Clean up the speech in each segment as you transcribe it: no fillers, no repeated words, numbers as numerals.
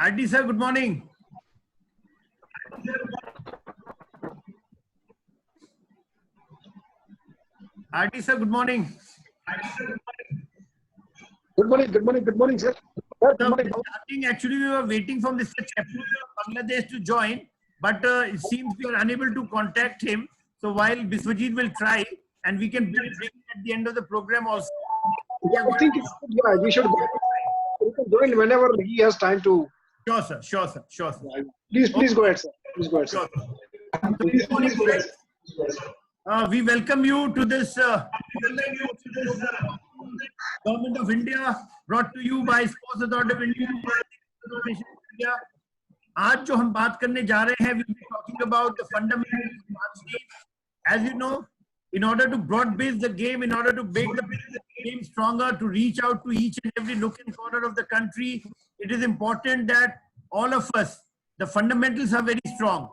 RD sir, good morning. RD sir, good morning. Good morning, sir. Good morning. Actually, we were waiting for Mr. Chapur of Bangladesh to join, but it seems we are unable to contact him. So while Biswajit will try, and we can bring him at the end of the program also. Yeah, I think we should join whenever he has time to. Sure, sir. Sure, sir. Sure, sir. Please go ahead, sir. Please go ahead, sir. Sure. Good morning, friends. We welcome you to this Government of India, brought to you by Sports Authority of India. आज जो हम बात करने जा रहे हैं, we'll be talking about the fundamentals of archery. As you know, in order to broad base the game, in order to make the game stronger, to reach out to each and every nook and corner of the country, it is important that all of us, the fundamentals are very strong,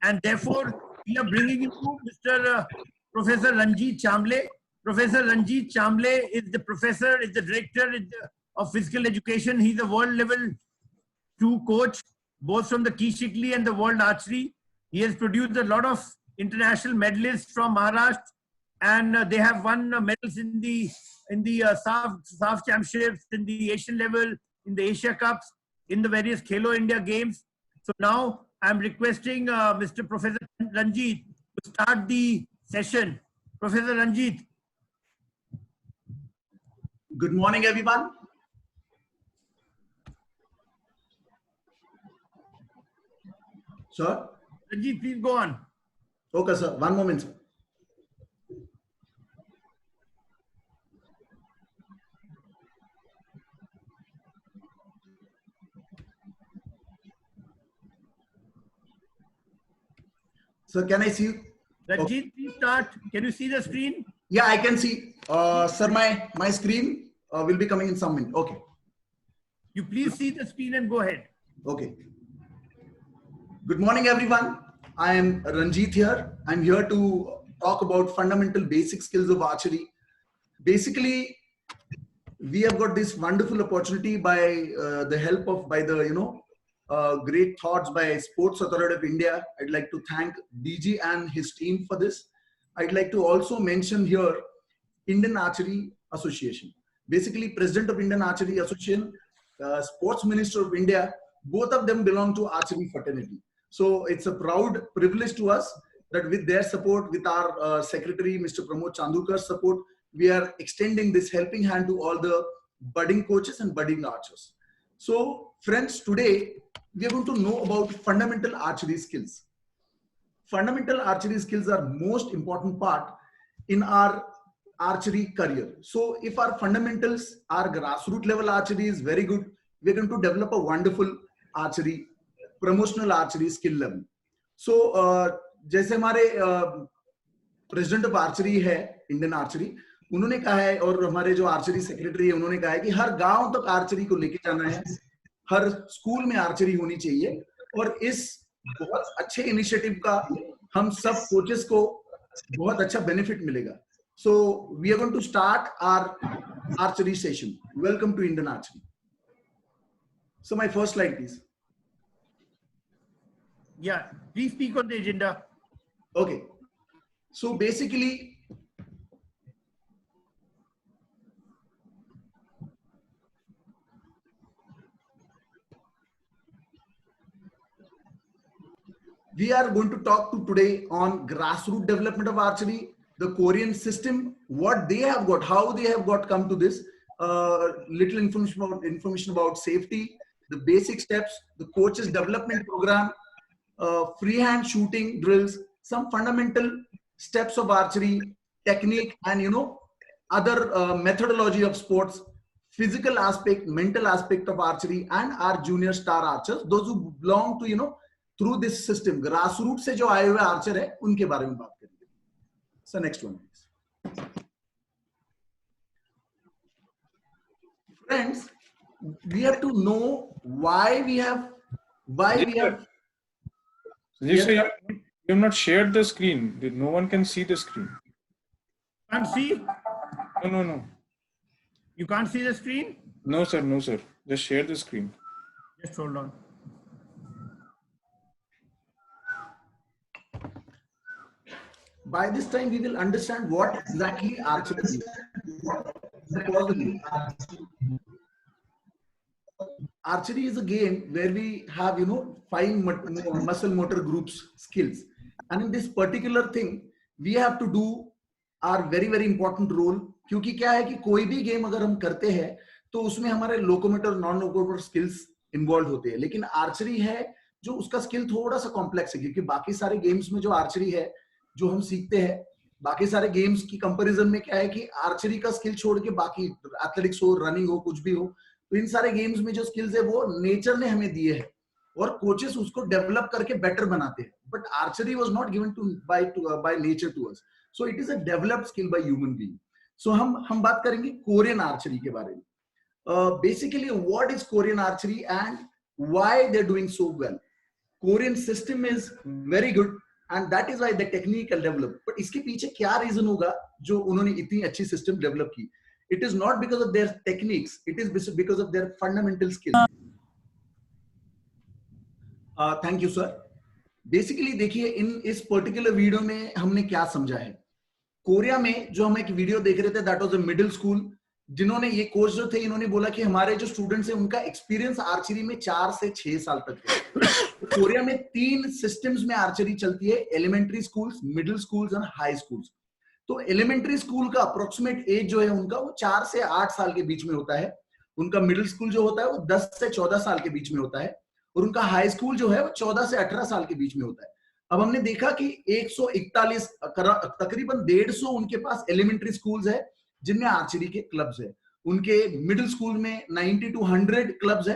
and therefore we are bringing you Mr. Professor Ranjit Chamble. Professor Ranjit Chamble is the professor, is the director of physical education. He's a world level 2 coach, both from the Kishikli and the World Archery. He has produced a lot of international medalists from Maharashtra, and they have won medals in the SAF championships, in the Asian level, in the Asia Cups, in the various Khelo India games. So now I'm requesting Mr. Professor Ranjit to start the session. Professor Ranjit. Good morning, everyone. Sir? Ranjit, please go on. Okay, sir. One moment, sir. Sir, can I see you? Ranjit, please start. Can you see the screen? Yeah, I can see. Sir, my screen will be coming in some minute. Okay. You please see the screen and go ahead. Okay. Good morning, everyone. I am Ranjit here. I'm here to talk about fundamental basic skills of archery. Basically, we have got this wonderful opportunity by the help of, great thoughts by Sports Authority of India. I'd like to thank DG and his team for this. I'd like to also mention here Indian Archery Association. Basically, President of Indian Archery Association, Sports Minister of India, both of them belong to archery fraternity. So it's a proud privilege to us that with their support, with our Secretary, Mr. Pramod Chandukar's support, we are extending this helping hand to all the budding coaches and budding archers. So friends, today we are going to know about fundamental archery skills. Fundamental archery skills are most important part in our archery career. So if our fundamentals, our grassroots level archery is very good, we're going to develop a wonderful archery, promotional archery skill level. So जैसे हमारे president of archery है Indian archery, उन्होंने कहा है, और हमारे जो archery secretary है उन्होंने कहा है कि हर गांव तक आर्चरी को लेके जाना है, हर स्कूल में आर्चरी होनी चाहिए, और इस बहुत अच्छे इनिशिएटिव का हम सब कोचेस को बहुत अच्छा बेनिफिट मिलेगा. So we are going to start our archery session. Welcome to Indian archery. So my first slide please. Yeah, please speak on the agenda. Okay. So basically, we are going to talk to today on grassroots development of archery, the Korean system, what they have got, how they have got come to this, little information about safety, the basic steps, the coaches development program, freehand shooting drills, some fundamental steps of archery, technique, and other methodology of sports, physical aspect, mental aspect of archery, and our junior star archers, those who belong to through this system, grassroots से जो आए हुए Archer है उनके बारे में बात करेंगे. So next one please. Friends, we have to know why we have. Yes, sir, you have not shared the screen. No one can see the screen. Can't see? No. You can't see the screen? No, sir. No, sir. Just share the screen. Just hold on. By this time, we will understand what exactly archery is. Archery is a game where we have, fine muscle motor groups skills. And in this particular thing, we have to do our very, very important role. क्योंकि क्या है कि कोई भी game अगर हम करते हैं तो उसमें हमारे locomotor non locomotor skills involve होते हैं, लेकिन आर्चरी है जो उसका स्किल थोड़ा सा कॉम्प्लेक्स है, क्योंकि बाकी सारे गेम्स में जो आर्चरी है जो हम सीखते हैं, बाकी सारे गेम्स की कंपैरिजन में क्या है कि आर्चरी का स्किल छोड़ के बाकी एथलेटिक्स हो, रनिंग हो, कुछ भी हो, तो इन सारे गेम्स में जो स्किल्स है वो नेचर ने हमें दिए हैं और कोचेस उसको डेवलप करके बेटर बनाते हैं. But archery was not given to by nature to us, so it is a developed skill by human being. So हम बात करेंगे कोरियन आर्चरी के बारे में. Basically what is Korean archery and why they are doing so well. Korean system is very good and that is why the technique developed. But इसके पीछे क्या reason होगा जो उन्होंने इतनी अच्छी सिस्टम डेवलप की? It is not because of their techniques, it is because of their fundamental skills. Thank you sir. Basically देखिए इस पर्टिकुलर वीडियो में हमने क्या समझा है. कोरिया में जो हम एक वीडियो देख रहे थे, that was a middle school, जिन्होंने ये कोच जो थे इन्होंने बोला कि हमारे जो स्टूडेंट्स हैं उनका एक्सपीरियंस आर्चरी में 4 से 6 साल तक है. कोरिया में 3 सिस्टम्स में आर्चरी चलती है, एलिमेंट्री स्कूल्स, मिडिल स्कूल्स और हाई स्कूल्स. तो एलिमेंट्री स्कूल का अप्रोक्सीमेट एज जो है उनका वो 4 से 8 साल के बीच में होता है. उनका मिडिल स्कूल जो होता है वो 10 से 14 साल के बीच में होता है और उनका हाई स्कूल जो है वो 14 से 18 साल के बीच में होता है. अब हमने देखा कि 141 तकरीबन 150 उनके पास एलिमेंट्री स्कूल्स है जिनमें आर्चरी के क्लब्स है. उनके मिडिल स्कूल में 90 to 100 क्लब्स है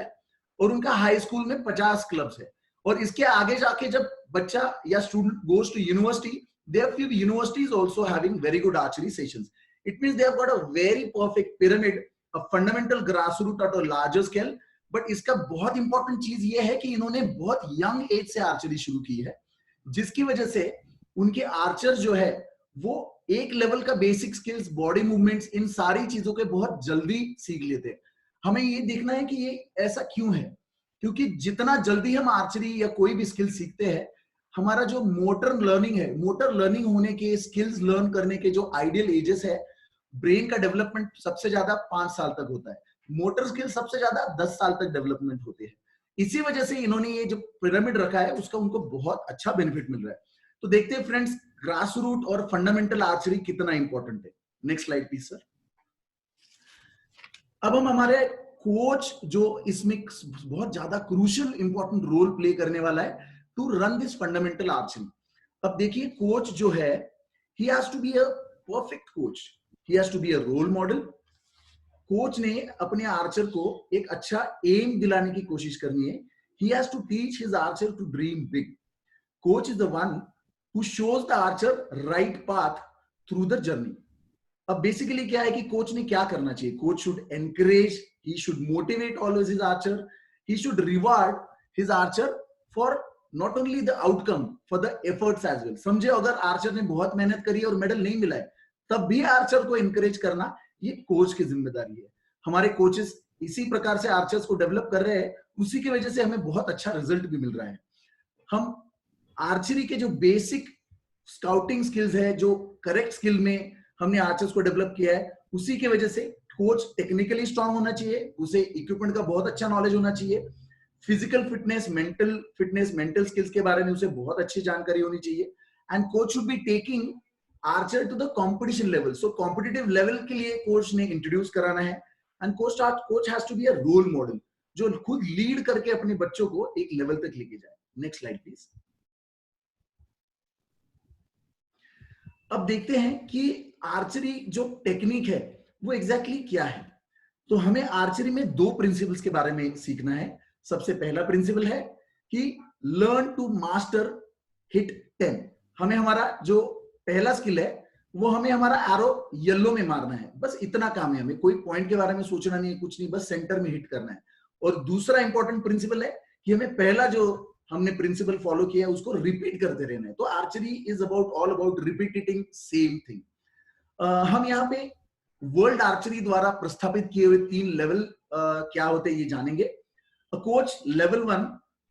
और उनका हाई स्कूल में 50 क्लब्स है. और इसके आगे जाके जब बच्चा या student goes to university, there are few universities also having very good archery sessions. It means they have got a very perfect pyramid, a fundamental grassroots at a larger scale. But इसका बहुत important चीज ये है कि इन्होंने बहुत young age से archery शुरू की है, जिसकी वजह से उनके आर्चर जो है वो एक लेवल का बेसिक स्किल्स, बॉडी मूवमेंट्स, इन सारी चीजों के बहुत जल्दी सीख लेते हैं. हमें ये देखना है कि ये ऐसा क्यों है, क्योंकि जितना जल्दी हम आर्चरी या कोई भी स्किल सीखते हैं, हमारा जो मोटर लर्निंग है, मोटर लर्निंग होने के, स्किल्स लर्न करने के जो आइडियल एजेस है, ब्रेन का डेवलपमेंट सबसे ज्यादा 5 साल तक होता है, मोटर स्किल सबसे ज्यादा 10 साल तक डेवलपमेंट होते हैं. इसी वजह से इन्होंने ये जो पिरामिड रखा है उसका उनको बहुत अच्छा बेनिफिट मिल रहा है. तो देखते हैं फ्रेंड्स ग्रास रूट और फंडामेंटल आर्चरी कितना इंपॉर्टेंट है. Next slide please sir. अब हम हमारे कोच जो इसमें बहुत ज्यादा क्रूशियल इंपॉर्टेंट रोल प्ले करने वाला है to run this fundamental archery. अब देखिए कोच जो है, he has to be a perfect coach, he has to be a role model. Coach ने अपने आर्चर को एक अच्छा एम दिलाने की कोशिश करनी है. He has to teach his archer to dream big. Coach is the one who shows the archer right path through the journey. अब बेसिकली क्या है कि कोच ने क्या करना चाहिए? Coach should encourage, he should motivate always his archer, he should reward his archer for not only the outcome, for the efforts as well. समझे अगर आर्चर ने बहुत मेहनत करी और मेडल नहीं मिला है, तब भी आर्चर को एनकरेज करना ये कोच की जिम्मेदारी है. हमारे कोचेस इसी प्रकार से आर्चर्स को डेवलप कर रहे हैं, उसी की वजह से हमें बहुत अच्छा रिजल्ट भी मिल रहा है. हम आर्चरी के जो बेसिक स्काउटिंग स्किल्स है, जो करेक्ट स्किल में हमने आर्चर्स को डेवलप किया है, उसी की वजह से कोच टेक्निकली स्ट्रांग होना चाहिए, उसे इक्विपमेंट का बहुत अच्छा नॉलेज होना चाहिए, फिजिकल फिटनेस, मेंटल स्किल्स के बारे में उसे बहुत अच्छी जानकारी होनी चाहिए. And coach should be taking archer to the competition level. So competitive level के लिए कोच ने इंट्रोड्यूस कराना है. And coach has to be a role model, जो खुद लीड करके अपने बच्चों को एक लेवल तक लेके जाए. Next slide please. अब देखते हैं कि आर्चरी जो टेक्निक है वो एग्जैक्टली क्या है. तो हमें आर्चरी में 2 प्रिंसिपल्स के बारे में सीखना है. सबसे पहला प्रिंसिपल है कि लर्न टू मास्टर हिट 10. हमें हमारा जो पहला स्किल है वो हमें हमारा एरो येलो में मारना है, बस इतना काम है. हमें कोई पॉइंट के बारे में सोचना नहीं है, कुछ नहीं, बस सेंटर में हिट करना है. और दूसरा इंपॉर्टेंट प्रिंसिपल है कि हमें पहला जो हमने प्रिंसिपल फॉलो किया है उसको रिपीट करते रहना है. तो archery is about all about repeating same thing. हम यहाँ पे वर्ल्ड आर्चरी द्वारा प्रस्थापित किए हुए 3 लेवल क्या होते हैं ये जानेंगे. A coach level 1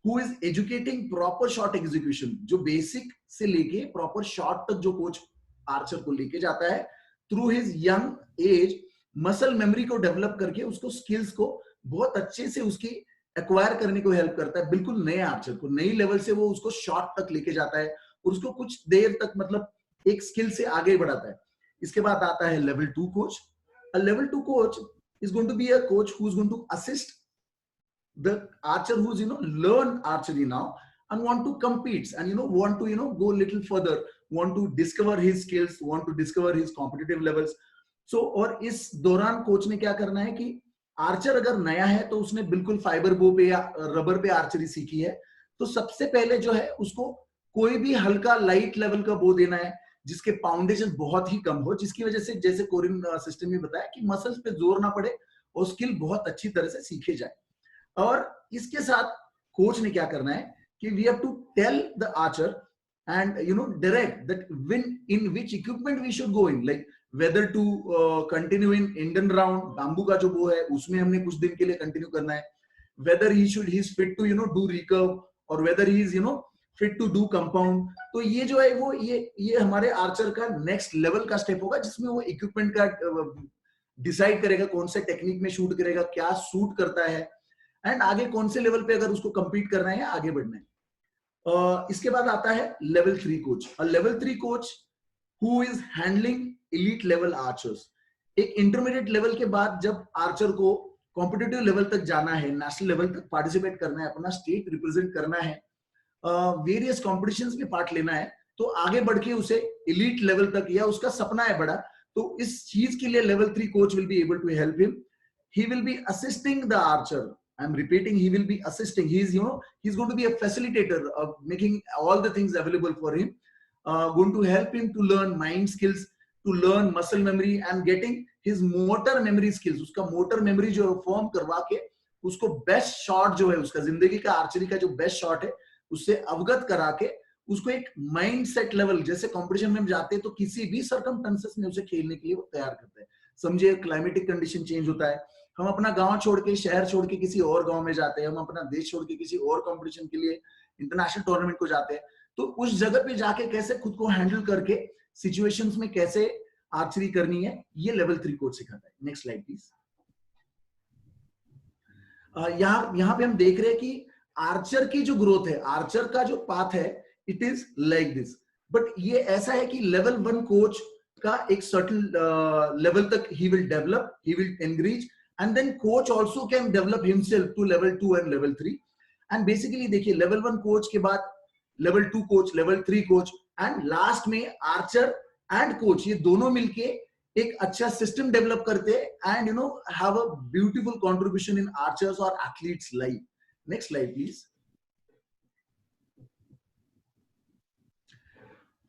who is educating proper shot execution, जो बेसिक से लेके प्रॉपर शॉट तक जो कोच आर्चर को लेके जाता है, through his young age muscle memory को डेवलप करके उसको स्किल्स को बहुत अच्छे से उसकी एक्वायर करने को हेल्प करता है. बिल्कुल नए आर्चर को नई लेवल से वो उसको शॉट तक लेके जाता है और उसको कुछ देर तक मतलब एक स्किल से आगे बढ़ाता है. इसके बाद आता है level 2 coach. A level 2 coach is going to be a coach who's going to assist the archer who's learn archery now and want to compete and want to go a little further, want to discover his skills, want to discover his competitive levels. So और इस दौरान coach ने क्या करना है कि Archer अगर नया है तो उसने बिल्कुल फाइबर बो पे या रबर पे आर्चरी सीखी है, तो सबसे पहले जो है उसको कोई भी हल्का लाइट लेवल का बो देना है जिसके फाउंडेशन बहुत ही कम हो, जिसकी वजह से जैसे कोरियन सिस्टम में बताया कि मसल्स पे जोर ना पड़े और स्किल बहुत अच्छी तरह से सीखे जाए. और इसके साथ कोच ने क्या करना है कि we have to tell the archer and direct that when in which equipment we should go in, like whether to continue in Indian round, bamboo का जो बो है उसमें हमने कुछ दिन के लिए कंटिन्यू करना है, whether he is fit to do recurve और whether he is fit to do compound. तो ये जो है वो ये हमारे आर्चर का नेक्स्ट लेवल का स्टेप होगा जिसमें वो इक्विपमेंट का डिसाइड करेगा कौन से टेक्निक में शूट करेगा, क्या सूट करता है एंड आगे कौन से लेवल पे अगर उसको कंपीट करना है या आगे बढ़ना है. इसके बाद आता है level 3 coach. Level 3 coach who is handling elite level archers. एक इंटरमीडिएट लेवल के बाद जब आर्चर को कॉम्पिटिटिव लेवल तक जाना है, नेशनल लेवल तक पार्टिसिपेट करना है, अपना स्टेट रिप्रेजेंट करना है, वेरियस कॉम्पिटिशंस में पार्ट लेना है, तो आगे बढ़ के उसे एलीट लेवल तक या उसका सपना है बड़ा, तो इस चीज के लिए level 3 coach will be able to help him. He will be assisting the archer. I am repeating, he will be assisting. He's going to be a facilitator of making all the things available for him, going to help him to learn mind skills, to learn muscle memory and getting his motor memory skills. उसका motor memory जो form करवा के उसको best shot जो है उसका जिंदगी का आर्चरी का जो बेस्ट शॉट है उससे अवगत करा के उसको एक माइंड सेट लेवल, जैसे कंपटीशन में हम जाते हैं तो किसी भी सर्कमस्टेंसेस में उसे खेलने के लिए वो तैयार करते हैं. समझिए क्लाइमेटिक कंडीशन चेंज होता है, हम अपना गांव छोड़ के शहर छोड़ के किसी और गांव में जाते हैं, हम अपना देश छोड़ के किसी और कंपटीशन के लिए इंटरनेशनल टूर्नामेंट को जाते हैं, तो उस जगह पे जाके कैसे खुद को हैंडल करके सिचुएशंस में कैसे आर्चरी करनी है, ये लेवल 3 कोच सिखाता है. Next slide please. यहाँ पे हम देख रहे हैं कि आर्चर की जो ग्रोथ है, आर्चर का जो पाथ है, it is like this. But ये ऐसा है कि लेवल 1 कोच का एक सर्टेन लेवल तक he will develop, he will encourage, and then coach also can develop himself to level 2 and level 3. and basically देखिए level 1 coach के बाद level 2 coach, level 3 coach and last में archer and coach, ये दोनों मिलके एक अच्छा सिस्टम डेवलप करते हैं and have a beautiful contribution in archers or athletes life. next slide please.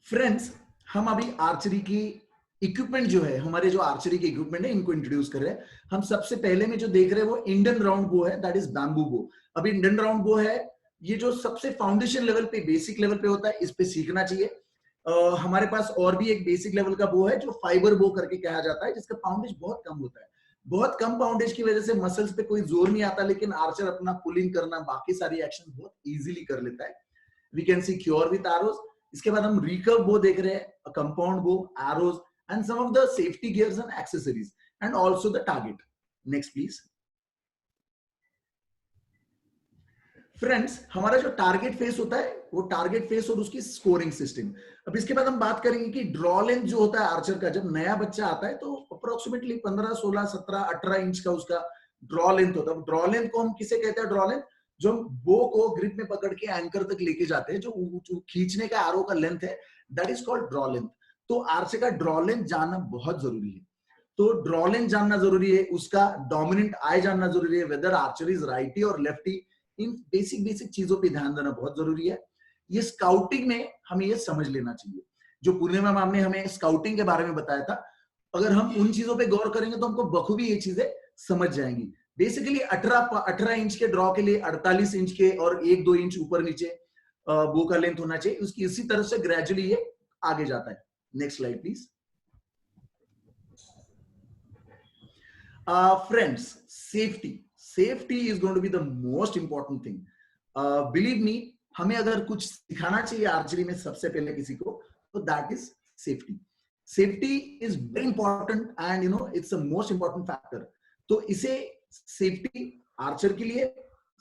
friends, हम अभी आर्चरी की इक्विपमेंट जो है, हमारे जो आर्चरी के इक्विपमेंट है, इनको इंट्रोड्यूस कर रहे हैं. हम सबसे पहले में जो देख रहे हैं वो इंडियन राउंड बो है, दैट इज बैम्बू बो. अभी इंडियन राउंड बो है, ये जो सबसे फाउंडेशन लेवल पे, बेसिक लेवल पे होता है, इस पे सीखना चाहिए. हमारे पास और भी एक बेसिक लेवल का बो है जो फाइबर बो करके कहा जाता है, जिसका पाउंडेज बहुत कम होता है. बहुत कम पाउंडेज की वजह से मसल्स पे कोई जोर नहीं आता, लेकिन आर्चर अपना पुलिंग करना, बाकी सारी एक्शन बहुत इजीली कर लेता है. We can see cure with arrows. इसके बाद हम रिकर्व बो देख रहे हैं, कंपाउंड बो, arrows and some of the safety gears and accessories and also the target. next please. friends, हमारा जो टारगेट फेस होता है वो टारगेट फेस और उसकी स्कोरिंग सिस्टम. अब इसके बाद हम बात करेंगे कि ड्रॉ लेंथ जो होता है आर्चर का, जब नया बच्चा आता है तो अप्रोक्सीमेटली 15, 16, 17, 18 इंच का उसका ड्रॉ लेंथ होता है. ड्रॉ लेंथ को हम किसे कहते हैं? ड्रॉ लेंथ जो हम बो को ग्रिप में पकड़ के एंकर तक लेके जाते हैं, जो खींचने का एरो का लेंथ है, that is called draw length. तो आर्चर का ड्रॉ लेंथ जानना बहुत जरूरी है. तो ड्रॉ लेंथ जानना जरूरी है, उसका डोमिनेंट आई जानना जरूरी है, वेदर आर्चर इज राइटी और लेफ्टी. इन बेसिक चीजों पे ध्यान देना बहुत जरूरी है. ये स्काउटिंग में हमें ये समझ लेना चाहिए. जो पूर्णिमा मैम ने हमें स्काउटिंग के बारे में बताया था, अगर हम उन चीजों पे गौर करेंगे तो हमको बखूबी ये चीजें समझ जाएंगी. बेसिकली 18 इंच के ड्रॉ के लिए 48 इंच के और 1-2 इंच ऊपर नीचे बो का लेंथ होना चाहिए. उसकी इसी तरह से ग्रेजुअली ये आगे जाता है. Next slide please. Friends, safety is going to be the most important thing. Believe me, हमें अगर कुछ सिखाना चाहिए आर्चरी में सबसे पहले किसी को, तो that is safety. Safety is very important and you know it's the most important factor. तो इसे safety आर्चर के लिए,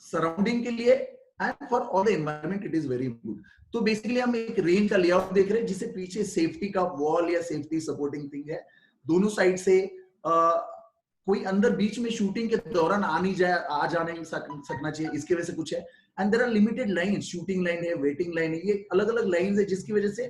सराउंडिंग के लिए and for all the environment it is very good. तो बेसिकली हम एक रेंज का लेआउट देख रहे हैं जिसे पीछे सेफ्टी का वॉल या सेफ्टी सपोर्टिंग थिंग है, दोनों साइड से कोई अंदर बीच में शूटिंग के दौरान आ जा नहीं सकना चाहिए, इसके वजह से कुछ है. And there are limited line, shooting line है, वेटिंग लाइन है, ये अलग अलग लाइन है जिसकी वजह से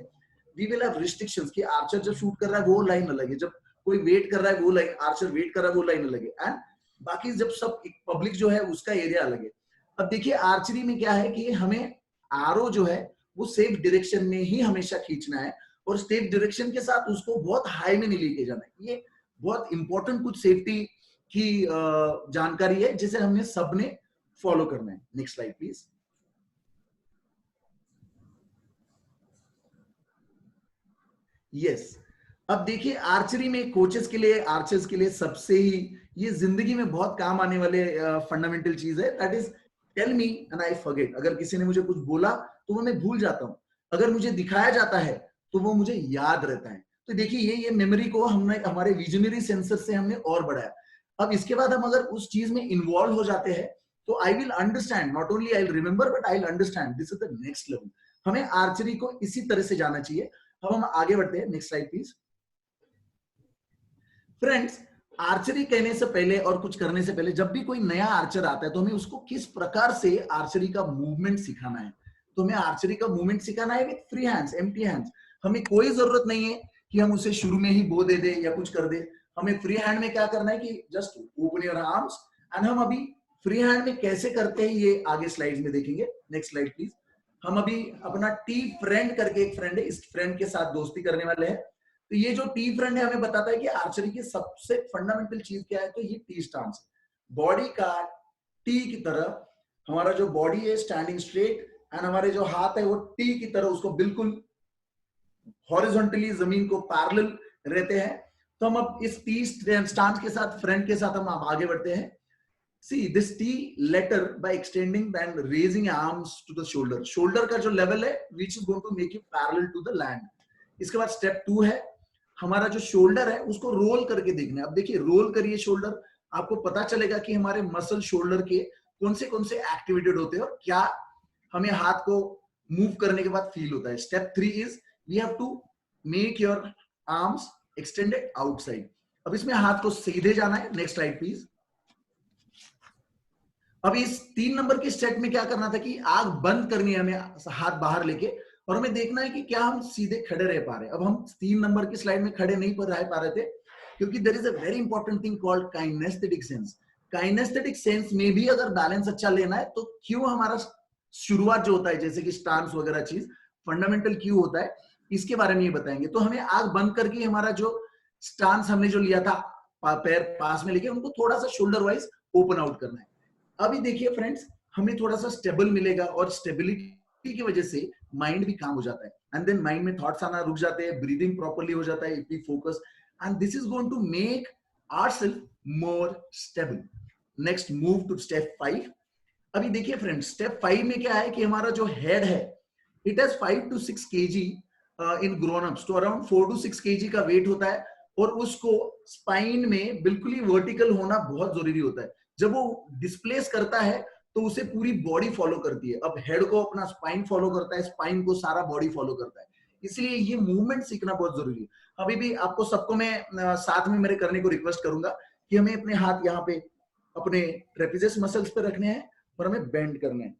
वी विल हैव रिस्ट्रिक्शंस कि आर्चर जब शूट कर रहा है वो लाइन अलग है, जब कोई वेट कर रहा है वो लाइन, आर्चर वेट कर रहा है वो लाइन अलग है, एंड बाकी जब सब पब्लिक जो है उसका एरिया अलग है. अब देखिए आर्चरी में क्या है कि हमें आरो जो है वो सेफ डायरेक्शन में ही हमेशा खींचना है और सेफ डायरेक्शन के साथ उसको बहुत हाई में नहीं लेके जाना है. ये बहुत इंपॉर्टेंट कुछ सेफ्टी की जानकारी है जिसे हमने सबने फॉलो करना है. Next slide please. यस, अब देखिए आर्चरी में कोचेस के लिए, आर्चर्स के लिए सबसे ही ये जिंदगी में बहुत काम आने वाले फंडामेंटल चीज है, that is tell me and I forget. अगर किसी ने मुझे कुछ बोला तो वो मैं भूल जाता हूं, अगर मुझे दिखाया जाता है तो वो मुझे याद रहता है. तो देखिए ये मेमोरी को हमने हमारे विजनरी सेंसर से हमने और बढ़ाया. अब इसके बाद हम अगर उस चीज में इन्वॉल्व हो जाते हैं तो I will understand, not only I will remember but I will understand, this is the next level. हमें आर्चरी को इसी तरह से जाना चाहिए. अब हम आगे बढ़ते हैं. Next slide please. Friends, archery कहने से पहले और कुछ करने से पहले जब भी कोई नया आर्चर आता है तो हमें उसको किस प्रकार से आर्चरी का मूवमेंट सिखाना है. तो हमें आर्चरी का मूवमेंट सिखाना है with free hands, empty hands. हमें कोई जरूरत नहीं है कि हम उसे शुरू में ही बो दे दे या कुछ कर दे. हमें फ्री हैंड में क्या करना है कि just open your arms, and हम अभी फ्री हैंड में कैसे करते हैं ये आगे स्लाइड्स में देखेंगे. Next slide please. हम अभी अपना टी फ्रेंड करके एक फ्रेंड है, इस फ्रेंड के साथ दोस्ती करने वाले हैं. तो ये जो टी फ्रेंड है हमें बताता है कि आर्चरी की सबसे फंडामेंटल चीज क्या है. तो ये टी स्टांस, बॉडी का टी की तरह, हमारा जो बॉडी है स्टैंडिंग स्ट्रेट एंड हमारे जो हाथ है वो टी की तरह उसको बिल्कुल हॉरिजॉन्टली जमीन को पैरेलल रहते हैं. तो हम अब इस टी स्टांस के साथ, फ्रेंड के साथ हम आगे बढ़ते हैं. See this T letter by extending and raising arms to the shoulder. Shoulder का जो level है, which is going to make you parallel to the land. इसके बाद step 2 है, हमारा जो shoulder है उसको roll करके देखना है. अब देखिए roll करिए shoulder, आपको पता चलेगा कि हमारे muscle shoulder के कौन से activated होते हैं और क्या हमें हाथ को move करने के बाद feel होता है. Step 3 is we have to make your arms extended outside. अब इसमें हाथ को सीधे जाना है. Next slide please. अब इस 3 नंबर की स्टेप में क्या करना था कि आंख बंद करनी है हमें, हाथ बाहर लेके, और हमें देखना है कि क्या हम सीधे खड़े रह पा रहे हैं. अब हम 3 नंबर की स्लाइड में खड़े नहीं रह पा रहे थे क्योंकि there is a very important thing called kinesthetic sense. Kinesthetic sense में भी अगर बैलेंस अच्छा लेना है तो क्यों हमारा शुरुआत जो होता है जैसे कि स्टांस वगैरह चीज फंडामेंटल क्यों होता है इसके बारे में ये बताएंगे. तो हमें आंख बंद करके हमारा जो स्टांस हमने जो लिया था पैर पास में लेके उनको थोड़ा सा शोल्डर वाइज ओपन आउट करना है. अभी देखिए फ्रेंड्स, हमें थोड़ा सा स्टेबल मिलेगा और स्टेबिलिटी की वजह से माइंड भी काम हो जाता है, एंड देन माइंड में थॉट्स आना रुक जाते हैं, ब्रीदिंग प्रॉपर्ली हो जाता है if we focus, and this is going to make ourselves more stable. Next move to step 5. अभी देखिए फ्रेंड्स, स्टेप 5 में क्या है कि हमारा जो हेड है it has 5 to 6 kg in grown ups. तो अराउंड 4 to 6 kg का वेट होता है और उसको स्पाइन में बिल्कुल ही वर्टिकल होना बहुत जरूरी होता है. जब वो डिस्प्लेस करता है तो उसे पूरी बॉडी फॉलो करती है. अब हेड को अपना स्पाइन फॉलो करता है, स्पाइन को सारा बॉडी फॉलो करता है, इसलिए ये मूवमेंट सीखना बहुत जरूरी है. अभी भी आपको सबको मैं साथ में मेरे करने को रिक्वेस्ट करूंगा कि हमें अपने हाथ यहाँ पे अपने ट्रेपेजियस मसल्स पे रखने हैं और हमें बेंड करने हैं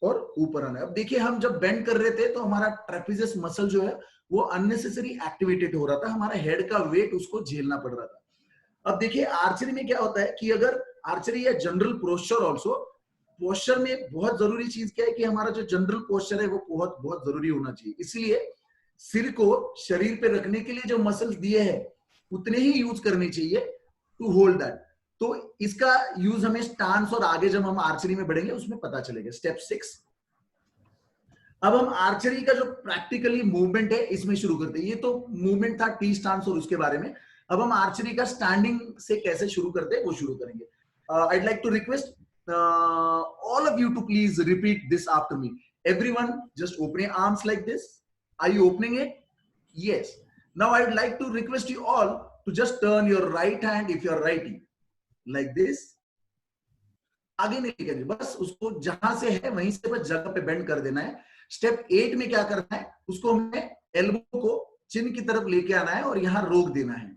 और ऊपर आना है. अब देखिए हम जब बेंड कर रहे थे तो हमारा ट्रेपेजियस मसल जो है वो अननेसेसरी एक्टिवेटेड हो रहा था, हमारा हेड का वेट उसको झेलना पड़ रहा था. अब देखिए आर्चरी में क्या होता है कि अगर आर्चरी या जनरल पोस्चर ऑल्सो, पोस्चर में बहुत जरूरी चीज क्या है कि हमारा जो जनरल पोस्चर है वो बहुत बहुत जरूरी होना चाहिए. इसलिए सिर को शरीर पे रखने के लिए जो मसल्स दिए हैं उतने ही यूज करने चाहिए टू होल्ड दैट. तो इसका यूज हमें स्टांस और आगे जब हम आर्चरी में बढ़ेंगे उसमें पता चलेगा. स्टेप 6. अब हम आर्चरी का जो प्रैक्टिकली मूवमेंट है इसमें शुरू करते हैं. ये तो मूवमेंट था टी स्टांस और उसके बारे में. अब हम आर्चरी का स्टैंडिंग से कैसे शुरू करते हैं वो शुरू करेंगे. I'd like to request all of you to please repeat this after me. Everyone, just open your arms like this. Are you opening it? Yes. Now I'd like to request you all to just turn your right hand if you're writing like this. आगे नहीं लेके, बस उसको जहां से है वहीं से बस जगह पे बेंड कर देना है. स्टेप 8 में क्या करना है, उसको हमें एल्बो को चिन की तरफ लेके आना है और यहां रोक देना है.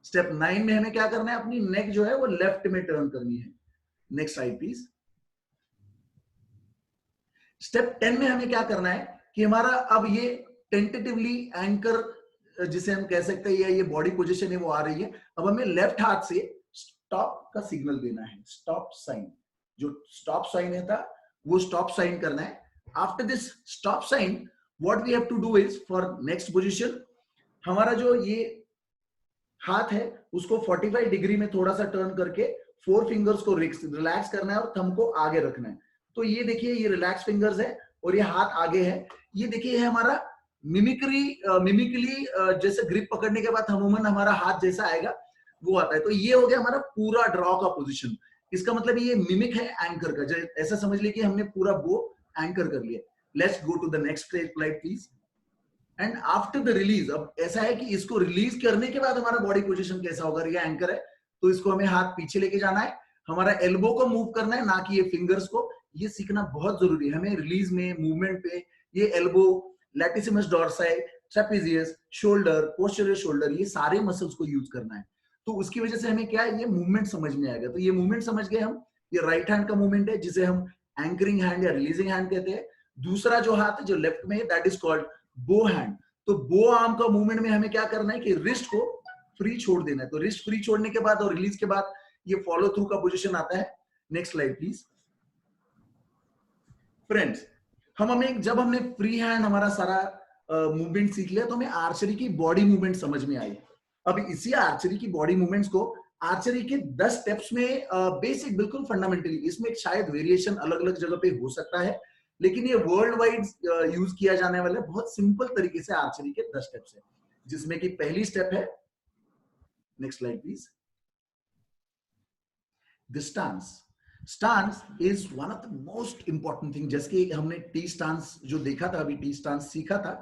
स्टेप 9 में हमें क्या करना है, अपनी नेक जो है वो लेफ्ट में टर्न करनी है. Next slide please. स्टेप 10 में हमें क्या करना है कि हमारा अब ये टेंटेटिवली एंकर जिसे हम कह सकते हैं ये बॉडी पोजीशन है वो आ रही है. अब हमें लेफ्ट हाथ से स्टॉप का सिग्नल देना है. स्टॉप साइन, जो स्टॉप साइन है था वो स्टॉप साइन करना है. After this stop sign what we have to do is for next position, हमारा जो ये हाथ है उसको 45 डिग्री में थोड़ा सा टर्न करके 4 फिंगर्स को रिलैक्स करना है और थंब को आगे रखना है. तो ये देखिए ये रिलैक्स फिंगर्स है और ये हाथ आगे है. ये देखिए है हमारा मिमिकली जैसे ग्रिप पकड़ने के बाद अमूमन हमारा हाथ जैसा आएगा वो आता है. तो ये हो गया हमारा पूरा ड्रॉ का पोजीशन. इसका मतलब ये मिमिक है एंकर का. ऐसा समझ लिया कि हमने पूरा बो एंकर कर लिया. Let's go to the next slide please. And after the release, अब ऐसा है कि इसको रिलीज करने के बाद हमारा बॉडी पोजीशन कैसा होगा. ये एंकर है तो इसको हमें हाथ पीछे लेके जाना है, हमारा एल्बो को मूव करना है, ना कि ये फिंगर्स को. ये सीखना बहुत जरूरी है हमें रिलीज में, मूवमेंट पे. ये elbow, latissimus dorsi, trapezius, shoulder, posterior shoulder, ये सारे मसल्स को यूज करना है. तो उसकी वजह से हमें क्या है, ये मूवमेंट समझ में आएगा. तो ये मूवमेंट समझ गए हम. ये राइट हैंड का मूवमेंट है जिसे हम एंकरिंग हैंड या रिलीजिंग हैंड कहते हैं. दूसरा जो हाथ है जो लेफ्ट में है दैट इज कॉल्ड बो हैंड. तो बो आर्म का मूवमेंट में हमें क्या करना है कि रिस्ट को फ्री छोड़ देना है. तो रिस्ट फ्री छोड़ने के बाद और रिलीज के बाद ये फॉलो थ्रू का पोजीशन आता है. Next slide please. फ्रेंड्स, जब हमने फ्री हैंड हमारा सारा मूवमेंट सीख लिया तो हमें आर्चरी की बॉडी मूवमेंट समझ में आई. अब इसी आर्चरी की बॉडी मूवमेंट्स को आर्चरी के 10 स्टेप्स में बेसिक बिल्कुल फंडामेंटली, इसमें शायद वेरिएशन अलग अलग जगह पे हो सकता है लेकिन ये वर्ल्ड वाइड यूज किया जाने वाला बहुत सिंपल तरीके से आर्चरी के 10 स्टेप्स है. जिसमें कि पहली स्टेप है, next slide please, the stance. Stance is one of the most important thing. जैसे कि हमने टी स्टांस जो देखा था, अभी टी स्टांस सीखा था.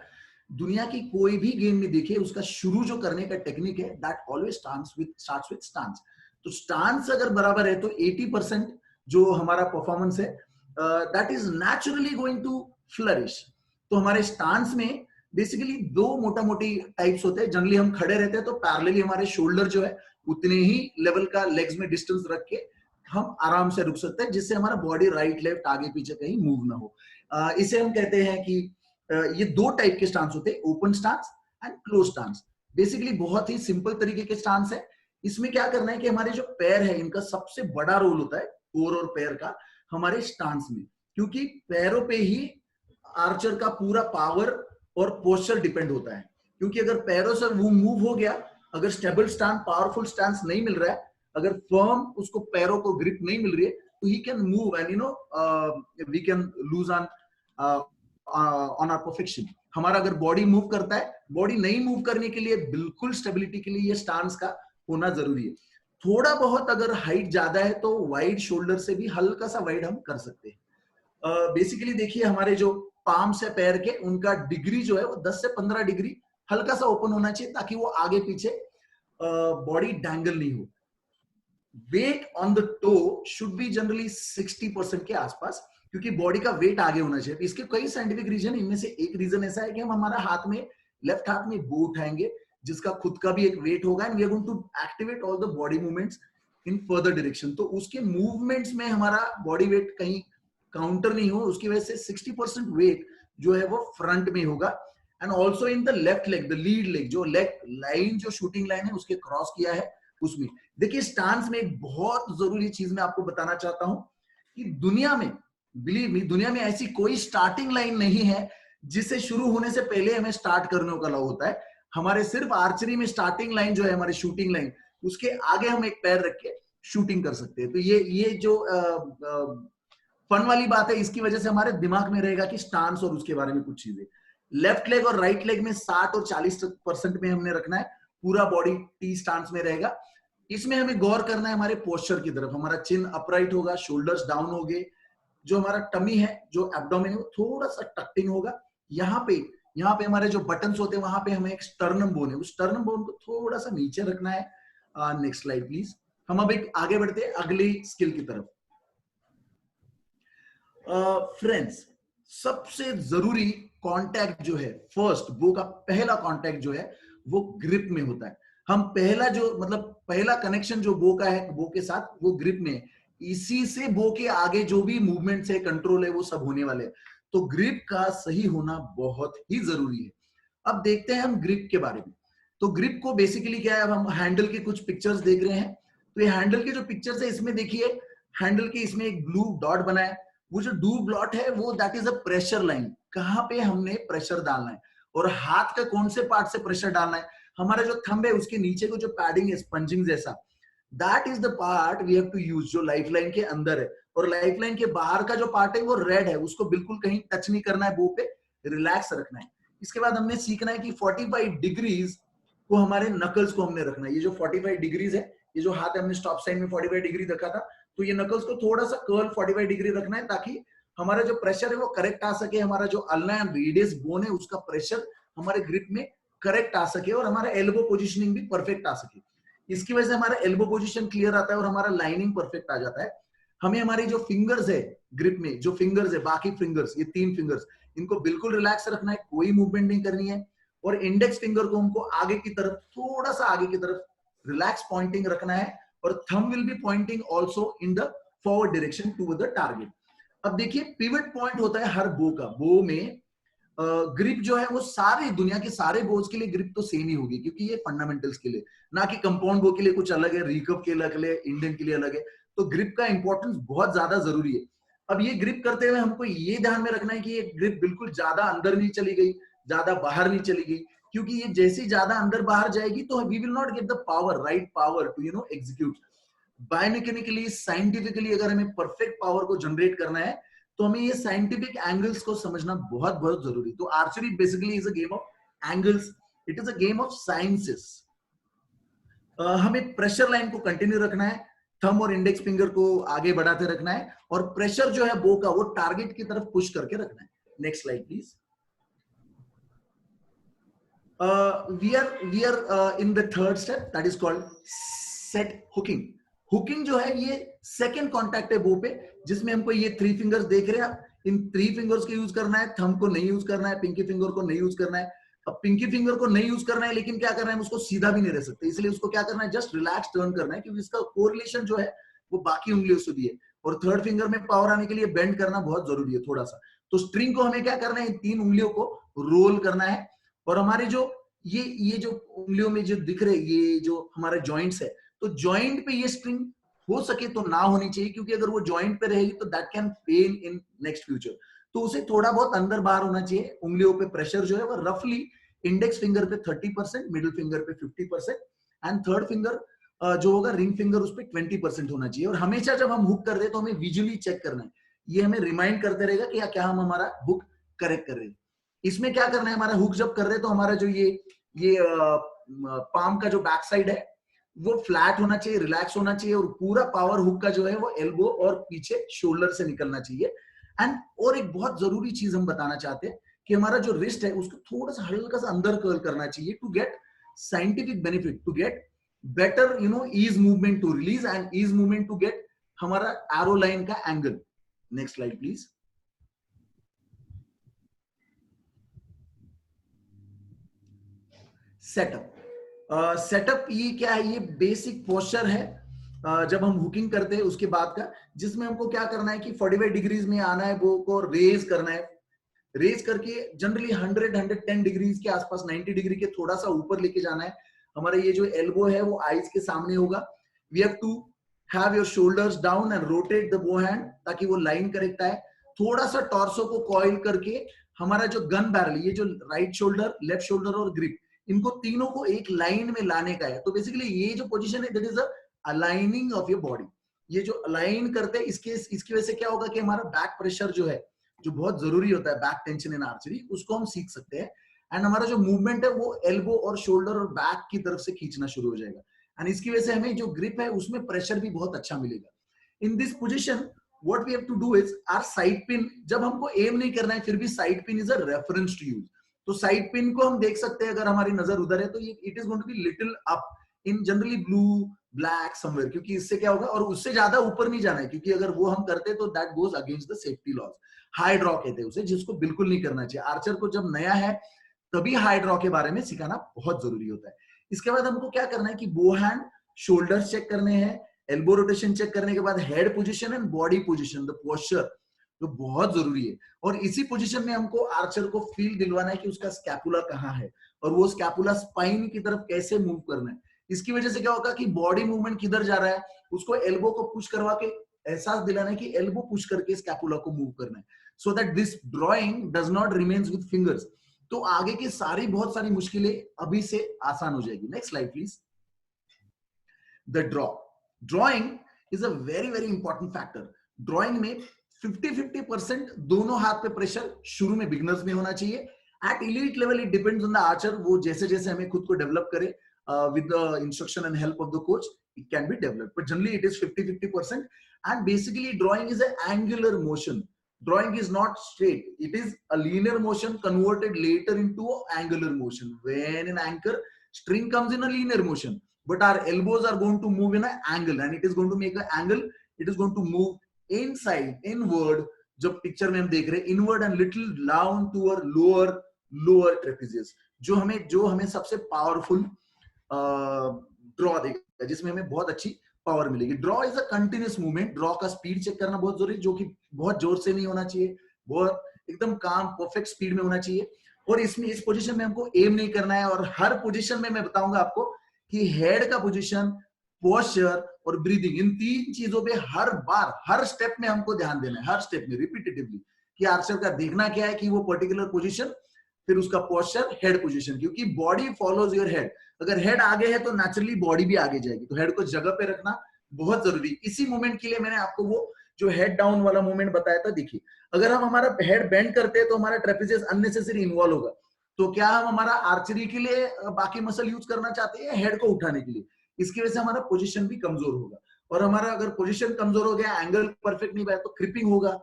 दुनिया की कोई भी गेम में देखिए उसका शुरू जो करने का टेक्निक है that always starts with stance. तो स्टांस अगर बराबर है तो 80% जो हमारा परफॉर्मेंस है that is naturally going to flourish. तो हमारे स्टांस में बेसिकली 2 मोटा मोटी टाइप्स होते हैं. जनरली हम खड़े रहते हैं तो पैरेलली हमारे शोल्डर जो है उतने ही लेवल का लेग्स में डिस्टेंस रख के हम आराम से रुक सकते हैं जिससे हमारा बॉडी राइट लेफ्ट आगे पीछे कहीं मूव ना हो. इसे हम कहते हैं कि ये 2 टाइप के स्टांस होते हैं, open stance and close stance. Basically बहुत ही सिंपल तरीके के स्टांस है. इसमें क्या करना है कि हमारे जो पैर है इनका सबसे बड़ा रोल होता है, कोर और पैर का, हमारे स्टांस में. क्योंकि पैरों पे ही आर्चर का पूरा पावर और पोस्चर डिपेंड होता है. क्योंकि अगर पैरों से वो मूव हो गया, अगर स्टेबल स्टांस, पावरफुल स्टांस नहीं मिल रहा है, अगर फर्म उसको पैरों को ग्रिप नहीं मिल रही है तो he can move and we can lose on our perfection. हमारा अगर बॉडी मूव करता है, बॉडी नहीं मूव करने के लिए बिल्कुल स्टेबिलिटी के लिए ये स्टांस का होना जरूरी है. थोड़ा बहुत अगर हाइट ज्यादा है तो वाइड शोल्डर से भी हल्का सा वाइड हम कर सकते हैं. बेसिकली देखिए हमारे जो पाम्स है पैर के, उनका डिग्री जो है वो 10 से 15 डिग्री हल्का सा ओपन होना चाहिए ताकि वो आगे पीछे बॉडी डैंगल नहीं हो. Weight on the toe should be generally 60% के आसपास, क्योंकि बॉडी का वेट आगे होना चाहिए. इसके कई साइंटिफिक रीजन, इनमें से एक रीजन ऐसा है कि हम हमारा हाथ में, लेफ्ट हाथ में बो उठाएंगे जिसका खुद का भी एक वेट होगा and we are going to activate all the body movements in further direction. तो उसके मूवमेंट्स में हमारा बॉडी वेट कहीं काउंटर नहीं हो, उसकी वजह से 60% वेट जो है वो फ्रंट में होगा. And also in the left leg, the lead leg, जो लेग लाइन, जो शूटिंग लाइन है उसके क्रॉस किया है उसमें. देखिए स्टांस में एक बहुत जरूरी चीज मैं आपको बताना चाहता हूं कि दुनिया में, बिलीव मी, दुनिया में ऐसी कोई स्टार्टिंग लाइन नहीं है जिसे शुरू होने से पहले हमें स्टार्ट करने का अलाउ होता है. हमारे सिर्फ आर्चरी में स्टार्टिंग लाइन जो है हमारी शूटिंग लाइन, उसके आगे हम एक पैर रख के शूटिंग कर सकते हैं. तो ये जो फन वाली बात है, इसकी वजह से हमारे दिमाग में रहेगा कि स्टांस और उसके बारे में कुछ चीजें. लेफ्ट लेग और राइट लेग में 60 और 40% में हमने रखना है. पूरा बॉडी टी स्टांस में रहेगा। इसमें हमें गौर करना है हमारे पोस्चर की तरफ। हमारा चिन अपराइट होगा, शोल्डर्स डाउन होंगे, जो हमारा टमी है, जो एब्डोमेन है, वो थोड़ा सा टक्टिंग होगा। यहाँ पे हमारे जो बटन्स होते हैं वहां पे हमें एक स्टर्नम बोन है, उस स्टर्नम बोन को थोड़ा सा नीचे रखना है। Next slide please. हम अब एक आगे बढ़ते हैं अगली स्किल की तरफ। फ्रेंड्स, सबसे जरूरी कांटेक्ट जो है, फर्स्ट बो का पहला कांटेक्ट जो है वो ग्रिप में होता है। हम पहला कनेक्शन जो बो का है बो के साथ, वो ग्रिप में है। इसी से बो के आगे जो भी मूवमेंट्स है, कंट्रोल है, वो सब होने वाले हैं। तो ग्रिप का सही होना बहुत ही जरूरी है। अब देखते हैं हम ग्रिप के बारे में। तो ग्रिप को बेसिकली क्या है, अब हम हैंडल के कुछ पिक्चर्स देख रहे हैं। तो ये हैंडल के जो पिक्चर्स है, इसमें देखिए हैंडल के इसमें एक ब्लू डॉट बना है। वो जो ब्लू डॉट है वो that is a pressure line, कहां पे हमने प्रेशर डालना है। और हाथ का कौन से पार्ट से प्रेशर डालना है, हमारा जो थंब है उसके नीचे को जो पैडिंग है स्पंजिंग जैसा, that is the part we have to use, जो लाइफ लाइन के अंदर है। और लाइफ लाइन के बाहर का जो पार्ट है वो रेड है, उसको बिल्कुल कहीं टच नहीं करना है, बो पे रिलैक्स रखना है। इसके बाद हमने सीखना है कि 45 डिग्रीज को हमारे नकल्स को हमने रखना है। ये जो 45 डिग्रीज है, ये जो हाथ है हमने स्टॉप साइन में 45 डिग्री रखा था, तो ये नकल्स को थोड़ा सा कर्ल 45 डिग्री रखना है, ताकि हमारा जो प्रेशर है वो करेक्ट आ सके। हमारा जो अल्ना एंड रेडियस बोन है उसका प्रेशर हमारे ग्रिप में करेक्ट आ सके, और हमारा एल्बो पोजिशनिंग भी परफेक्ट आ सके। इसकी वजह से हमारा एल्बो पोजीशन क्लियर आता है और हमारा लाइनिंग परफेक्ट आ जाता है। हमें हमारी जो फिंगर्स है ग्रिप में, जो फिंगर्स है, बाकी फिंगर्स, ये 3 फिंगर्स, इनको बिल्कुल रिलैक्स रखना है, कोई मूवमेंट नहीं करनी है। और इंडेक्स फिंगर को हमको आगे की तरफ, थोड़ा सा आगे की तरफ रिलैक्स पॉइंटिंग रखना है। और thumb will be pointing also in the forward direction toward the target. अब देखिए पिवट पॉइंट होता है हर बो का। बो में ग्रिप जो है वो सारे दुनिया के सारे बोज के लिए ग्रिप तो सेम ही होगी, क्योंकि ये फंडामेंटल्स के लिए, ना कि कंपाउंड बो के लिए कुछ अलग है, रिकर्व के अलग है, इंडियन के लिए अलग है। तो ग्रिप का इंपॉर्टेंस बहुत ज्यादा जरूरी है। अब ये ग्रिप करते हुए हमको ये ध्यान में रखना है कि ये ग्रिप बिल्कुल ज्यादा अंदर नहीं चली गई, ज्यादा बाहर नहीं चली गई, क्योंकि ये जैसे ज्यादा अंदर बाहर जाएगी तो we will not get the power, right power to execute. Biomechanically, scientifically अगर हमें परफेक्ट पावर को जनरेट करना है तो हमें ये साइंटिफिक एंगल्स को समझना बहुत बहुत जरूरी। तो archery basically is a game of angles, it is a game of sciences. हमें प्रेशर लाइन को कंटिन्यू रखना है, थंब और इंडेक्स फिंगर को आगे बढ़ाते रखना है, और प्रेशर जो है बो का वो टारगेट की तरफ पुश करके रखना है। Next slide please. we are in the third step, that is called set hooking. Hooking जो है ये सेकंड कांटेक्ट है बो पे, जिसमें हमको ये 3 फिंगर्स देख रहे हैं आप, इन 3 फिंगर्स को यूज करना है, थंब को नहीं यूज करना है, पिंकी फिंगर को नहीं यूज करना है। अब पिंकी फिंगर को नहीं यूज करना है, लेकिन क्या करना है, उसको सीधा भी नहीं रह सकते, इसलिए उसको क्या करना है, जस्ट रिलैक्स टर्न करना है, क्योंकि इसका कोरिलेशन जो है वो बाकी उंगलियों से भी है। और थर्ड फिंगर में पावर आने के लिए बेंड करना बहुत जरूरी है थोड़ा सा। तो स्ट्रिंग को हमें क्या करना है, इन 3 उंगलियों को रोल करना है। और हमारे जो ये जो उंगलियों में जो दिख रहे ये जो हमारे जॉइंट्स है, तो जॉइंट पे ये स्ट्रिंग हो सके तो ना होनी चाहिए, क्योंकि अगर वो जॉइंट पे रहेगी तो that can pain in next future. तो उसे थोड़ा बहुत अंदर बाहर होना चाहिए। उंगलियों पे प्रेशर जो है वो रफली इंडेक्स फिंगर पे 30%, मिडिल फिंगर पे 50%, एंड थर्ड फिंगर जो होगा रिंग फिंगर उस पे 20% होना चाहिए। और हमेशा जब हम हुक कर रहे हैं तो हमें विजुअली चेक करना है, ये हमें रिमाइंड करते रहेगा कि क्या हम हमारा हुक करेक्ट कर रहे हैं। इसमें क्या करना है, हमारा हुक जब कर रहे हैं तो हमारा जो ये पाम का जो बैक साइड है वो फ्लैट होना चाहिए, रिलैक्स होना चाहिए, और पूरा पावर हुक का जो है वो एल्बो और पीछे शोल्डर से निकलना चाहिए। एंड और एक बहुत जरूरी चीज हम बताना चाहते हैं कि हमारा जो रिस्ट है उसको थोड़ा सा हल्का सा अंदर कर्ल करना चाहिए, to get scientific benefit, to get better ease movement, to release and ease movement, to get हमारा एरो लाइन का angle. Next slide please. Setup. Setup ये क्या है, ये बेसिक पोस्चर है जब हम हुकिंग करते हैं उसके बाद का, जिसमें हमको क्या करना है कि 45 डिग्रीज में आना है, वो को रेज करना है, रेज करके जनरली 110 डिग्रीज के आसपास, 90 डिग्री के थोड़ा सा ऊपर लेके जाना है। हमारा ये जो एल्बो है वो आईज के सामने होगा। We have to have your shoulders down and rotate the bow hand, ताकि वो लाइन करेक्ट आए। थोड़ा सा टॉर्सो को कॉइल करके हमारा जो गन बैरल, ये जो राइट शोल्डर, लेफ्ट शोल्डर और ग्रिप, इनको तीनों को एक लाइन में लाने का है। तो बेसिकली ये जो पोजीशन है that is a aligning of your body. ये जो अलाइन करते हैं इसकी वजह से क्या होगा कि हमारा बैक प्रेशर जो है, जो बहुत जरूरी होता है, बैक टेंशन इन आर्चरी, उसको हम सीख सकते हैं। एंड हमारा जो मूवमेंट है वो एल्बो और शोल्डर और बैक की तरफ से खींचना शुरू हो जाएगा, एंड इसकी वजह से हमें जो ग्रिप है उसमें प्रेशर भी बहुत अच्छा मिलेगा. In this position what we have to do is our side pin, जब हमको एम नहीं करना है फिर भी side pin is a reference to use. तो साइड पिन को हम देख सकते हैं, अगर हमारी नजर उधर है तो ये it is going to be little up in generally blue black somewhere, क्योंकि इससे क्या होगा, और उससे ज्यादा ऊपर नहीं जाना है, क्योंकि अगर वो हम करते तो that goes against the safety laws. High draw कहते हैं उसे, जिसको बिल्कुल नहीं करना चाहिए. आर्चर को जब नया है तभी हाई ड्रॉ के बारे में सिखाना बहुत जरूरी होता है. इसके बाद हमको क्या करना है कि बो हैंड, शोल्डर्स चेक करने हैं, एल्बो रोटेशन चेक करने के बाद head position and body position, the posture, जो बहुत जरूरी है. और इसी पोजीशन में हमको आर्चर को फील दिलवाना है कि उसका स्कैपुला कहाँ है और वो स्कैपुला स्पाइन की तरफ कैसे मूव करना है. इसकी वजह से क्या होगा कि बॉडी मूवमेंट किधर जा रहा है, उसको एल्बो को पुश करवा के एहसास दिलाना है कि एल्बो पुश करके स्कैपुला को मूव करना है, so that this drawing does not remains with fingers. तो आगे की बहुत सारी मुश्किलें अभी से आसान हो जाएगी. Next slide please. The drawing is a very very important factor. Drawing में 50-50% दोनों हाथ पे प्रेशर शुरू में बिगिनर्स में होना चाहिए. At elite level it depends on the archer, वो जैसे जैसे हमें खुद को डेवलप करे with the instruction and help of the coach, it can be developed, but generally it is 50-50%. And basically drawing is an angular motion. Drawing is not straight, it is a linear motion converted later into angular motion. When an anchor string comes in a linear motion, but our elbows are going to move in an angle, and it is going to make an angle, it is going to move inside, inward, जब picture में हम देख रहे हैं inward and little down tour lower trapezius, जो हमें सबसे powerful draw देगा, जिसमें हमें बहुत अच्छी पावर मिलेगी. Draw is a continuous movement. Draw का स्पीड चेक करना बहुत जरूरी, जो कि बहुत जोर से नहीं होना चाहिए, बहुत एकदम काम परफेक्ट स्पीड में होना चाहिए. और इसमें इस पोजीशन में हमको एम नहीं करना है. और हर पोजीशन में मैं बताऊंगा आपको कि हेड का पोजीशन, पोस्चर और ब्रीदिंग, इन तीन चीजों पे हर बार हर स्टेप में हमको ध्यान देना है, हर स्टेप में रिपीटेटिवली, कि आर्चर का देखना क्या है कि वो पर्टिकुलर पोजीशन, फिर उसका पोस्चर, हेड पोजीशन, क्योंकि बॉडी फॉलोज योर हेड. अगर हेड आगे है तो नेचुरली बॉडी भी आगे जाएगी. तो हेड को जगह पे रखना बहुत जरूरी. इसी मूवमेंट के लिए मैंने आपको वो जो हेड डाउन वाला मूवमेंट बताया था. देखिए, अगर हम हमारा हेड बेंड करते हैं तो हमारा ट्रेपेजियस अननेसेसरी इन्वॉल्व होगा. तो क्या हम हमारा आर्चरी के लिए बाकी मसल यूज करना चाहते हैं हेड को उठाने के लिए? इसकी वजह से हमारा पोजीशन भी कमजोर होगा. और हमारा अगर पोजीशन कमजोर हो गया, एंगल परफेक्ट नहीं पाया, तो क्रिपिंग होगा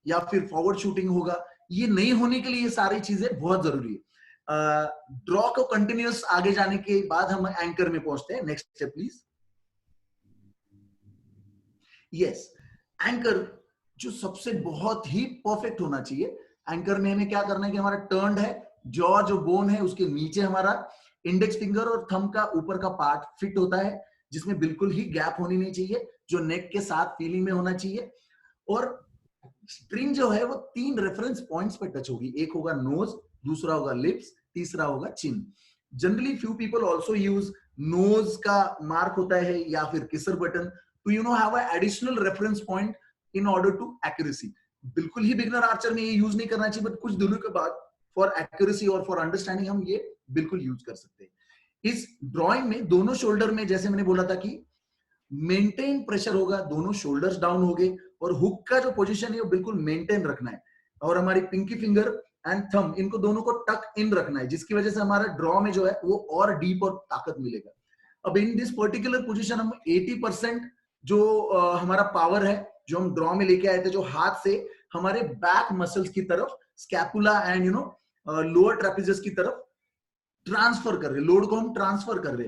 या फिर फॉरवर्ड शूटिंग होगा. ये नहीं होने के लिए ये सारी चीजें बहुत जरूरी है. ड्रॉ को कंटिन्यूअस आगे जाने के बाद हम एंकर में पहुंचते हैं. Next step please. Yes, anchor जो सबसे बहुत ही परफेक्ट होना चाहिए. एंकर में हमें क्या करना है कि हमारा टर्न्ड है, जॉ जो बोन है उसके नीचे हमारा इंडेक्स फिंगर और थंब का ऊपर का पार्ट फिट होता है, जिसमें बिल्कुल ही गैप होनी नहीं चाहिए, जो नेक के साथ फीलिंग में होना चाहिए. और स्ट्रिंग जो है वो 3 रेफरेंस पॉइंट्स पे टच होगी. एक होगा नोज, दूसरा होगा लिप्स, तीसरा होगा chin. Generally few people also use nose का मार्क होता है या फिर kisser button to have a additional reference point in order to accuracy. बिल्कुल ही बिगिनर आर्चर में ये यूज नहीं करना चाहिए, बट कुछ दिनों के बाद फॉर एक्यूरेसी और फॉर अंडरस्टैंडिंग हम ये बिल्कुल यूज कर सकते हैं. इस ड्रॉइंग में दोनों शोल्डर में, जैसे मैंने बोला था कि मेंटेन प्रेशर होगा, दोनों शोल्डर्स डाउन हो गए, और हुक का जो पोजीशन है वो बिल्कुल मेंटेन रखना है. और हमारी पिंकी फिंगर एंड थंब, इनको दोनों को टक इन रखना है, जिसकी वजह से हमारा ड्रॉ में जो है वो और डीप और ताकत मिलेगा. अब इन दिस पर्टिकुलर पोजीशन हम 80% जो हमारा पावर है जो हम ड्रॉ में लेके आए थे, जो हाथ से हमारे बैक मसल्स की तरफ, स्कैपुला एंड लोअर ट्रेपेजियस की तरफ ट्रांसफर कर रहे, लोड को हम ट्रांसफर कर रहे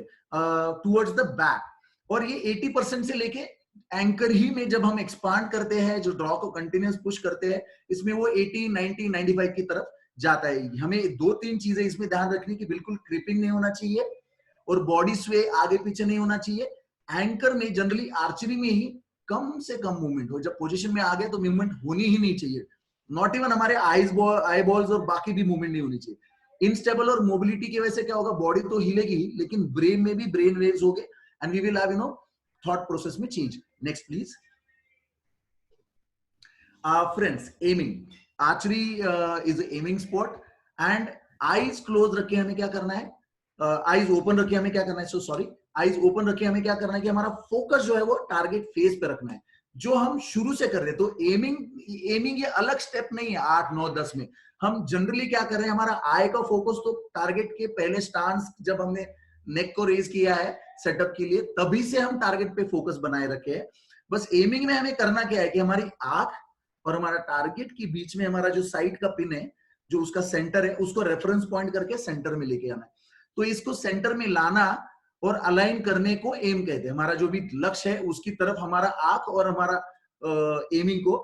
टुवर्ड्स द बैक. और ये 80% से लेके एंकर ही में जब हम एक्सपांड करते हैं, जो ड्रॉ को कंटिन्यूअस पुश करते हैं, इसमें वो 80, 90, 95 की तरफ जाता है. हमें 2-3 चीजें इसमें ध्यान रखनी कि बिल्कुल क्रिपिंग नहीं होना चाहिए और बॉडी स्वे आगे पीछे नहीं होना चाहिए. एंकर में जनरली आर्चरी में ही कम से कम मूवमेंट हो. जब पोजीशन में आ गए तो मूवमेंट होनी ही नहीं चाहिए. नॉट इवन हमारे आई बॉल्स और बाकी भी मूवमेंट नहीं होनी चाहिए. इनस्टेबल और मोबिलिटी की वजह से क्या होगा, बॉडी तो हिलेगी ही, लेकिन ब्रेन में भी ब्रेन वेव्स होंगे and we will have thought process में change. Next please. Friends, aiming. Archery is an aiming sport and eyes close रखे हमें क्या करना है, eyes open रखे हमें क्या करना है, eyes open रखे हमें क्या करना है कि हमारा फोकस जो है वो टारगेट फेस पे रखना है. जो हम शुरू से कर रहे हैं। तो एमिंग ये अलग स्टेप नहीं है 8, 9, 10 में। हम जनरली क्या कर रहे हैं, हमारा आई का फोकस तो टारगेट के पहले स्टांस जब हमने नेक को रेज किया है सेटअप के लिए, तभी से हम टारगेट पे फोकस बनाए रखे हैं। बस एमिंग में हमें करना क्या है कि हमारी आंख और हमारा टारगेट के बीच में हमारा जो साइड का पिन है, जो उसका सेंटर है, उसको रेफरेंस पॉइंट करके सेंटर में लेके आना है। तो इसको सेंटर में लाना और अलाइन करने को एम कहते हैं। हमारा जो भी लक्ष्य है उसकी तरफ हमारा आंख और हमारा एमिंग को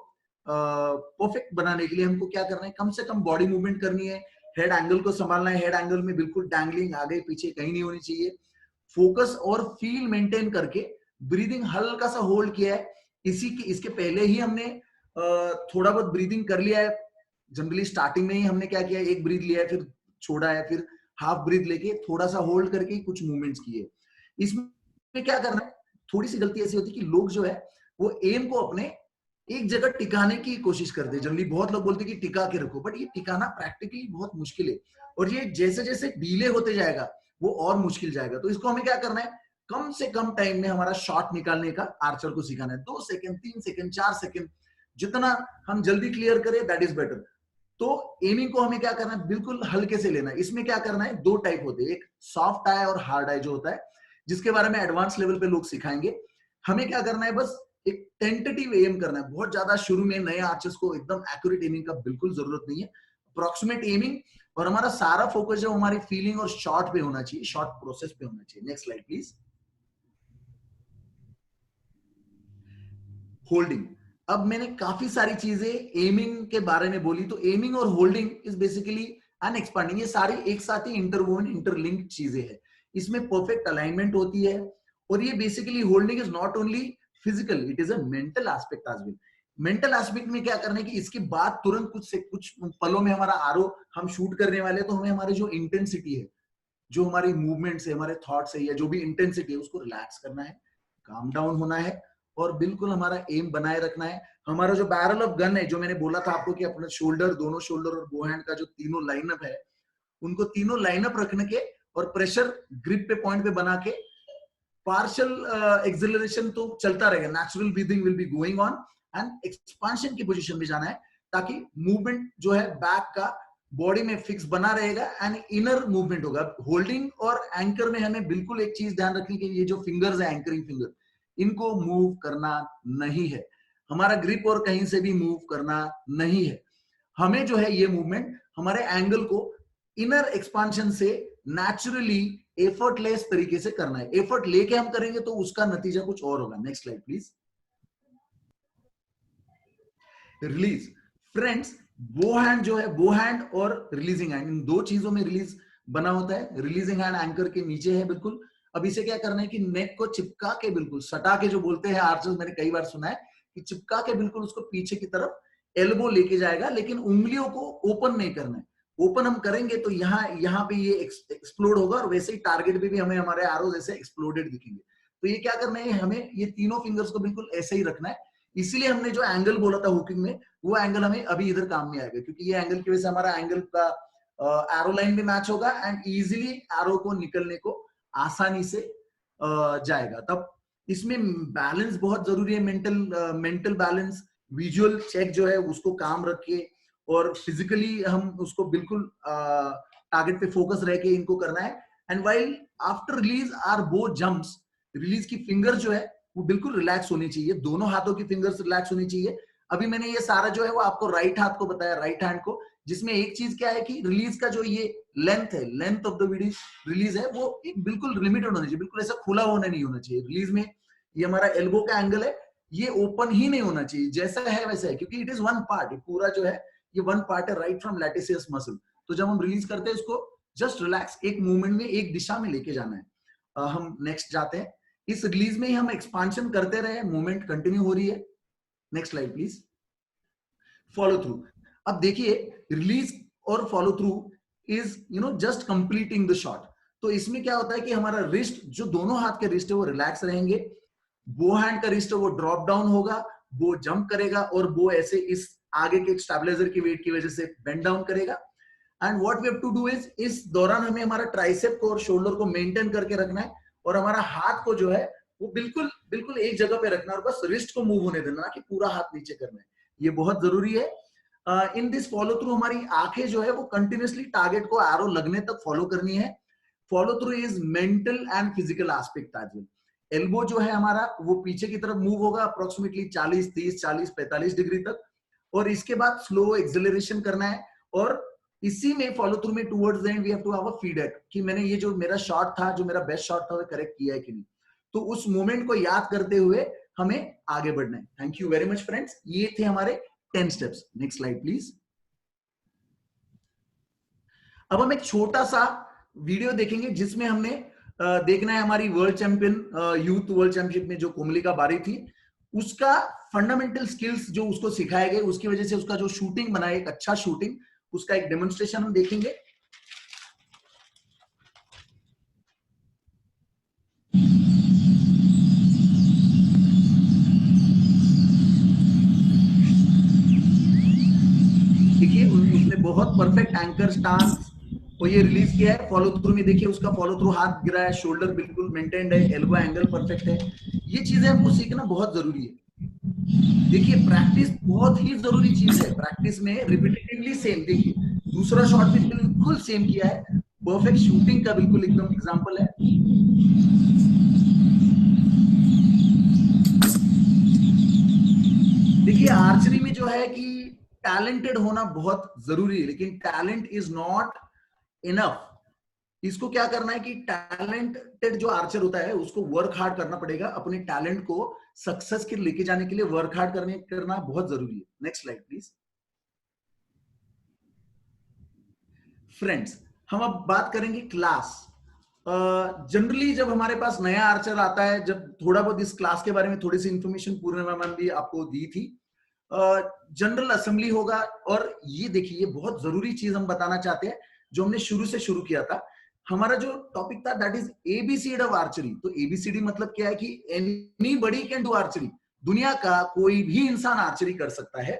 परफेक्ट बनाने के लिए हमको क्या करना है, कम से कम बॉडी मूवमेंट करनी है, हेड एंगल को संभालना है। हेड एंगल में बिल्कुल डैंगलिंग आगे पीछे कहीं नहीं होनी चाहिए। फोकस और फील मेंटेन करके ब्रीदिंग हल्का सा होल्ड किया है। इसके पहले ही हमने थोड़ा बहुत ब्रीदिंग कर लिया है। जनरली स्टार्टिंग में ही हमने क्या किया, एक ब्रीथ लिया है, फिर छोड़ा है, फिर हाफ ब्रीथ लेके थोड़ा सा होल्ड करके कुछ मूवमेंट्स किए। इसमें क्या करना है, थोड़ी सी गलती ऐसी होती है कि लोग जो है वो एम को अपने एक जगह टिकाने की कोशिश करते हैं। जनरली बहुत लोग बोलते हैं कि टिका के रखो, बट ये टिकाना प्रैक्टिकली बहुत मुश्किल है, और ये जैसे जैसे डिले होते जाएगा वो और मुश्किल जाएगा। तो इसको हमें क्या करना है, कम से कम टाइम में हमारा शॉट निकालने का आर्चर को सिखाना है। 2 सेकंड, 3 सेकंड, 4 सेकंड, जितना हम जल्दी क्लियर करें दैट इज बेटर। तो एमिंग को हमें क्या करना है, बिल्कुल हल्के से लेना है। इसमें क्या करना है, 2 टाइप होते हैं, एक सॉफ्ट आई और हार्ड आई जो होता है, जिसके बारे में एडवांस लेवल पे लोग सिखाएंगे। हमें क्या करना है, बस एक टेंटेटिव एम करना है। बहुत ज्यादा शुरू में नए आर्चर्स को एकदम एक्यूरेट एमिंग का बिल्कुल जरूरत नहीं है, अप्रोक्सीमेट एमिंग, और हमारा सारा फोकस जो हमारी फीलिंग और शॉट पे होना चाहिए, शॉट प्रोसेस पे होना चाहिए। Next slide please. होल्डिंग। अब मैंने काफी सारी चीजें एमिंग के बारे में बोली, तो एमिंग और holding is basically and expanding, ये सारी एक साथ ही इंटरवोन इंटरलिंक्ड चीजें हैं। इसमें परफेक्ट अलाइनमेंट होती है, और ये basically holding is not only physical, it is a mental aspect as well. Mental aspect में क्या करना है कि इसके बाद तुरंत कुछ पलों में हमारा आरो हम शूट करने वाले हैं, तो हमें हमारी जो इंटेंसिटी है, जो हमारी मूवमेंट्स है, हमारे थॉट्स है, या जो भी इंटेंसिटी है, उसको रिलैक्स करना है, काम डाउन होना है, और बिल्कुल हमारा एम बनाए रखना है। हमारा जो बैरल ऑफ गन है, जो मैंने बोला था आपको कि अपना शोल्डर, दोनों शोल्डर और बो हैंड का जो तीनों लाइनअप है, उनको तीनों लाइनअप रखने के और प्रेशर ग्रिप पे पॉइंट पे बना के पार्शियल एक्सेलरेशन तो चलता रहेगा, natural breathing will be going on, and expansion की पोजीशन में जाना है, ताकि मूवमेंट जो है बैक का बॉडी में फिक्स बना रहेगा एंड इनर मूवमेंट होगा। होल्डिंग और एंकर में हमें बिल्कुल एक चीज ध्यान रखनी कि ये जो फिंगर्स है, एंकरिंग फिंगर, इनको मूव करना नहीं है। हमारा ग्रिप और कहीं से भी मूव करना नहीं है। हमें जो है ये मूवमेंट हमारे एंगल को इनर एक्सपांशन से नेचुरली एफर्टलेस तरीके से करना है। एफर्ट लेके हम करेंगे तो उसका नतीजा कुछ और होगा। Next slide please. Release. Friends, बो हैंड जो है, बो हैंड और रिलीजिंग हैंड, इन दो चीजों में रिलीज बना होता है। रिलीजिंग हैंड एंकर के नीचे है बिल्कुल। अब इसे क्या करना है कि नेक को चिपका के, बिल्कुल सटा के, जो बोलते हैं आर्चर्स, मैंने कई बार सुना है कि चिपका के बिल्कुल उसको पीछे की तरफ एल्बो लेके जाएगा, लेकिन उंगलियों को ओपन नहीं करना है। ओपन हम करेंगे तो यहाँ पे ये एक्सप्लोड होगा, और वैसे ही टारगेट पे भी हमें हमारे एरोज ऐसे एक्सप्लोडेड दिखेंगे। तो ये क्या करना है, हमें ये तीनों फिंगर्स को बिल्कुल ऐसे ही रखना है। इसीलिए हमने जो एंगल बोला था हुकिंग में, वो एंगल हमें अभी इधर काम में आएगा, क्योंकि ये एंगल की वजह से हमारा एंगल का एरो लाइन भी मैच होगा एंड इजीली एरो को निकलने को आसानी से जाएगा। तब इसमें बैलेंस बहुत जरूरी है, मेंटल बैलेंस। विजुअल चेक जो है उसको काम रख के, और फिजिकली हम उसको बिल्कुल टारगेट पे फोकस रह के इनको करना है। And while after release our bow jumps, release की फिंगर जो है वो बिल्कुल रिलैक्स होनी चाहिए, दोनों हाथों की फिंगर्स रिलैक्स होनी चाहिए। अभी मैंने ये सारा जो है वो आपको राइट हाथ को बताया, राइट हैंड को, जिसमें एक चीज क्या है कि रिलीज का जो ये लेंथ है, लेंथ ऑफ द रिलीज है, वो एक बिल्कुल लिमिटेड होना चाहिए, बिल्कुल ऐसा खुला होना नहीं होना चाहिए। रिलीज में ये हमारा एल्बो का एंगल है, ये ओपन ही नहीं होना चाहिए, जैसा है वैसा है, क्योंकि इट इज वन पार्ट, पूरा जो है ये वन पार्ट है, राइट फ्रॉम लैटिसियस मसल। तो जब हम रिलीज करते हैं इसको जस्ट रिलैक्स, एक मूवमेंट में एक दिशा में लेके जाना है। हम नेक्स्ट जाते हैं। इस रिलीज में ही हम एक्सपांशन करते रहे, मूवमेंट कंटिन्यू हो रही है। Next slide please. Follow through. अब देखिए, रिलीज और follow through is just completing the shot. तो इसमें क्या होता है कि हमारा रिस्ट, जो दोनों हाथ के रिस्ट है वो रिलैक्स रहेंगे, बो हैंड का रिस्ट है वो ड्रॉप डाउन होगा, बो जंप करेगा, और बो ऐसे इस आगे के स्टेबलाइजर की वेट की वजह से बेंड डाउन करेगा। And what we have to do is, इस दौरान हमें हमारा ट्राइसेप को और शोल्डर को मेंटेन करके रखना है, और हमारा हाथ को जो है वो बिल्कुल बिल्कुल एक जगह पे रखना और बस रिस्ट को मूव होने देना, ना कि पूरा हाथ नीचे करना है। ये बहुत जरूरी है। इन दिस फॉलो थ्रू हमारी आंखें जो है वो कंटिन्यूसली टारगेट को एरो लगने तक फॉलो करनी है। Follow through is mental and physical aspect as well. Elbow जो है हमारा वो पीछे की तरफ मूव होगा अप्रोक्सीमेटली 40, 30, 40, 45 डिग्री तक, और इसके बाद स्लो एक्सेलरेशन करना है। और इसी में फॉलो थ्रू में towards the end we have to have a feedback कि मैंने ये जो मेरा शॉट था, जो मेरा बेस्ट शॉट था, वो करेक्ट किया है कि नहीं। तो उस मोमेंट को याद करते हुए हमें आगे बढ़ना है। Thank you very much friends, ये थे हमारे 10 स्टेप्स। Next slide please. अब हम एक छोटा सा वीडियो देखेंगे जिसमें हमने देखना है हमारी world champion youth world championship में जो कोमलिका बारी थी, उसका फंडामेंटल स्किल्स जो उसको सिखाए गए, उसकी वजह से उसका जो शूटिंग बना है, एक अच्छा शूटिंग, उसका एक डेमोन्स्ट्रेशन हम देखेंगे। देखिए उसने बहुत परफेक्ट एंकर स्टांस और ये रिलीज किया है। फॉलो थ्रू में देखिए उसका फॉलो थ्रू, हाथ गिरा है, शोल्डर बिल्कुल मेंटेन्ड है, एल्बो एंगल परफेक्ट है। ये चीजें हमको सीखना बहुत जरूरी है। देखिए प्रैक्टिस बहुत ही जरूरी चीज है। प्रैक्टिस में रिपीटेटिवली सेम, देखिए दूसरा शॉट भी बिल्कुल सेम किया है, परफेक्ट शूटिंग का बिल्कुल एकदम एग्जांपल है। देखिए आर्चरी में जो है कि टैलेंटेड होना बहुत जरूरी है, लेकिन टैलेंट इज नॉट इनफ। इसको क्या करना है कि टैलेंटेड जो आर्चर होता है उसको वर्क हार्ड करना पड़ेगा। अपने टैलेंट को सक्सेस के लेके जाने के लिए वर्क हार्ड करना बहुत जरूरी है। Next slide please. फ्रेंड्स हम अब बात करेंगे क्लास। जनरली जब हमारे पास नया आर्चर आता है, जब थोड़ा बहुत इस क्लास के बारे में थोड़ी सी इंफॉर्मेशन पूर्णिमा मैम भी आपको दी थी, जनरल असेंबली होगा। और ये देखिए ये बहुत जरूरी चीज हम बताना चाहते हैं जो हमने शुरू से शुरू किया था। हमारा जो टॉपिक था that is A B C D of archery. तो एबीसीडी मतलब क्या है कि एनीबॉडी कैन डू आर्चरी। दुनिया का कोई भी इंसान आर्चरी कर सकता है।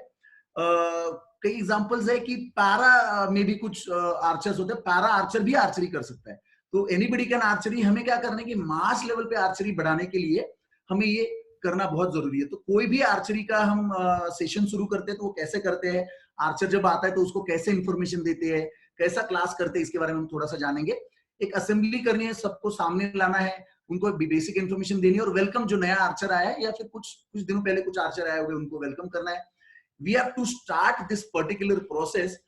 कई एग्जांपल्स है कि पैरा में भी कुछ आर्चर्स होते हैं, पैरा आर्चर भी आर्चरी कर सकता है। तो एनीबॉडी कैन आर्चरी। हमें क्या करना है कि मास लेवल पे आर्चरी बढ़ाने के लिए हमें ये करना बहुत जरूरी है। तो कोई भी आर्चरी का हम सेशन शुरू करते हैं तो वो कैसे करते हैं, आर्चर जब आता है तो उसको कैसे इंफॉर्मेशन देते हैं, कैसा क्लास करते हैं, इसके बारे में हम थोड़ा सा जानेंगे। एक असेंबली करनी है, सबको सामने लाना है, उनको बेसिक इन्फॉर्मेशन देनी है, और वेलकम जो नया आर्चर आया है या फिर कुछ दिनों पहले कुछ आर्चर आए हुए उनको वेलकम करना है। We have to start this particular process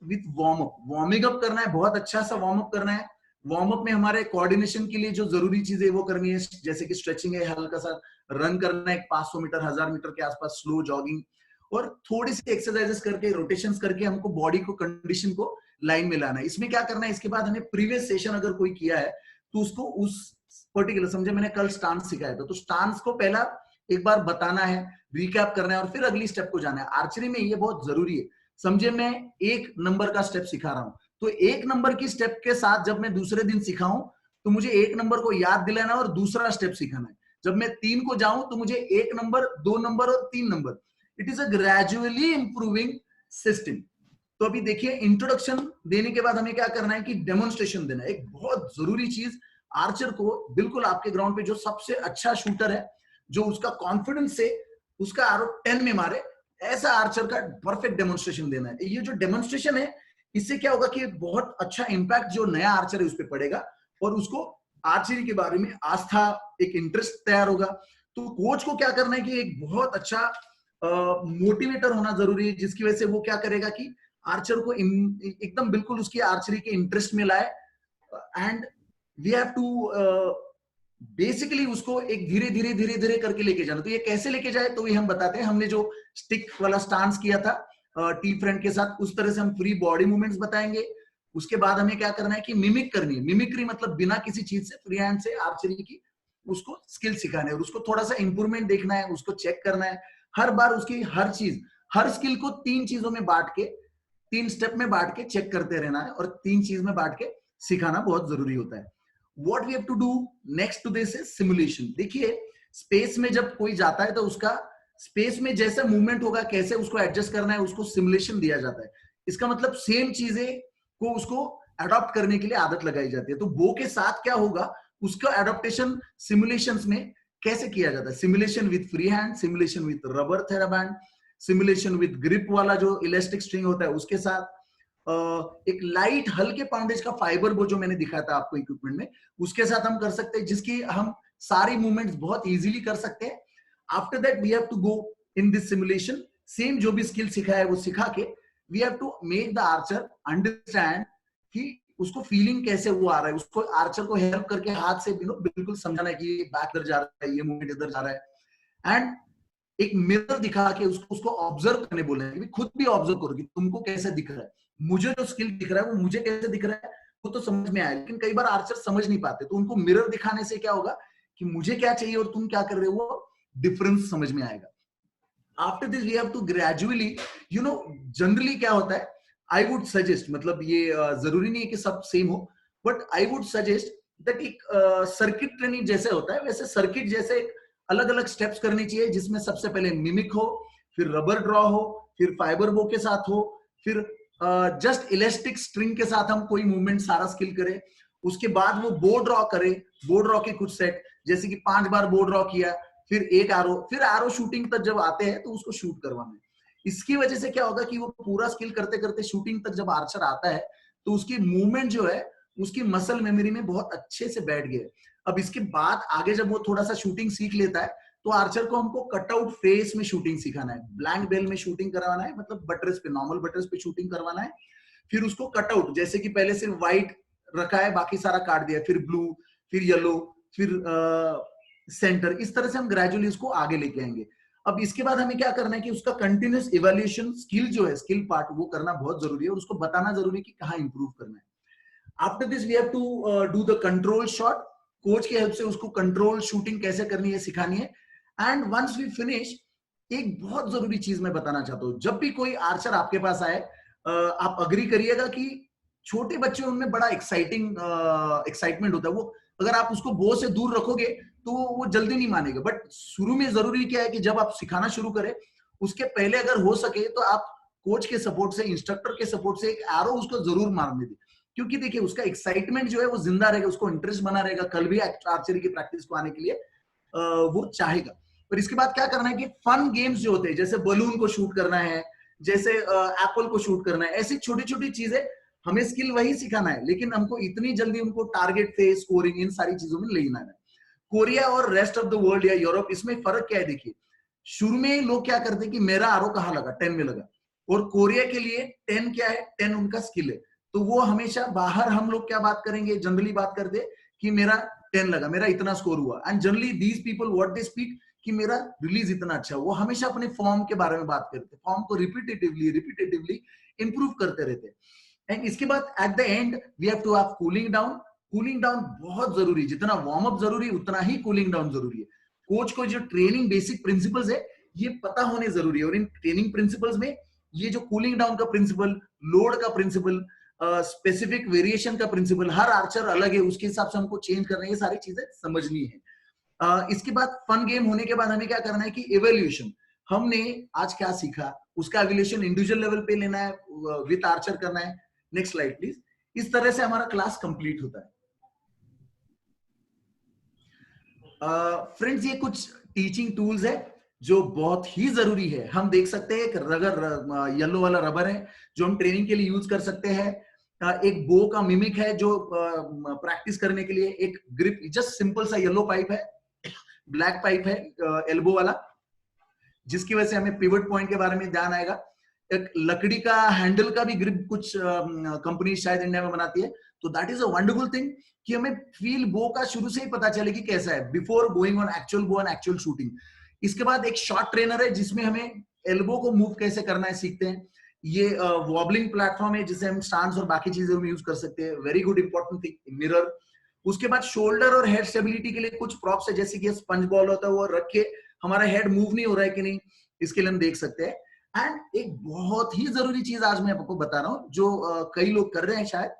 with warm up. Warming up करना है, बहुत अच्छा सा वार्म अप करना है। वार्म अप में हमारे कोऑर्डिनेशन के लिए जो जरूरी चीजें वो करनी है, जैसे कि स्ट्रेचिंग है, हल्का सा रन करना है 500 मीटर 1000 मीटर के आसपास, स्लो जॉगिंग, और थोड़ी सी एक्सरसाइजेस करके, रोटेशंस करके हमको बॉडी को, कंडीशन को लाइन में लाना है। इसमें क्या करना है, इसके बाद हमें प्रीवियस सेशन अगर कोई किया है तो उसको उस पर्टिकुलर, समझे मैंने कल स्टांस सिखाया था, तो स्टांस को पहला एक बार बताना है, रिकैप करना है और फिर अगली स्टेप को जाना है। आर्चरी में ये बहुत जरूरी है। समझे मैं 1 नंबर का स्टेप सिखा रहा हूं, तो 1 नंबर की स्टेप के साथ जब मैं दूसरे दिन सिखाऊं तो मुझे 1 नंबर को याद दिलाना और दूसरा स्टेप सिखाना है। जब मैं 3 को जाऊं तो मुझे 1 नंबर, 2 नंबर और 3 number. It is a gradually improving system. तो अभी देखिए इंट्रोडक्शन देने के बाद हमें क्या करना है कि डेमोन्स्ट्रेशन देना है। एक बहुत जरूरी चीज, आर्चर को बिल्कुल आपके ग्राउंड पे जो सबसे अच्छा शूटर है, जो उसका कॉन्फिडेंस से उसका एरो 10 में मारे, ऐसा आर्चर का परफेक्ट डेमोन्स्ट्रेशन देना है। ये जो डेमोन्स्ट्रेशन है, इससे क्या होगा कि बहुत अच्छा इंपैक्ट जो नया आर्चर है उस पर पड़ेगा और उसको आर्चरी के बारे में आस्था, एक इंटरेस्ट तैयार होगा। तो कोच को क्या करना है कि एक बहुत अच्छा मोटिवेटर होना जरूरी है, जिसकी वजह से वो क्या करेगा कि आर्चर को एकदम बिल्कुल उसकी आर्चरी के इंटरेस्ट में लाए। And we have to basically उसको एक धीरे धीरे धीरे धीरे करके लेके जाना। तो ये कैसे लेके जाए तो ये हम बताते हैं। हमने जो स्टिक वाला स्टांस किया था टी फ्रेंड के साथ, उस तरह से हम फ्री बॉडी मूवमेंट्स बताएंगे। उसके बाद हमें क्या करना है कि मिमिक करनी है। मिमिक्री मतलब बिना किसी चीज से, फ्री हैंड से आर्चरी की उसको स्किल सिखाना है और उसको थोड़ा सा इंप्रूवमेंट देखना है, उसको चेक करना है। हर बार उसकी हर चीज, हर स्किल को 3 चीजों में बांट के, 3 स्टेप में बांट के चेक करते रहना है और 3 चीज में बांट के सिखाना बहुत जरूरी होता है। What we have to do next to this is simulation। देखिए स्पेस में जब कोई जाता है तो उसका स्पेस में जैसे मूवमेंट होगा, कैसे उसको एडजस्ट करना है, उसको सिमुलेशन दिया जाता है। इसका मतलब सेम चीजें को उसको अडॉप्ट करने के लिए आदत लगाई जाती है। तो बो के साथ क्या होगा, उसका एडॉप्टेशन सिमुलेशंस में कैसे किया जाता है। Simulation with free hand, simulation with rubber TheraBand, simulation with grip वाला जो इलास्टिक स्ट्रिंग होता है उसके साथ, एक लाइट हल्के पाउंडेज का फाइबर वो जो मैंने दिखाया था आपको इक्विपमेंट में, उसके साथ हम कर सकते हैं, जिसकी हम सारी मूवमेंट्स बहुत इजीली कर सकते हैं। After that we have to go in this simulation, same जो भी स्किल सिखाया है वो सिखा के we have to make the archer understand कि उसको फीलिंग कैसे वो आ रहा है, उसको आर्चर को हेल्प करके हाथ से बिल्कुल समझाना है कि ये बैक इधर जा रहा है, ये मूवमेंट इधर जा रहा है, एंड एक मिरर दिखा के उसको ऑब्जर्व करने बोले कि खुद भी ऑब्जर्व करो कि तुमको कैसे दिख रहा है, मुझे जो स्किल दिख रहा है वो मुझे कैसे दिख रहा है वो तो समझ में आया, लेकिन कई बार आर्चर समझ नहीं पाते, तो उनको मिरर दिखाने से क्या होगा कि मुझे क्या चाहिए और तुम क्या कर रहे हो वो डिफरेंस समझ में आएगा। After this we have to gradually, generally क्या होता है, आई वुड सजेस्ट, मतलब ये जरूरी नहीं है कि सब सेम हो, but I would suggest that एक सर्किट ट्रेनिंग जैसे होता है वैसे सर्किट जैसे अलग अलग स्टेप्स करनी चाहिए, जिसमें सबसे पहले मिमिक हो, फिर रबर ड्रॉ हो, फिर फाइबर बो के साथ हो, फिर जस्ट इलास्टिक स्ट्रिंग के साथ हम कोई मूवमेंट सारा स्किल करें, उसके बाद वो बो ड्रॉ करे, बो ड्रॉ के कुछ सेट, जैसे कि 5 बार बो ड्रॉ किया, फिर एक आरो, फिर आरो शूटिंग तक जब आते हैं तो उसको शूट करवाना है। इसकी वजह से क्या होगा कि वो पूरा स्किल करते करते शूटिंग तक जब आर्चर आता है तो उसकी मूवमेंट जो है उसकी मसल मेमोरी में बहुत अच्छे से बैठ गए। अब इसके बाद आगे जब वो थोड़ा सा शूटिंग सीख लेता है तो आर्चर को हमको कटआउट फेस में शूटिंग सिखाना है, ब्लैंक बेल में शूटिंग करवाना है, मतलब बटरेस पे, नॉर्मल बटरेस पे शूटिंग करवाना है, फिर उसको कटआउट, जैसे कि पहले सिर्फ व्हाइट रखा है बाकी सारा काट दिया, फिर ब्लू, फिर येलो, फिर सेंटर, इस तरह से हम ग्रेजुअली उसको आगे लेके आएंगे। अब इसके बाद हमें क्या करना है कि उसका कंटिन्यूस इवैल्यूएशन स्किल जो है, स्किल पार्ट वो करना बहुत जरूरी है और उसको बताना जरूरी है कि कहाँ इंप्रूव करना है। After this we have to do the control shot, coach की हेल्प से उसको कंट्रोल शूटिंग कैसे करनी है सिखानी है। एंड वंस वी फिनिश, एक बहुत जरूरी चीज मैं बताना चाहता हूं, जब भी कोई आर्चर आपके पास आए, आप अग्री करिएगा कि छोटे बच्चे उनमें बड़ा एक्साइटमेंट होता है, वो अगर आप उसको बो से दूर रखोगे तो वो जल्दी नहीं मानेगा, बट शुरू में जरूरी क्या है कि जब आप सिखाना शुरू करें उसके पहले अगर हो सके तो आप कोच के सपोर्ट से, इंस्ट्रक्टर के सपोर्ट से एक एरो उसको जरूर मारने दें, क्योंकि देखिए उसका एक्साइटमेंट जो है वो जिंदा रहेगा, उसको इंटरेस्ट बना रहेगा, कल भी आर्चरी की प्रैक्टिस को आने के लिए वो चाहेगा। पर इसके बाद क्या करना है कि फन गेम्स जो होते हैं, जैसे बलून को शूट करना है, जैसे एप्पल को शूट करना है, ऐसी छोटी छोटी चीजें, हमें स्किल वही सिखाना है, लेकिन हमको इतनी जल्दी उनको टारगेट फेस, स्कोरिंग, इन सारी चीजों में ले जाना है। कोरिया और रेस्ट ऑफ द वर्ल्ड या यूरोप, इसमें फर्क क्या है, देखिए शुरू में लोग क्या करते हैं कि मेरा आरो कहाँ लगा, 10 में लगा, और कोरिया के लिए 10 क्या है, 10 उनका स्किल है, तो वो हमेशा बाहर हम लोग क्या बात करेंगे, जनरली बात करते कि मेरा 10 लगा, मेरा इतना स्कोर हुआ, and generally these people what they speak कि मेरा रिलीज इतना अच्छा, वो हमेशा अपने फॉर्म के बारे में बात करते, फॉर्म को रिपीटेटिवली इंप्रूव करते रहते। एंड इसके बाद at the end we have to have cooling down. Cooling down बहुत जरूरी, जितना वार्म अप जरूरी उतना ही कूलिंग डाउन जरूरी है। कोच को जो ट्रेनिंग बेसिक प्रिंसिपल्स है ये पता होने जरूरी है, और इन ट्रेनिंग प्रिंसिपल्स में ये जो कूलिंग डाउन का प्रिंसिपल, लोड का प्रिंसिपल, स्पेसिफिक वेरिएशन का प्रिंसिपल, हर आर्चर अलग है, उसके हिसाब से हमको चेंज करना है, ये सारी चीजें समझनी है। इसके बाद फन गेम होने के बाद हमें क्या करना है कि इवैल्यूएशन, हमने आज क्या सीखा उसका इवैल्यूएशन इंडिविजुअल लेवल पे लेना है, विद आर्चर करना है। Next slide please. इस तरह से हमारा क्लास कंप्लीट होता है। फ्रेंड्स, ये कुछ टीचिंग टूल्स है जो बहुत ही जरूरी है। हम देख सकते हैं एक येलो वाला रबर है जो हम ट्रेनिंग के लिए यूज कर सकते हैं, एक बो का मिमिक है जो प्रैक्टिस करने के लिए, एक ग्रिप, जस्ट सिंपल सा येलो पाइप है, ब्लैक पाइप है एल्बो वाला, जिसकी वजह से हमें पिवट पॉइंट के बारे में ध्यान आएगा। एक लकड़ी का हैंडल का भी ग्रिप कुछ कंपनी शायद इंडिया में बनाती है, तो that is a wonderful thing कि हमें फील बो का शुरू से ही पता चले कि कैसा है, before going on actual bow and actual shooting. इसके बाद एक शॉट ट्रेनर है जिसमें हमें एल्बो को मूव कैसे करना है सीखते हैं। ये वॉबलिंग प्लेटफॉर्म है जिसे हम स्टांस और बाकी चीजों में यूज कर सकते हैं, very good important thing. Mirror, उसके बाद शोल्डर और हेड स्टेबिलिटी के लिए कुछ प्रॉप्स है, जैसे कि स्पंज बॉल होता है, वो रख के हमारा हेड मूव नहीं हो रहा है कि नहीं, इसके लिए हम देख सकते हैं। एंड एक बहुत ही जरूरी चीज आज मैं आपको बता रहा हूं जो कई लोग कर रहे हैं शायद,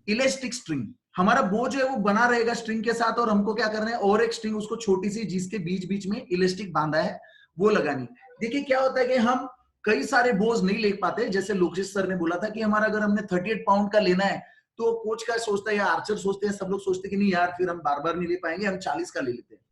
इलास्टिक स्ट्रिंग। हमारा बो जो है वो बना रहेगा स्ट्रिंग के साथ, और हमको क्या करना है, और एक स्ट्रिंग उसको छोटी सी जिसके बीच बीच में इलास्टिक बांधा है वो लगानी। देखिए क्या होता है कि हम कई सारे बोझ नहीं ले पाते, जैसे लोकेश सर ने बोला था कि हमारा अगर हमने 38 पाउंड का लेना है तो कोच का सोचता है या आर्चर सोचते हैं, सब लोग सोचते हैं कि नहीं यार फिर हम बार बार नहीं ले पाएंगे, हम 40 का ले लेते हैं।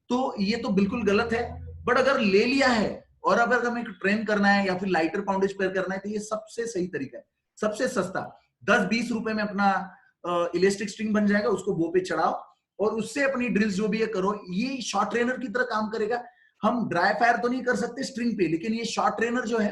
तो ये तो बिल्कुल गलत है। बट अगर ले लिया है और अगर हमें ट्रेन करना है या फिर लाइटर पाउंडेज पेयर करना है तो ये सबसे सही तरीका है, सबसे सस्ता। 10-20 रुपए में अपना इलास्टिक स्ट्रिंग बन जाएगा, उसको बो पे चढ़ाओ और उससे अपनी ड्रिल्स जो भी है करो। ये शॉर्ट ट्रेनर की तरह काम करेगा। हम ड्राई फायर तो नहीं कर सकते स्ट्रिंग पे, लेकिन ये शॉर्ट ट्रेनर जो है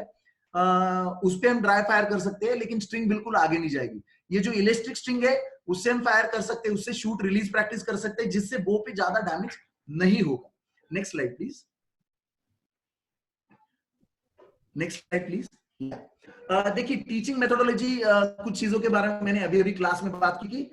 उस पे हम ड्राई फायर कर सकते हैं, लेकिन स्ट्रिंग बिल्कुल आगे नहीं जाएगी। ये जो इलेक्ट्रिक स्ट्रिंग है उससे हम फायर कर सकते हैं, उससे शूट रिलीज प्रैक्टिस कर सकते हैं, जिससे बो पे ज्यादा डैमेज नहीं होगा। Next slide please, next slide please. देखिए टीचिंग मेथोडोलॉजी, कुछ चीजों के बारे में मैंने अभी क्लास में बात की कि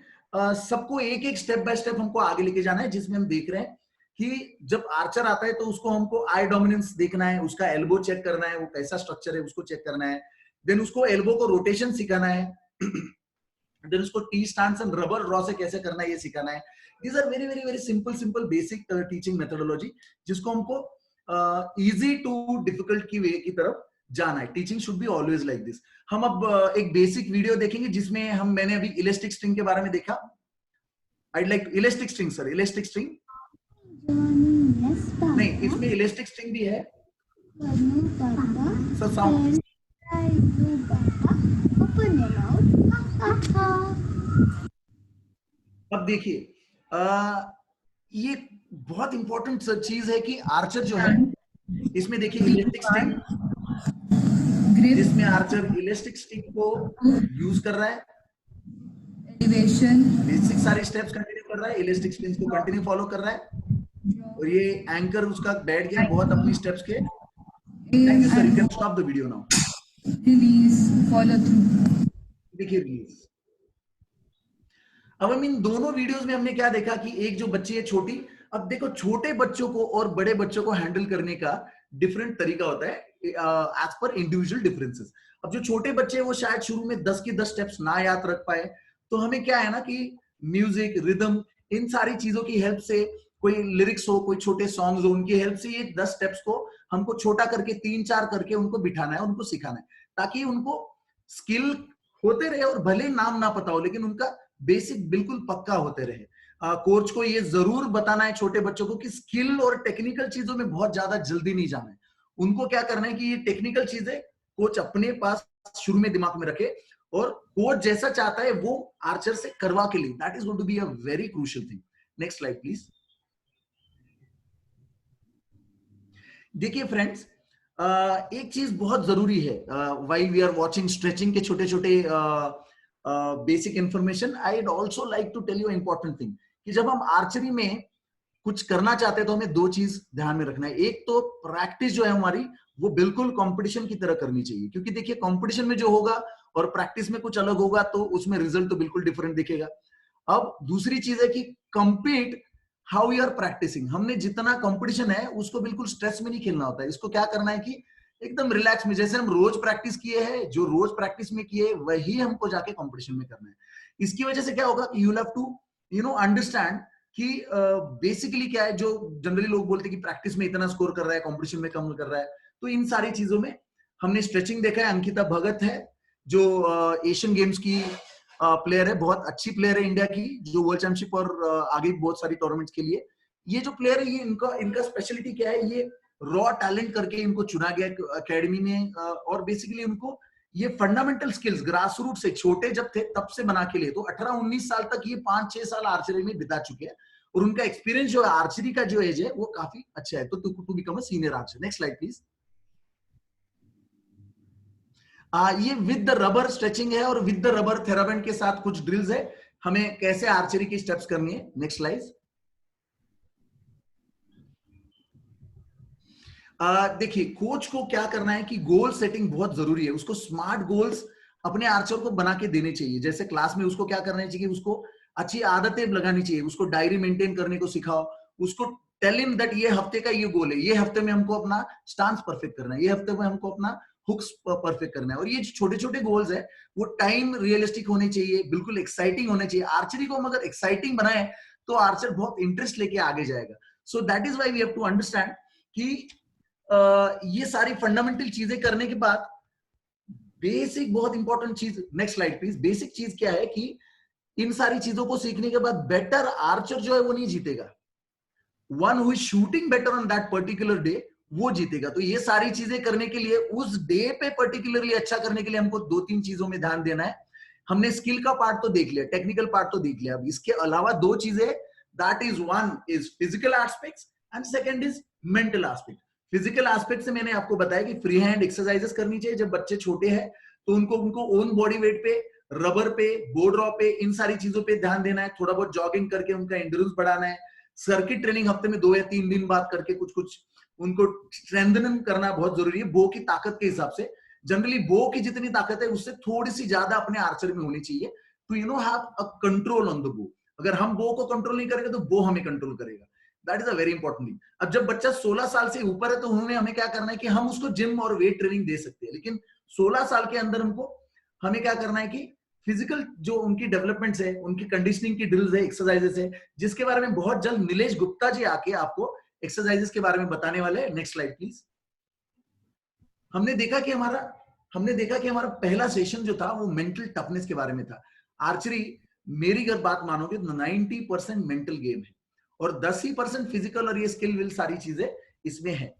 सबको एक एक स्टेप बाय स्टेप हमको आगे लेके जाना है, जिसमें हम देख रहे हैं कि जब आर्चर आता है तो उसको हमको आई डोमिनेंस देखना है, उसका एल्बो चेक करना है, वो कैसा स्ट्रक्चर है उसको चेक करना है, देन उसको एल्बो को रोटेशन सिखाना है, देन उसको T stance and rubber draw से कैसे करना है ये सिखाना है। These are very very very simple basic teaching methodology, जिसको हमको इजी टू डिफिकल्ट की वे की तरफ जाना है। Teaching should be always like this. हम अब एक बेसिक वीडियो देखेंगे जिसमें मैंने अभी इलास्टिक स्ट्रिंग के बारे में देखा। I'd like elastic string sir, elastic string नहीं, इसमें इलास्टिक स्ट्रिंग भी है सर। साउंड अब देखिए ये बहुत इंपॉर्टेंट चीज है कि आर्चर जो है, इसमें देखिए इलास्टिक स्ट्रिंग, जिसमें आर्चर इलास्टिक स्टिक को यूज कर रहा है, एलिवेशन बेसिक सारे स्टेप्स कंटिन्यू कर रहा है, इलास्टिक स्ट्रिंग को कंटिन्यू फॉलो कर रहा है, और ये एंकर उसका बैठ गया बहुत अपनी स्टेप्स के। Thank you sir, you can stop the video now. Release, follow through, देखिए रिलीज। अब हम इन दोनों वीडियोस में हमने क्या देखा कि एक जो बच्ची है छोटी, अब देखो छोटे बच्चों को और बड़े बच्चों को हैंडल करने का डिफरेंट तरीका होता है एज पर इंडिविजुअल डिफरेंसेस। अब जो छोटे बच्चे हैं वो शायद शुरू में 10 के 10 स्टेप्स ना याद रख पाए, तो हमें क्या है ना कि म्यूजिक, रिदम, इन सारी चीजों की हेल्प से, कोई लिरिक्स हो, कोई छोटे सॉन्ग्स हो, उनकी हेल्प से ये 10 स्टेप्स को हमको छोटा करके 3-4 करके उनको बिठाना है, उनको सिखाना है, ताकि उनको स्किल होते रहे और भले नाम ना पता हो लेकिन उनका बेसिक बिल्कुल पक्का होते रहे। कोच को ये जरूर बताना है छोटे बच्चों को कि स्किल और टेक्निकल चीजों में बहुत ज्यादा जल्दी नहीं जाना है। उनको क्या करना है कि ये टेक्निकल चीजें कोच अपने पास शुरू में दिमाग में रखे, और कोच जैसा चाहता है वो आर्चर से करवा के लिए। That is going to be a very crucial thing. Next slide please. देखिए फ्रेंड्स, एक चीज बहुत जरूरी है while we are watching stretching के छोटे छोटे basic information, I would also like to tell you important thing कि जब हम आर्चरी में कुछ करना चाहते हैं तो हमें 2 चीज ध्यान में रखना है। एक तो प्रैक्टिस जो है हमारी वो बिल्कुल कंपटीशन की तरह करनी चाहिए, क्योंकि देखिए कंपटीशन में जो होगा और प्रैक्टिस में कुछ अलग होगा तो उसमें रिजल्ट तो बिल्कुल डिफरेंट दिखेगा। अब दूसरी चीज है कि compete how you are practicing. हमने जितना कंपटीशन है उसको बिल्कुल स्ट्रेस में नहीं खेलना होता है, इसको क्या करना है कि एकदम रिलैक्स में, जैसे हम रोज प्रैक्टिस किए हैं, जो रोज प्रैक्टिस में किए वही हमको जाके कंपटीशन में करना है। इसकी वजह से क्या होगा कि यू हैव टू अंडरस्टैंड कि बेसिकली क्या है, जो जनरली लोग बोलते हैं कि प्रैक्टिस में इतना स्कोर कर रहा है, कंपटीशन में कम कर रहा है। तो इन सारी चीजों में हमने स्ट्रेचिंग देखा है। अंकिता भगत है जो एशियन गेम्स की प्लेयर है, बहुत अच्छी प्लेयर है इंडिया की, जो वर्ल्ड चैंपियनशिप और आगे बहुत सारी टूर्नामेंट्स के लिए ये जो प्लेयर है, ये इनका स्पेशलिटी क्या है, ये रॉ टैलेंट करके इनको चुना गया एकेडमी में, और बेसिकली उनको ये फंडामेंटल स्किल्स ग्रास रूट से छोटे जब थे तब से बना के लिए, तो 18-19 साल तक ये 5-6 साल आर्चरी में बिता चुके हैं, और उनका एक्सपीरियंस जो है आर्चरी का जो एज है वो काफी अच्छा है, तो to become a senior archer. Next slide please. ये विद द रबर स्ट्रेचिंग है और विद द रबर थेराबैंड के साथ कुछ ड्रिल्स है, हमें कैसे आर्चरी की स्टेप्स करनी है। Next slide. देखिए कोच को क्या करना है कि गोल सेटिंग बहुत जरूरी है, उसको स्मार्ट गोल्स अपने आर्चर को बना के देने चाहिए। जैसे क्लास में उसको क्या करना चाहिए, उसको अच्छी आदतें लगानी चाहिए, उसको डायरी मेंटेन करने को सिखाओ, उसको टेल हिम दैट ये हफ्ते का ये गोल है, ये हफ्ते में हमको अपना स्टांस परफेक्ट करना है, ये हफ्ते में हमको अपना हुक्स परफेक्ट करना है। और ये छोटे छोटे गोल्स है वो टाइम रियलिस्टिक होने चाहिए, बिल्कुल एक्साइटिंग होने चाहिए। आर्चरी को हम अगर एक्साइटिंग बनाए तो आर्चर बहुत इंटरेस्ट लेके आगे जाएगा। So that is why we have to understand कि ये सारी फंडामेंटल चीजें करने के बाद बेसिक बहुत इंपॉर्टेंट चीज, नेक्स्ट स्लाइड प्लीज। बेसिक चीज क्या है कि इन सारी चीजों को सीखने के बाद बेटर आर्चर जो है वो नहीं जीतेगा, one who is shooting better on that particular day वो जीतेगा। तो ये सारी चीजें करने के लिए, उस डे पे पर्टिकुलरली अच्छा करने के लिए हमको 2-3 चीजों में ध्यान देना है। हमने स्किल का पार्ट तो देख लिया, टेक्निकल पार्ट तो देख लिया, अब इसके अलावा 2 चीजें, that is one is physical aspects and second is mental aspect. Physical aspect से मैंने आपको बताया कि फ्री हैंड एक्सरसाइजेस करनी चाहिए जब बच्चे छोटे हैं, तो उनको ओन बॉडी वेट पे, रबर पे, बोर्ड रॉ पे, इन सारी चीजों पे ध्यान देना है। थोड़ा बहुत जॉगिंग करके उनका एंड्योरेंस बढ़ाना है। सर्किट ट्रेनिंग हफ्ते में 2 या 3 दिन बाद करके कुछ उनको स्ट्रेंथनिंग करना बहुत जरूरी है बो की ताकत के हिसाब से। जनरली बो की जितनी ताकत है उससे थोड़ी सी ज्यादा अपने आर्चर में होनी चाहिए to have a control on the bow. अगर हम बो को कंट्रोल नहीं करेंगे तो बो हमें कंट्रोल करेगा। That is a very important thing. अब जब बच्चा 16 साल से ऊपर है तो उन्होंने हमें क्या करना है कि हम उसको जिम और वेट ट्रेनिंग दे सकते हैं, लेकिन 16 साल के अंदर हमें क्या करना है कि फिजिकल जो उनकी डेवलपमेंट्स है, उनकी कंडीशनिंग की ड्रिल्स है, एक्सरसाइजेस है, जिसके बारे में बहुत जल्द नीलेश गुप्ता जी आके आपको एक्सरसाइजेस के बारे में बताने वाले हैं। Next slide please. हमने देखा कि हमारा पहला सेशन जो था वो मेंटल टफनेस के बारे में था। आर्चरी, मेरी अगर बात मानोगे तो 90% मेंटल गेम है और 10% फिजिकल और ये स्किल विल सारी चीजें इसमें है।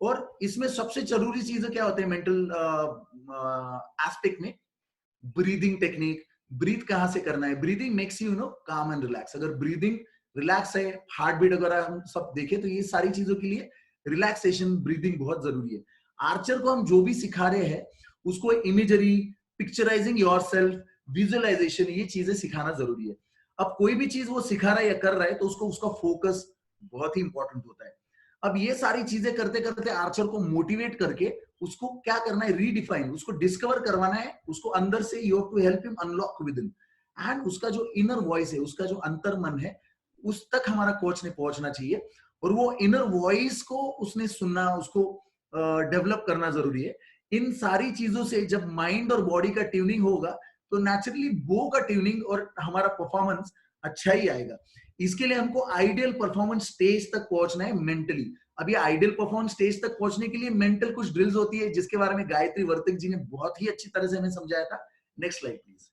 और इसमें सबसे जरूरी चीजें क्या होते हैं मेंटल एस्पेक्ट में? ब्रीदिंग टेक्निक, ब्रीथ कहां से करना है, ब्रीदिंग मेक्स यू नो काम एंड रिलैक्स। अगर ब्रीदिंग रिलैक्स है, हार्ट बीट अगर हम सब देखें तो ये सारी चीजों के लिए रिलैक्सेशन, ब्रीदिंग बहुत जरूरी है। आर्चर को हम जो भी सिखा रहे हैं उसको इमेजरी, पिक्चराइजिंग योरसेल्फ, विजुअलाइजेशन, ये चीजें सिखाना जरूरी है। अब कोई भी चीज वो सिखा रहा है या कर रहा है तो उसका फोकस बहुत ही इंपॉर्टेंट होता है। अब ये सारी चीजें करते करते आर्चर को मोटिवेट करके उसको क्या करना है, रीडिफाइन, उसको डिस्कवर करवाना है, उसको अंदर से you have to help him unlock with in, and उसका जो इनर वॉइस है, उसका जो अंतर मन है, उस तक हमारा कोच ने पहुंचना चाहिए और वो इनर वॉइस को उसने सुनना, उसको डेवलप करना जरूरी है। इन सारी चीजों से जब माइंड और बॉडी का ट्यूनिंग होगा तो नेचुरली बो का ट्यूनिंग और हमारा परफॉर्मेंस अच्छा ही आएगा। इसके लिए हमको आइडियल परफॉर्मेंस स्टेज तक पहुंचना है मेंटली। अभी आइडियल परफॉर्मेंस स्टेज तक पहुंचने के लिए मेंटल कुछ ड्रिल्स होती है जिसके बारे में गायत्री वर्तिक जी ने बहुत ही अच्छी तरह से हमें समझाया था। Next slide please.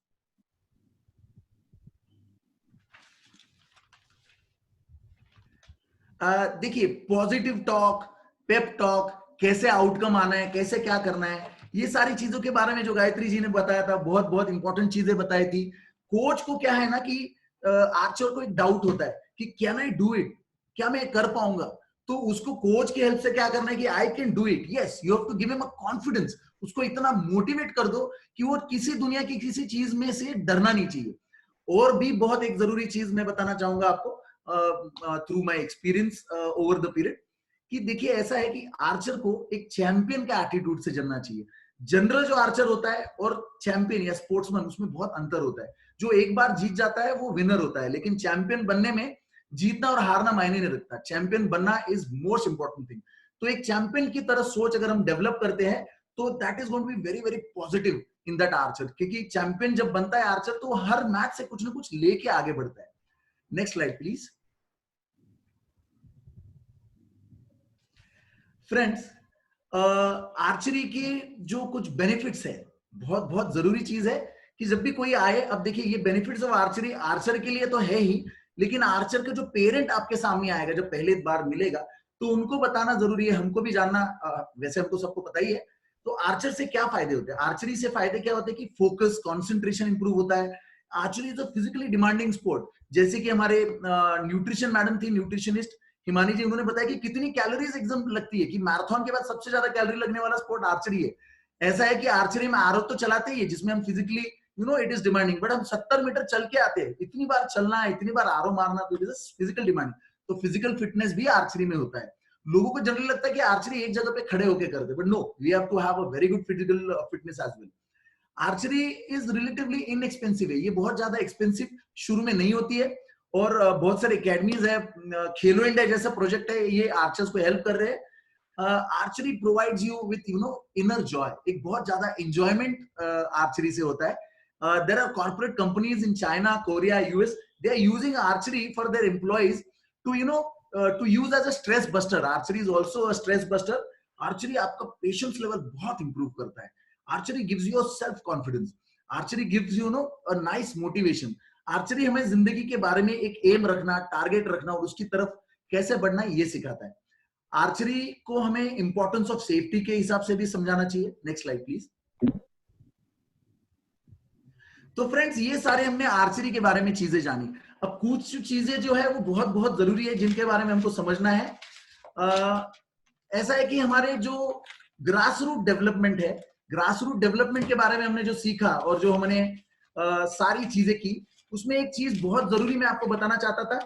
देखिए, पॉजिटिव टॉक, पेप टॉक, कैसे आउटकम आना है, कैसे क्या करना है, ये सारी चीजों के बारे में जो गायत्री जी ने बताया था, बहुत बहुत इंपॉर्टेंट चीजें बताई थी। कोच को क्या है ना कि आर्चर को एक डाउट होता है कि कैन आई डू इट, क्या मैं कर पाऊंगा? तो उसको कोच की हेल्प से क्या करना है कि I can do it, yes, you have to give him a confidence. उसको इतना मोटिवेट कर दो कि वो किसी दुनिया की किसी चीज में से डरना नहीं चाहिए। और भी बहुत एक जरूरी चीज मैं बताना चाहूंगा आपको through my experience over the period, कि देखिए ऐसा है कि आर्चर को एक चैंपियन का एटीट्यूड से चलना चाहिए। जनरल जो आर्चर होता है और चैंपियन या स्पोर्ट्समैन, उसमें बहुत अंतर होता है। जो एक बार जीत जाता है वो विनर होता है, लेकिन चैंपियन बनने में जीतना और हारना मायने नहीं रखता। चैंपियन बनना इज मोस्ट इंपॉर्टेंट थिंग। तो एक चैंपियन की तरह सोच अगर हम डेवलप करते हैं तो that is going to be very very positive in that archer, क्योंकि चैंपियन जब बनता है आर्चर तो हर मैच से कुछ ना कुछ लेके आगे बढ़ता है। Next slide please. Friends, archery के जो कुछ बेनिफिट्स है, बहुत बहुत जरूरी चीज है कि जब भी कोई आए, अब देखिए ये बेनिफिट्स ऑफ आर्चरी आर्चर के लिए तो है ही, लेकिन आर्चर का जो पेरेंट आपके सामने आएगा जब पहली बार मिलेगा तो उनको बताना जरूरी है, हमको भी जानना, वैसे हमको सबको पता ही है। तो आर्चर से क्या फायदे होते हैं? आर्चरी से फायदे क्या होते हैं कि फोकस, कॉन्सेंट्रेशन इंप्रूव होता है। Archery is a physically demanding sport. जैसे कि हमारे न्यूट्रिशन मैडम थी, न्यूट्रिशनिस्ट हिमानी जी, उन्होंने बताया कि कितनी कैलोरीज एग्जाम लगती है, कि मैराथन के बाद सबसे ज्यादा कैलोरी लगने वाला स्पोर्ट आर्चरी है। ऐसा है कि आर्चरी में आरो तो चलाते ही है जिसमें हम physically it is demanding, but हम 70 मीटर चल के आते हैं, इतनी बार चलना है, इतनी बार आरो मारना, तो इट इज फिजिकल डिमांडिंग। तो फिजिकल फिटनेस भी आर्चरी में होता है। लोगों को जनरली लगता है कि आर्चरी एक जगह पे खड़े होकर करते, but no, we have to have a very good physical fitness as well. Archery is relatively inexpensive है, ये बहुत ज्यादा एक्सपेंसिव शुरू में नहीं होती है, और बहुत सारे एकेडमीज है, खेलो इंडिया जैसा प्रोजेक्ट है, ये आर्चर्स को हेल्प कर रहे हैं। Archery provides you with inner joy, एक बहुत ज्यादा एंजॉयमेंट आर्चरी से होता है। There are corporate companies in China, Korea, US, they are using archery for their employees to to use as a stress buster. Archery is also a stress buster. Archery आपका patience level बहुत improve करता है। Archery gives you a self confidence. Archery gives you a nice motivation. Archery हमें जिंदगी के बारे में एक एम रखना, टारगेट रखना और उसकी तरफ कैसे बढ़ना ये सिखाता है। आर्चरी को हमें इंपॉर्टेंस ऑफ सेफ्टी के हिसाब से भी समझाना चाहिए। Next slide please. तो फ्रेंड्स ये सारे हमने आर्चरी के बारे में चीजें जानी। अब कुछ चीजें जो है वो बहुत बहुत जरूरी है जिनके बारे में हमको समझना है। ऐसा है कि हमारे जो ग्रास रूट डेवलपमेंट है, ग्रास रूट डेवलपमेंट के बारे में हमने जो सीखा और जो हमने सारी चीजें की, उसमें एक चीज बहुत जरूरी मैं आपको बताना चाहता था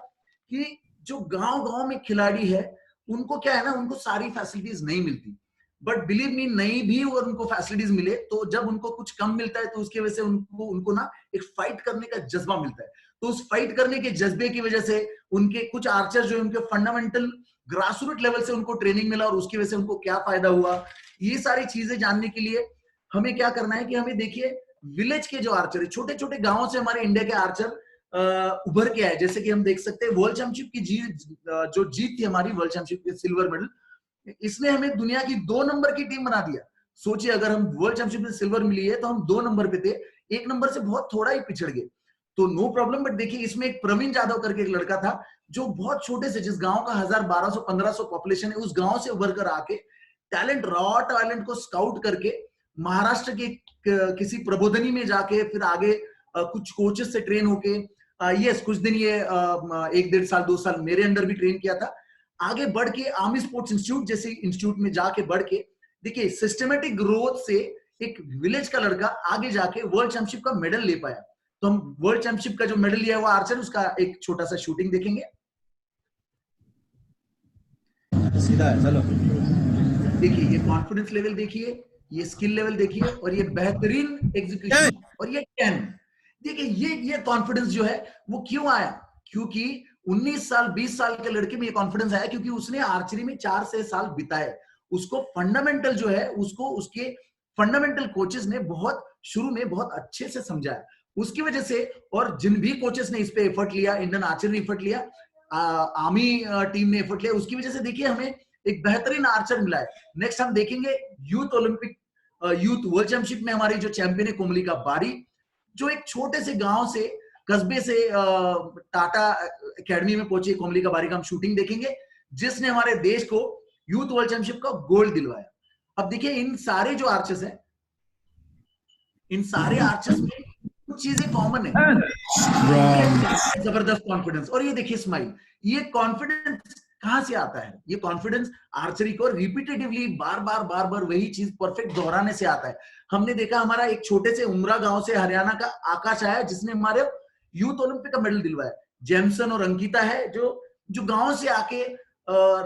कि जो गांव गांव में खिलाड़ी है उनको क्या है ना, उनको सारी फैसिलिटीज नहीं मिलती, बट बिलीव मी नहीं भी और उनको फैसिलिटीज मिले तो जब उनको कुछ कम मिलता है तो उसकी वजह से उनको ना एक फाइट करने का जज्बा मिलता है। तो उस फाइट करने के जज्बे की वजह से उनके कुछ आर्चर जो उनके फंडामेंटल ग्रास रूट लेवल से उनको ट्रेनिंग मिला और उसकी वजह से उनको क्या फायदा हुआ, ये सारी चीजें जानने के लिए हमें क्या करना है कि हमें देखिए विलेज के जो आर्चर है, छोटे छोटे गांवों से हमारे इंडिया के आर्चर उभर के आए। जैसे कि हम देख सकते हैं वर्ल्ड चैंपियनशिप की जो जीत थी हमारी, वर्ल्ड चैंपियनशिप के सिल्वर मेडल, इसने हमें दुनिया की 2 नंबर की टीम बना दिया। सोचिए अगर हम वर्ल्ड चैंपियनशिप में सिल्वर मिली है तो हम 2 नंबर पे थे, 1 नंबर से बहुत थोड़ा ही पिछड़ गए, तो नो प्रॉब्लम। बट देखिए इसमें एक प्रवीण जाधव करके एक लड़का था जो बहुत छोटे से, जिस गांव का 1000, 1200, 1500 पॉपुलेशन है, उस गांव से उभर कर आके टैलेंट, रॉ टैलेंट को स्काउट करके महाराष्ट्र के किसी प्रबोधनी में जाके फिर आगे कुछ कोचेस से ट्रेन होके, यस कुछ दिन ये 1-1.5 साल 2 साल मेरे अंडर भी ट्रेन किया था, आगे बढ़ के आर्मी स्पोर्ट्स इंस्टीट्यूट जैसे इंस्टीट्यूट में जाके बढ़ के देखिए सिस्टमेटिक ग्रोथ से एक विलेज का लड़का आगे जाके वर्ल्ड चैंपियनशिप का मेडल ले पाया। तो हम वर्ल्ड चैंपियनशिप का जो मेडल लिया हुआ आर्चर, उसका एक छोटा सा शूटिंग देखेंगे। सीधा है, चलो। देखिए ये कॉन्फिडेंस लेवल देखिए, ये स्किल लेवल देखिए और ये बेहतरीन एग्जीक्यूशन और ये 10। देखिए ये कॉन्फिडेंस जो है वो क्यों आया, क्योंकि 19 साल 20 साल के लड़के में ये कॉन्फिडेंस आया क्योंकि उसने आर्चरी में 4 से 6 साल बिताए। उसको फंडामेंटल जो है उसको उसके फंडामेंटल कोचेस ने बहुत शुरू में बहुत अच्छे से समझाया, उसकी वजह से। और जिन भी कोचेस ने इस पे एफर्ट लिया, इंडियन आर्चर ने एफर्ट लिया, आर्मी टीम ने एफर्ट लिया, उसकी वजह से देखिए हमें एक बेहतरीन आर्चर मिला है। नेक्स्ट हम देखेंगे youth Olympic, youth world championship में हमारी जो चैंपियन है कोमलिका बारी, जो एक छोटे से गांव से, कस्बे से टाटा एकेडमी में पहुंची कोमलिका बारी का हम शूटिंग देखेंगे, जिसने हमारे देश को यूथ वर्ल्ड चैंपियनशिप का गोल्ड दिलवाया। अब देखिए इन सारे जो आर्चर्स हैं, इन सारे आर्चर्स में कुछ चीजें कॉमन है, जबरदस्त कॉन्फिडेंस। और ये देखिए स्माइल, ये कॉन्फिडेंस कहां से आता है? ये कॉन्फिडेंस आर्चरी को रिपीटेटिवली बार बार वही चीज परफेक्ट दोहराने से आता है। हमने देखा हमारा एक छोटे से उमरा गांव से हरियाणा का आकाश आया जिसने हमारे यूथ ओलंपिक का मेडल दिलवाया। जेमसन और अंकिता है जो गांव से आके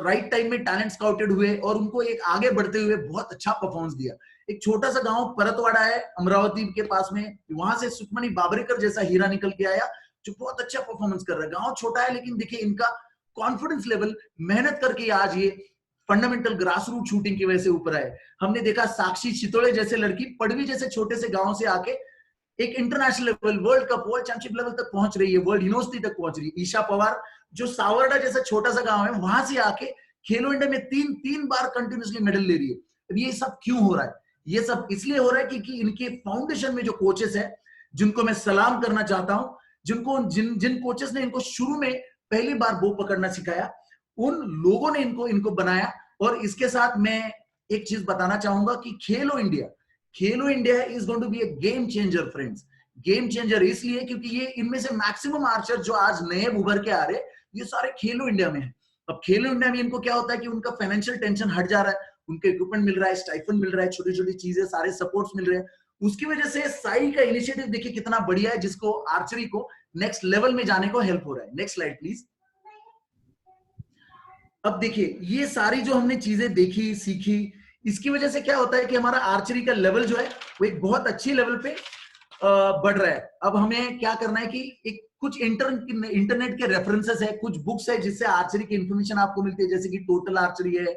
राइट टाइम में टैलेंट स्काउटेड हुए और उनको एक आगे बढ़ते हुए बहुत अच्छा परफॉर्मेंस दिया। एक छोटा सा गांव परतवाड़ा है अमरावती के पास में, वहां से सुखमनी बाबरेकर जैसा हीरा निकल के आया जो बहुत अच्छा परफॉर्मेंस कर रहा है। गांव छोटा है लेकिन देखिए इनका कॉन्फिडेंस लेवल, मेहनत करके आज ये फंडामेंटल ग्रास रूट शूटिंग की वजह से ऊपर आए। हमने देखा साक्षी चितोड़े जैसे लड़की पड़वी जैसे छोटे से गांव से आके एक international level, world cup, world championship level तक पहुंच रही है, वर्ल्ड यूनिवर्सिटी तक पहुंच रही है। ईशा पवार जो सावरडा जैसा छोटा सा गांव है, वहां से आके खेलो इंडिया में तीन बार कंटिन्यूसली मेडल ले रही है। अब ये सब क्यों हो रहा है? ये सब इसलिए हो रहा है क्योंकि इनके फाउंडेशन में जो कोचेस हैं, जिनको मैं सलाम करना चाहता हूं, जिन कोचेस ने इनको शुरू में पहली बार बो पकड़ना सिखाया, उन लोगों ने इनको बनाया। और इसके साथ मैं एक चीज बताना चाहूंगा कि Khelo India is going to be a game changer friends. Game changer इसलिए क्योंकि ये इनमें से मैक्सिमम आर्चर जो आज नए उभर के आ रहे, ये सारे खेलो इंडिया में है। अब खेलो इंडिया में इनको क्या होता है कि उनका फाइनेंशियल टेंशन हट जा रहा है, उनके इक्विपमेंट मिल रहा है, स्टाइफंड मिल रहा है, छोटी छोटी चीजें, सारे सपोर्ट्स मिल रहे हैं। उसकी वजह से साई का इनिशिएटिव देखिए कितना बढ़िया है, जिसको आर्चरी को नेक्स्ट लेवल में जाने को हेल्प हो रहा है। Next slide please. अब देखिए ये सारी जो हमने चीजें देखी, सीखी, इसकी वजह से क्या होता है कि हमारा आर्चरी का लेवल जो है वो एक बहुत अच्छी लेवल पे बढ़ रहा है। अब हमें क्या करना है कि एक कुछ इंटरनेट के रेफरेंसेस है, कुछ बुक्स है जिससे आर्चरी की इंफॉर्मेशन आपको मिलती है, जैसे कि टोटल आर्चरी है,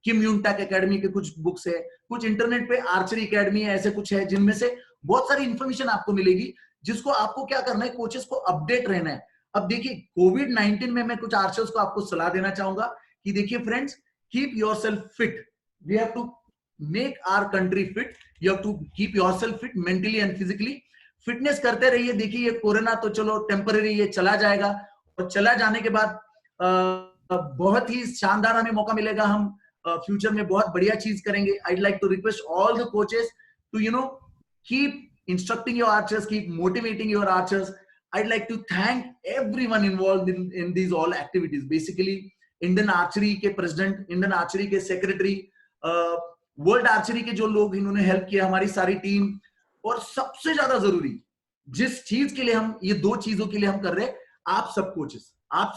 किम यूनटैक एकेडमी के कुछ बुक्स है, कुछ इंटरनेट पे आर्चरी एकेडमी है, ऐसे कुछ है जिनमें से बहुत सारी इंफॉर्मेशन आपको मिलेगी, जिसको आपको क्या करना है, कोचेस को अपडेट रहना है। अब देखिए कोविड-19 में मैं कुछ आर्चर्स को आपको सलाह देना चाहूंगा कि देखिए friends, keep yourself fit, we have to make our country fit, you have to keep yourself fit mentally and physically. Fitness करते रहिए। देखिए ये कोरोना तो चलो टेम्पररी, ये चला जाएगा, और चला जाने के बाद बहुत ही शानदार हमें मौका मिलेगा, हम फ्यूचर में बहुत बढ़िया चीज करेंगे। I'd like to request all the coaches to keep instructing your archers, keep motivating your archers. I'd like to thank everyone involved in these all activities. Basically Indian archery के प्रेसिडेंट, इंडियन आर्चरी के secretary, world archery के जो लोग इन्होंने help किया, हमारी सारी team, और सबसे ज्यादा जरूरी जिस चीज के लिए हम ये 2 चीजों के लिए हम कर रहे हैं, आप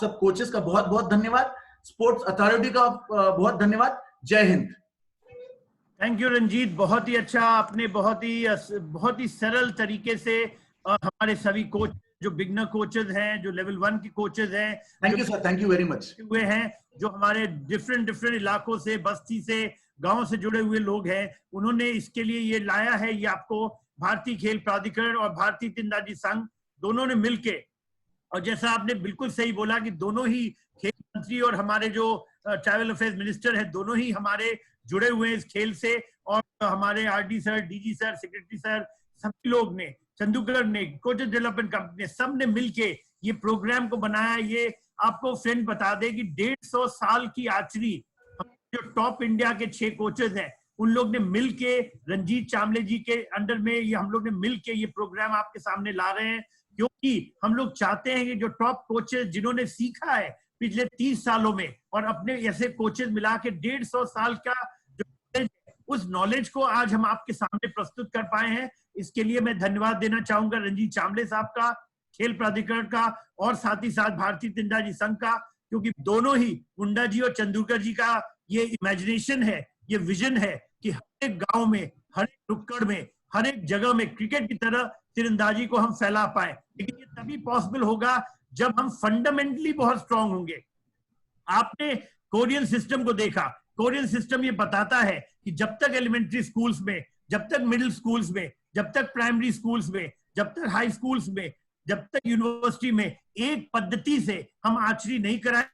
सब कोचेस का बहुत बहुत धन्यवाद, स्पोर्ट्स अथॉरिटी का बहुत धन्यवाद। जय हिंद। थैंक यू रंजीत, बहुत ही अच्छा, आपने बहुत ही सरल तरीके से हमारे सभी कोच जो बिगनर कोचेस हैं, जो लेवल 1 के कोचेस हैं, thank you sir, thank you very much, हुए हैं, जो हमारे डिफरेंट इलाकों से, बस्ती से, गांव से जुड़े हुए लोग हैं, उन्होंने इसके लिए ये लाया है। ये आपको भारतीय खेल प्राधिकरण और भारतीय तीरंदाजी संघ दोनों ने मिलके, और जैसा आपने बिल्कुल सही बोला कि दोनों ही खेल मंत्री और हमारे जो ट्राइबल अफेयर्स मिनिस्टर है, दोनों ही हमारे जुड़े हुए हैं इस खेल से, और हमारे RD sir, DG sir, secretary sir, सभी लोग ने, चंदूगढ़ ने, कोचेस डेवलपमेंट कंपनी ने, सब ने मिलके ये प्रोग्राम को बनाया। ये आपको फ्रेंड बता दे कि 150 साल की आर्चरी, जो टॉप इंडिया के 6 कोचेस हैं, उन लोग ने मिलके, रंजीत चामले जी के अंडर में ये हम लोग ने मिलके ये प्रोग्राम आपके सामने ला रहे हैं, क्योंकि हम लोग चाहते हैं कि जो टॉप कोचेस जिन्होंने सीखा है पिछले 30 सालों में, और अपने ऐसे कोचेस मिला के 150 साल का जो उस नॉलेज को आज हम आपके सामने प्रस्तुत कर पाए हैं। इसके लिए मैं धन्यवाद देना चाहूंगा रंजीत चामले साहब का, खेल प्राधिकरण का, और साथ ही साथ भारतीय तीरंदाजी संघ का, क्योंकि दोनों ही मुंडा जी और चंदूरकर जी का ये इमेजिनेशन है, ये विजन है कि हर एक गांव में, हर एक नुक्कड़ में, हर एक जगह में क्रिकेट की तरह तीरंदाजी को हम फैला पाए। लेकिन ये तभी पॉसिबल होगा जब हम फंडामेंटली बहुत स्ट्रांग होंगे। आपने कोरियन सिस्टम को देखा, कोरियन सिस्टम ये बताता है कि जब तक एलिमेंट्री स्कूल्स में, जब तक मिडिल स्कूल्स में, जब तक प्राइमरी स्कूल्स में, जब तक हाई स्कूल्स में, जब तक यूनिवर्सिटी में एक पद्धति से हम आर्चरी नहीं कराएं,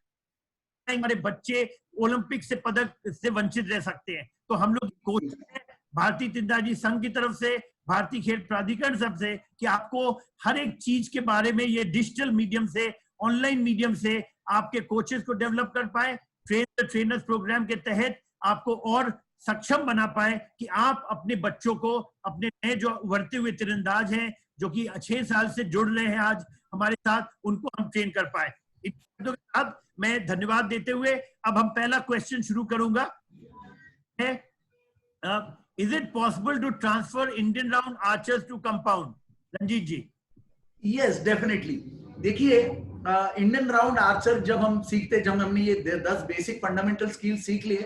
हमारे बच्चे ओलंपिक से पदक से वंचित रह सकते हैं। तो हम लोग कोशिश है भारतीय तीरंदाजी संघ की तरफ से, भारतीय खेल प्राधिकरण सब से, कि आपको हर एक चीज के बारे में ये डिजिटल मीडियम से, ऑनलाइन मीडियम से आपके कोचेस को डेवलप कर पाए, ट्रेनर्स प्रोग्राम के तहत आपको और सक्षम बना पाए कि आप अपने बच्चों को, अपने नए जो उभरते हुए तीरंदाज हैं, जो कि 6 साल से जुड़ रहे हैं आज हमारे साथ, उनको हम ट्रेन कर पाए। अब मैं धन्यवाद देते हुए अब हम पहला क्वेश्चन शुरू करूंगा। Is it possible to transfer Indian round archers to compound? Ranjit ji. Yes definitely. देखिए इंडियन राउंड आर्चर जब हम सीखते, जब हमने ये 10 बेसिक फंडामेंटल स्किल सीख लिए,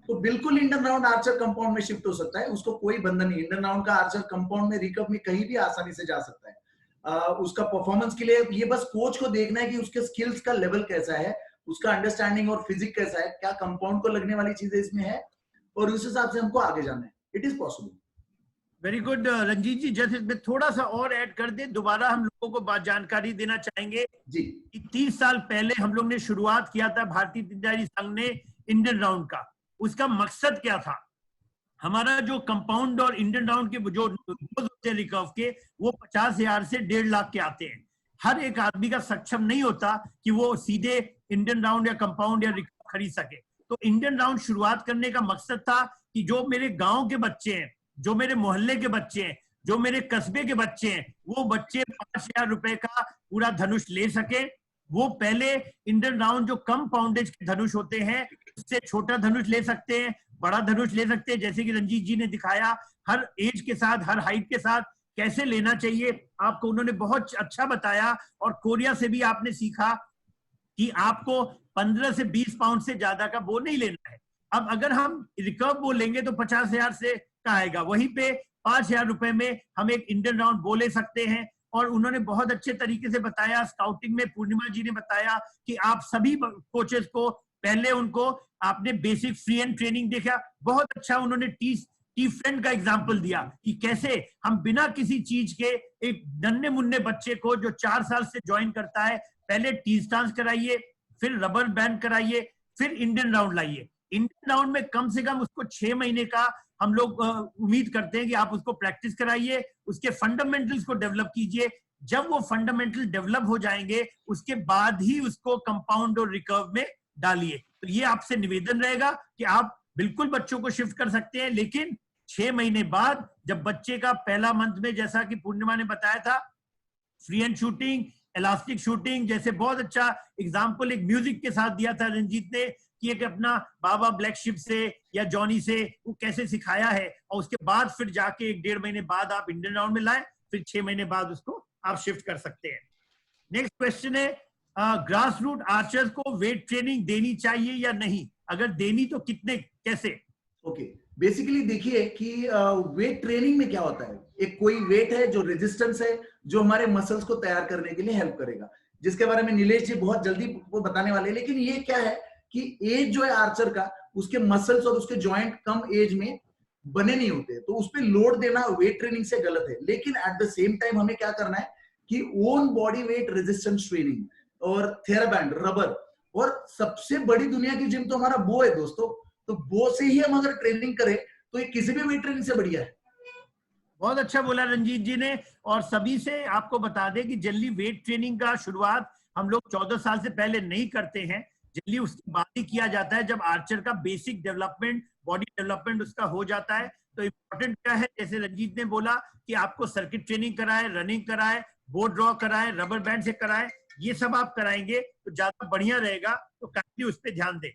तो बिल्कुल इंडियन राउंड आर्चर कंपाउंड में शिफ्ट हो सकता है, उसको कोई बंधन नहीं। इंडियन राउंड का आर्चर कंपाउंड में रिकव में कहीं भी आसानी से जा सकता है। उसका परफॉर्मेंस के लिए ये बस कोच को देखना है कि उसके स्किल्स का लेवल कैसा है, उसका अंडरस्टैंडिंग और फिजिक कैसा है, क्या कंपाउंड को लगने वाली चीजें इसमें है, और उस हिसाब से हमको आगे जाना है। It is possible. Very good Ranjeet ji, जैसे मैं थोड़ा सा और ऐड कर दे, दोबारा हम लोगों को बात जानकारी देना चाहेंगे जी कि 30 साल पहले हम लोग ने शुरुआत किया था भारतीय तीरंदाजी संघ ने इंडियन राउंड का। उसका मकसद क्या था? हमारा जो कंपाउंड और इंडियन राउंड के जो होते हैं रिकर्व के, वो 50,000 से 1.5 लाख के आते हैं। हर एक आदमी का सक्षम नहीं होता कि वो सीधे इंडियन राउंड या कंपाउंड या रिकर्व खरीद सके। तो इंडियन राउंड शुरुआत करने का मकसद था कि जो मेरे गांव के बच्चे हैं, जो मेरे मोहल्ले के बच्चे हैं, जो मेरे कस्बे के बच्चे हैं, वो बच्चे 5,000 रुपए का पूरा धनुष ले सके। वो पहले इंडियन राउंड जो कम पाउंडेज के धनुष होते हैं, उससे छोटा धनुष ले सकते हैं, बड़ा धनुष ले सकते हैं, जैसे कि रंजीत जी ने दिखाया हर एज के साथ, हर हाइट के साथ कैसे लेना चाहिए आपको उन्होंने बहुत अच्छा बताया। और कोरिया से भी आपने सीखा कि आपको 15 से 20 पाउंड से ज्यादा का बो नहीं लेना है। अब अगर हम रिकर्व बो लेंगे तो 50,000 से का आएगा, वहीं पे 5,000 रुपए में हम एक इंडियन राउंड बो ले सकते हैं। और उन्होंने बहुत अच्छे तरीके से बताया, स्काउटिंग में पूर्णिमा जी ने बताया कि आप सभी कोचेस को पहले उनको आपने बेसिक फ्री एंड ट्रेनिंग देखा, बहुत अच्छा उन्होंने टी फ्रेंड का एग्जांपल दिया कि कैसे हम बिना किसी चीज के एक नन्हे मुन्ने बच्चे को जो 4 साल से ज्वाइन करता है, पहले टी स्टांस कराइए, फिर रबर बैंड कराइए, फिर इंडियन राउंड लाइए। इंडियन राउंड में कम से कम उसको 6 महीने का हम लोग उम्मीद करते हैं कि आप उसको प्रैक्टिस कराइए, उसके फंडामेंटल्स को डेवलप कीजिए। जब वो फंडामेंटल डेवलप हो जाएंगे उसके बाद ही उसको कंपाउंड और रिकर्व में डालिए। तो ये आपसे निवेदन रहेगा कि आप बिल्कुल बच्चों को शिफ्ट कर सकते हैं, लेकिन 6 महीने बाद जब बच्चे का पहला मंथ में, जैसा कि पूर्णिमा ने बताया था, free hand shooting, elastic shooting जैसे बहुत अच्छा एग्जाम्पल एक म्यूजिक के साथ दिया था रंजीत ने, कि एक अपना बाबा ब्लैक शिप से या जॉनी से वो कैसे सिखाया है, और उसके बाद फिर जाके 1-1.5 महीने बाद आप इंडियन राउंड में लाएं, फिर 6 महीने बाद उसको आप शिफ्ट कर सकते हैं। नेक्स्ट क्वेश्चन है, ग्रास रूट आर्चर्स को वेट ट्रेनिंग देनी चाहिए या नहीं? अगर देनी तो कितने, कैसे? ओके, बेसिकली देखिए कि वेट ट्रेनिंग में क्या होता है, एक कोई वेट है जो रेजिस्टेंस है, जो हमारे मसल्स को तैयार करने के लिए हेल्प करेगा, जिसके बारे में नीलेश जी बहुत जल्दी वो बताने वाले हैं। लेकिन ये क्या है कि एज जो है आर्चर का, उसके मसल्स और उसके जॉइंट कम एज में बने नहीं होते, तो उस पर लोड देना वेट ट्रेनिंग से गलत है। लेकिन एट द सेम टाइम हमें क्या करना है कि own body weight resistance training और थेराबैंड, रबर, और सबसे बड़ी दुनिया की जिम तो हमारा बो है दोस्तों, तो वो से ही हम अगर ट्रेनिंग करें तो ये किसी भी वेट ट्रेनिंग से बढ़िया है। बहुत अच्छा बोला रंजीत जी ने। और सभी से आपको बता दें कि जल्दी वेट ट्रेनिंग का शुरुआत हम लोग 14 साल से पहले नहीं करते हैं, जल्दी उसके बाद ही किया जाता है जब आर्चर का बेसिक डेवलपमेंट, बॉडी डेवलपमेंट उसका हो जाता है। तो इम्पोर्टेंट क्या है, जैसे रंजीत ने बोला कि आपको सर्किट ट्रेनिंग कराए, रनिंग कराए, बोर्ड ड्रॉ कराए, रबर बैंड से कराए, ये सब आप कराएंगे तो ज्यादा बढ़िया रहेगा। तो काफी उस पर ध्यान दें।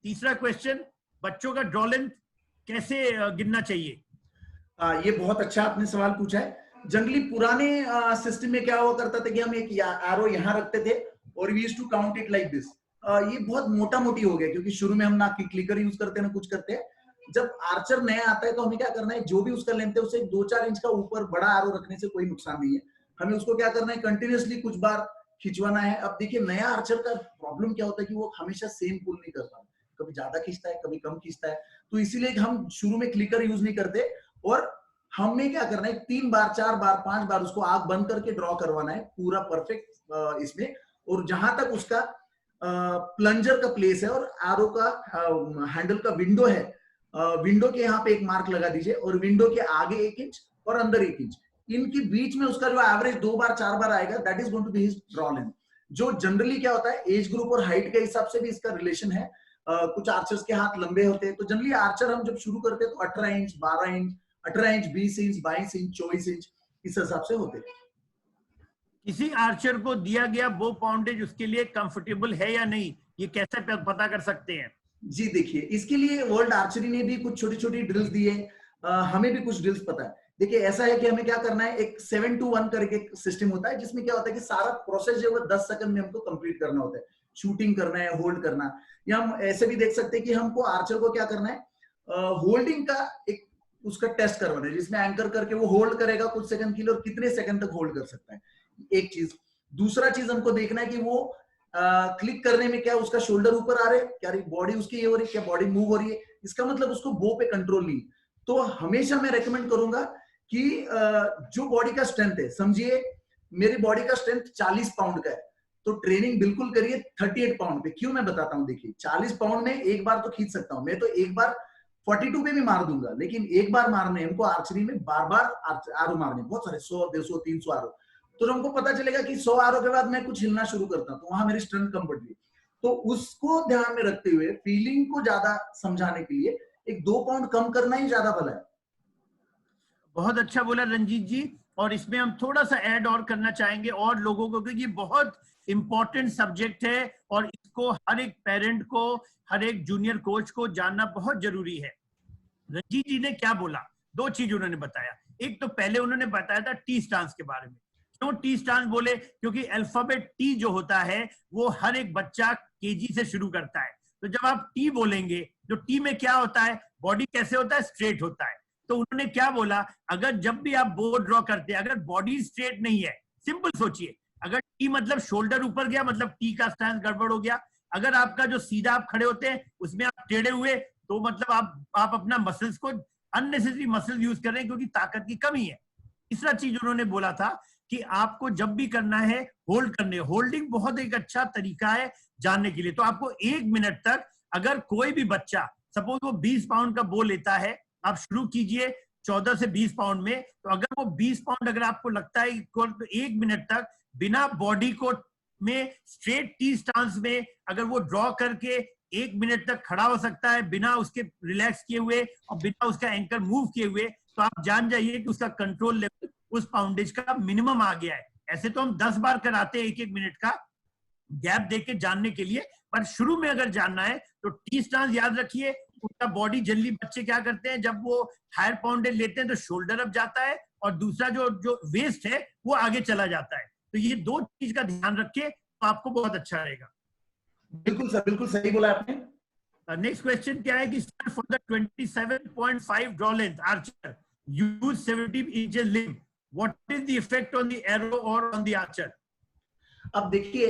तीसरा क्वेश्चन, बच्चों का ड्रॉ लेंथ कैसे गिनना चाहिए? ये बहुत अच्छा आपने सवाल पूछा है। जनरली पुराने सिस्टम में क्या हुआ करता था कि हम एक एरो यहाँ रखते थे और we used to count it like this. ये बहुत मोटा मोटी हो गया, क्योंकि शुरू में हम ना क्लिकर यूज करते हैं ना कुछ करते हैं। जब आर्चर नया आता है तो हमें क्या करना है, जो भी उसका लेंथ है उसे 2-4 इंच का ऊपर बड़ा एरो रखने से कोई नुकसान नहीं है। हमें उसको क्या करना है, कंटिन्यूअसली कुछ बार खिंचवाना है। अब देखिए नया आर्चर का प्रॉब्लम क्या होता है कि वो हमेशा सेम पुल नहीं करता, कभी ज्यादा खींचता है, कभी कम खींचता है। तो इसीलिए हम शुरू में क्लिकर यूज नहीं करते, और हमें क्या करना है, 3 बार 4 बार 5 बार उसको आंख बंद करके ड्रॉ करवाना है पूरा परफेक्ट इसमें। और जहां तक उसका प्लंजर का प्लेस है और एरो का हैंडल का विंडो है, विंडो के यहाँ पे एक मार्क लगा दीजिए, और विंडो के आगे 1 इंच और अंदर 1 इंच, इनके बीच में उसका जो एवरेज 2 बार 4 बार आएगा, that is going to be his draw length. जो जनरली क्या होता है, एज ग्रुप और हाइट के हिसाब से भी इसका रिलेशन है। कुछ आर्चर्स के हाथ लंबे होते हैं, तो जनरली आर्चर हम जब शुरू करते हैं तो 18 inch 12 inch 18 inch 20 inch 22 inch 24 inch इस हिसाब से होते हैं। किसी आर्चर को दिया गया बो पाउंडेज उसके लिए कंफर्टेबल है या नहीं, ये कैसे पता कर सकते हैं? जी देखिए, इसके लिए वर्ल्ड आर्चरी ने भी कुछ छोटी छोटी ड्रिल्स दी है, हमें भी कुछ ड्रिल्स पता है। देखिए ऐसा है कि हमें क्या करना है, एक 7 to 1 करके सिस्टम होता है, जिसमें क्या होता है कि सारा प्रोसेस जो है 10 सेकंड में हमको कंप्लीट करना होता है। शूटिंग करना है, होल्ड करना, या हम ऐसे भी देख सकते हैं कि हमको आर्चर को क्या करना है, होल्डिंग का एक उसका टेस्ट करवाना है, जिसमें एंकर करके वो होल्ड करेगा कुछ सेकंड के लिए और कितने सेकंड तक होल्ड कर सकता है, एक चीज। दूसरा चीज हमको देखना है कि वो क्लिक करने में क्या उसका शोल्डर ऊपर आ रहे हैं, क्या बॉडी उसकी ये हो रही है, क्या बॉडी मूव हो रही है, इसका मतलब उसको बो पे कंट्रोल नहीं। तो हमेशा मैं रेकमेंड करूंगा कि जो बॉडी का स्ट्रेंथ है, समझिए मेरी बॉडी का स्ट्रेंथ 40 पाउंड का है, तो ट्रेनिंग बिल्कुल करिए 38 पाउंड पे। क्यों, मैं बताता हूँ। देखिए 40 पाउंड में एक बार तो खींच सकता हूँ मैं, तो एक बार 42 पे भी मार दूंगा, लेकिन एक बार मारने हमको आर्चरी में बार बार आरो मारने, बहुत सारे 100 150 300 आरो। तो हमको पता चलेगा कि 100 आरो के बाद मैं कुछ हिलना शुरू करता हूं, तो वहां मेरी स्ट्रेंथ कम बढ़ गई। तो उसको ध्यान में रखते हुए, फीलिंग को ज्यादा समझाने के लिए एक 2 पाउंड कम करना ही ज्यादा भला है। बहुत अच्छा बोला रंजीत जी। और इसमें हम थोड़ा सा ऐड और करना चाहेंगे और लोगों को, क्योंकि ये बहुत इंपॉर्टेंट सब्जेक्ट है और इसको हर एक पेरेंट को, हर एक जूनियर कोच को जानना बहुत जरूरी है। रंजीत जी ने क्या बोला, 2 चीज उन्होंने बताया। एक तो पहले उन्होंने बताया था टी स्टांस के बारे में। क्यों टी स्टांस बोले? क्योंकि अल्फाबेट टी जो होता है वो हर एक बच्चा केजी से शुरू करता है। तो जब आप टी बोलेंगे, जो टी में क्या होता है, बॉडी कैसे होता है, स्ट्रेट होता है। तो उन्होंने क्या बोला, अगर जब भी आप बोर्ड ड्रॉ करते हैं, अगर बॉडी स्ट्रेट नहीं है, सिंपल सोचिए, अगर टी मतलब शोल्डर ऊपर गया, मतलब टी का स्टांस गड़बड़ हो गया। अगर आपका जो सीधा आप खड़े होते हैं उसमें आप टेढ़े हुए, तो मतलब आप अपना मसल्स को, अननेसेसरी मसल यूज कर रहे हैं क्योंकि ताकत की कमी है। तीसरा चीज उन्होंने बोला था कि आपको जब भी करना है होल्ड करने, होल्डिंग बहुत एक अच्छा तरीका है जानने के लिए। तो आपको 1 मिनट तक, अगर कोई भी बच्चा, सपोज वो 20 पाउंड का बो लेता है, आप शुरू कीजिए 14 से 20 पाउंड में। तो अगर वो 20 पाउंड अगर आपको लगता है तो 1 मिनट तक बिना बॉडी को में स्ट्रेट टी स्टांस में अगर वो ड्रॉ करके 1 मिनट तक खड़ा हो सकता है बिना उसके रिलैक्स किए हुए और बिना उसका एंकर मूव किए हुए, तो आप जान जाइए कि उसका कंट्रोल लेवल उस पाउंडेज का मिनिमम आ गया है। ऐसे तो हम 10 बार कराते हैं 1-1 मिनट का गैप देके जानने के लिए, पर शुरू में अगर जानना है तो टी स्टांस याद रखिए। उनका बॉडी जनरली बच्चे क्या करते हैं, जब वो हायर पाउंडेज लेते हैं तो शोल्डर अप जाता है और दूसरा जो वेस्ट है वो आगे चला जाता है। तो ये 2 चीज का ध्यान रखिए तो आपको बहुत अच्छा रहेगा। बिल्कुल सर, बिल्कुल सही बोला आपने। नेक्स्ट क्वेश्चन क्या है कि sir for the 27.5 draw length Archer use 70 inches limb, what is the effect on the arrow और ऑन द आर्चर? अब देखिए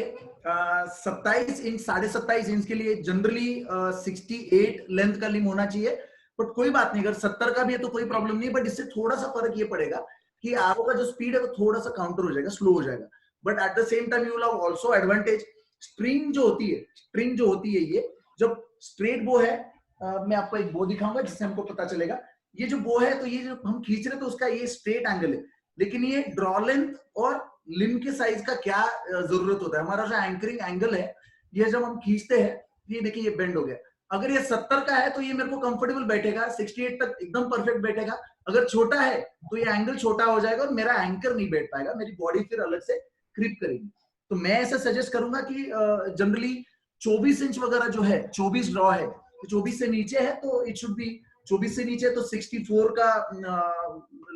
27 इंच 27.5 इंच के लिए जनरली 68 लेंथ का लिम होना चाहिए, बट कोई बात नहीं, अगर 70 का भी है तो कोई प्रॉब्लम नहीं। बट इससे थोड़ा सा फर्क ये पड़ेगा कि एरो का जो स्पीड है वो थोड़ा सा काउंटर हो जाएगा, स्लो हो जाएगा, but at the same time you will have also advantage. String जो होती है ये जब स्ट्रेट बो है, मैं आपको एक बो दिखाऊंगा जिससे हमको पता चलेगा। ये जो बो है तो ये जो हम खींच रहे हैं तो उसका ये स्ट्रेट एंगल है, लेकिन ये ड्रॉ लेंथ और लिम के साइज का क्या जरूरत होता है। हमारा जो एंकरिंग एंगल है ये जब हम खींचते हैं ये देखिए ये बेंड हो गया। अगर ये 70 का है तो ये मेरे को कंफर्टेबल बैठेगा, 68 तक एकदम परफेक्ट बैठेगा। अगर छोटा है तो ये एंगल छोटा हो जाएगा और मेरा एंकर नहीं बैठ पाएगा, मेरी बॉडी फिर अलग से क्रिप करेगी। तो मैं ऐसा सजेस्ट करूंगा कि जनरली 24 इंच वगैरह जो है, 24 ड्रॉ है, 24 से नीचे है तो इट शुड बी 24 से नीचे तो 64 का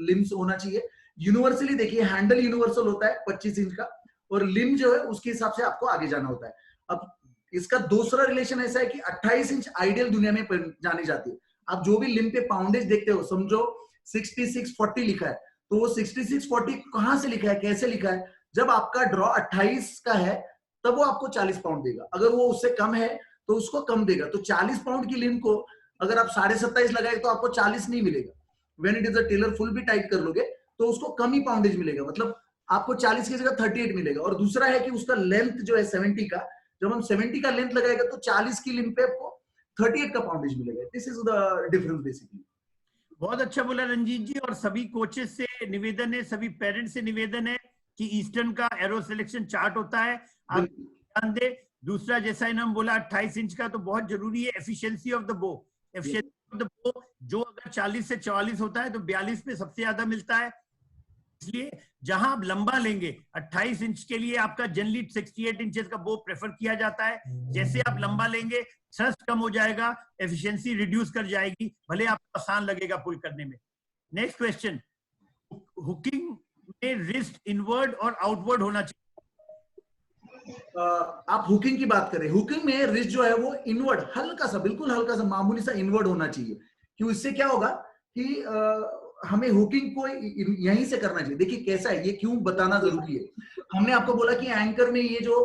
लिम्स होना चाहिए। यूनिवर्सली देखिए हैंडल यूनिवर्सल होता है 25 इंच का, और लिम जो है उसके हिसाब से आपको आगे जाना होता है। अब इसका दूसरा रिलेशन ऐसा है कि 28 इंच आइडियल दुनिया में जानी जाती है। आप जो भी लिम पे पाउंडेज देखते हो, समझो 6640 लिखा है, तो वो 6640 कहां से लिखा है, कैसे लिखा है? जब आपका ड्रॉ 28 का है तब वो आपको 40 पाउंड देगा, अगर वो उससे कम है तो उसको कम देगा। तो 40 पाउंड की लिम को अगर आप 27.5 लगाए तो आपको 40 नहीं मिलेगा। When it is a tailor full भी टाइट कर लोगे तो उसको कम ही पाउंडेज मिलेगा, मतलब आपको 40 की जगह 38 मिलेगा। और दूसरा है कि उसका लेंथ जो है 70 का, जब हम 70 का लेंथ लगाएगा तो 40 की लिम पे आपको 38 का पाउंडेज मिलेगा। This is the difference basically. बहुत अच्छा बोला रंजीत जी, और सभी कोचेस से निवेदन है, सभी पेरेंट्स से निवेदन है कि ईस्टर्न का एरो सिलेक्शन चार्ट होता है, आप ध्यान दें। दूसरा जैसा इन्होंने बोला 28 इंच का तो बहुत जरूरी है एफिशिएंसी ऑफ द बो। एफिशिएंसी ऑफ द बो जो अगर 40 से 44 होता है तो 42 पे सबसे ज्यादा मिलता है। इसलिए जहां आप लंबा लेंगे 28 इंच के लिए आपका जनरली 68 इंचेस का बो प्रेफर किया जाता है। जैसे आप लंबा लेंगे थ्रस्ट कम हो जाएगा, एफिशिएंसी रिड्यूस कर जाएगी, भले आपको आसान लगेगा पुल करने में। नेक्स्ट क्वेश्चन, हुकिंग में रिस्ट इनवर्ड और आउटवर्ड होना चाहिए? आप हुकिंग की बात करें, हुकिंग में रिस्ट जो है वो इनवर्ड, हल्का सा, बिल्कुल हल्का सा, मामूली सा इनवर्ड होना चाहिए। क्यों? इससे क्या होगा कि हमें हुकिंग को यहीं से करना चाहिए। देखिए कैसा है, ये क्यों बताना जरूरी है। हमने आपको बोला कि एंकर में ये जो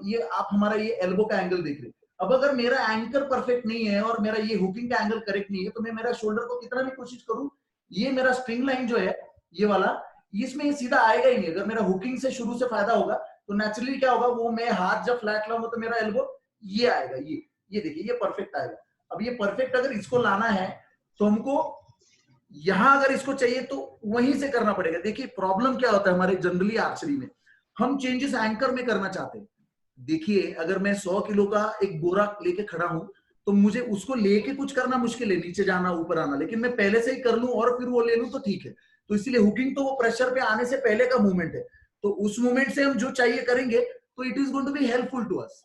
ये आप हमारा ये एल्बो का एंगल देख रहे हैं। अब अगर मेरा एंकर परफेक्ट नहीं है और मेरा ये हुकिंग का एंगल करेक्ट नहीं है तो मैं मेरा शोल्डर को कितना भी कोशिश करूं, ये मेरा स्ट्रिंग लाइन जो है ये वाला, इसमें ये सीधा आएगा ही नहीं। अगर मेरा हुकिंग से शुरू से फायदा होगा तो नेचुरली क्या होगा, वो मैं हाथ जब फ्लैट लाऊंगा तो मेरा एल्बो ये आएगा, ये देखिए ये परफेक्ट आएगा। अब ये परफेक्ट अगर इसको लाना है तो हमको यहां अगर इसको चाहिए तो वहीं से करना पड़ेगा। देखिए प्रॉब्लम क्या होता है हमारे जनरली आर्चरी में, हम चेंजेस एंकर में करना चाहते हैं। देखिए अगर मैं 100 किलो का एक बोरा लेके खड़ा हूं तो मुझे उसको लेके कुछ करना मुश्किल है, नीचे जाना ऊपर आना, लेकिन मैं पहले से ही कर लूं और फिर वो ले लूं तो ठीक है। तो इसलिए हुकिंग तो वो प्रेशर पे आने से पहले का मूवमेंट है, तो उस मूवमेंट से हम जो चाहिए करेंगे तो it is going to be helpful to us.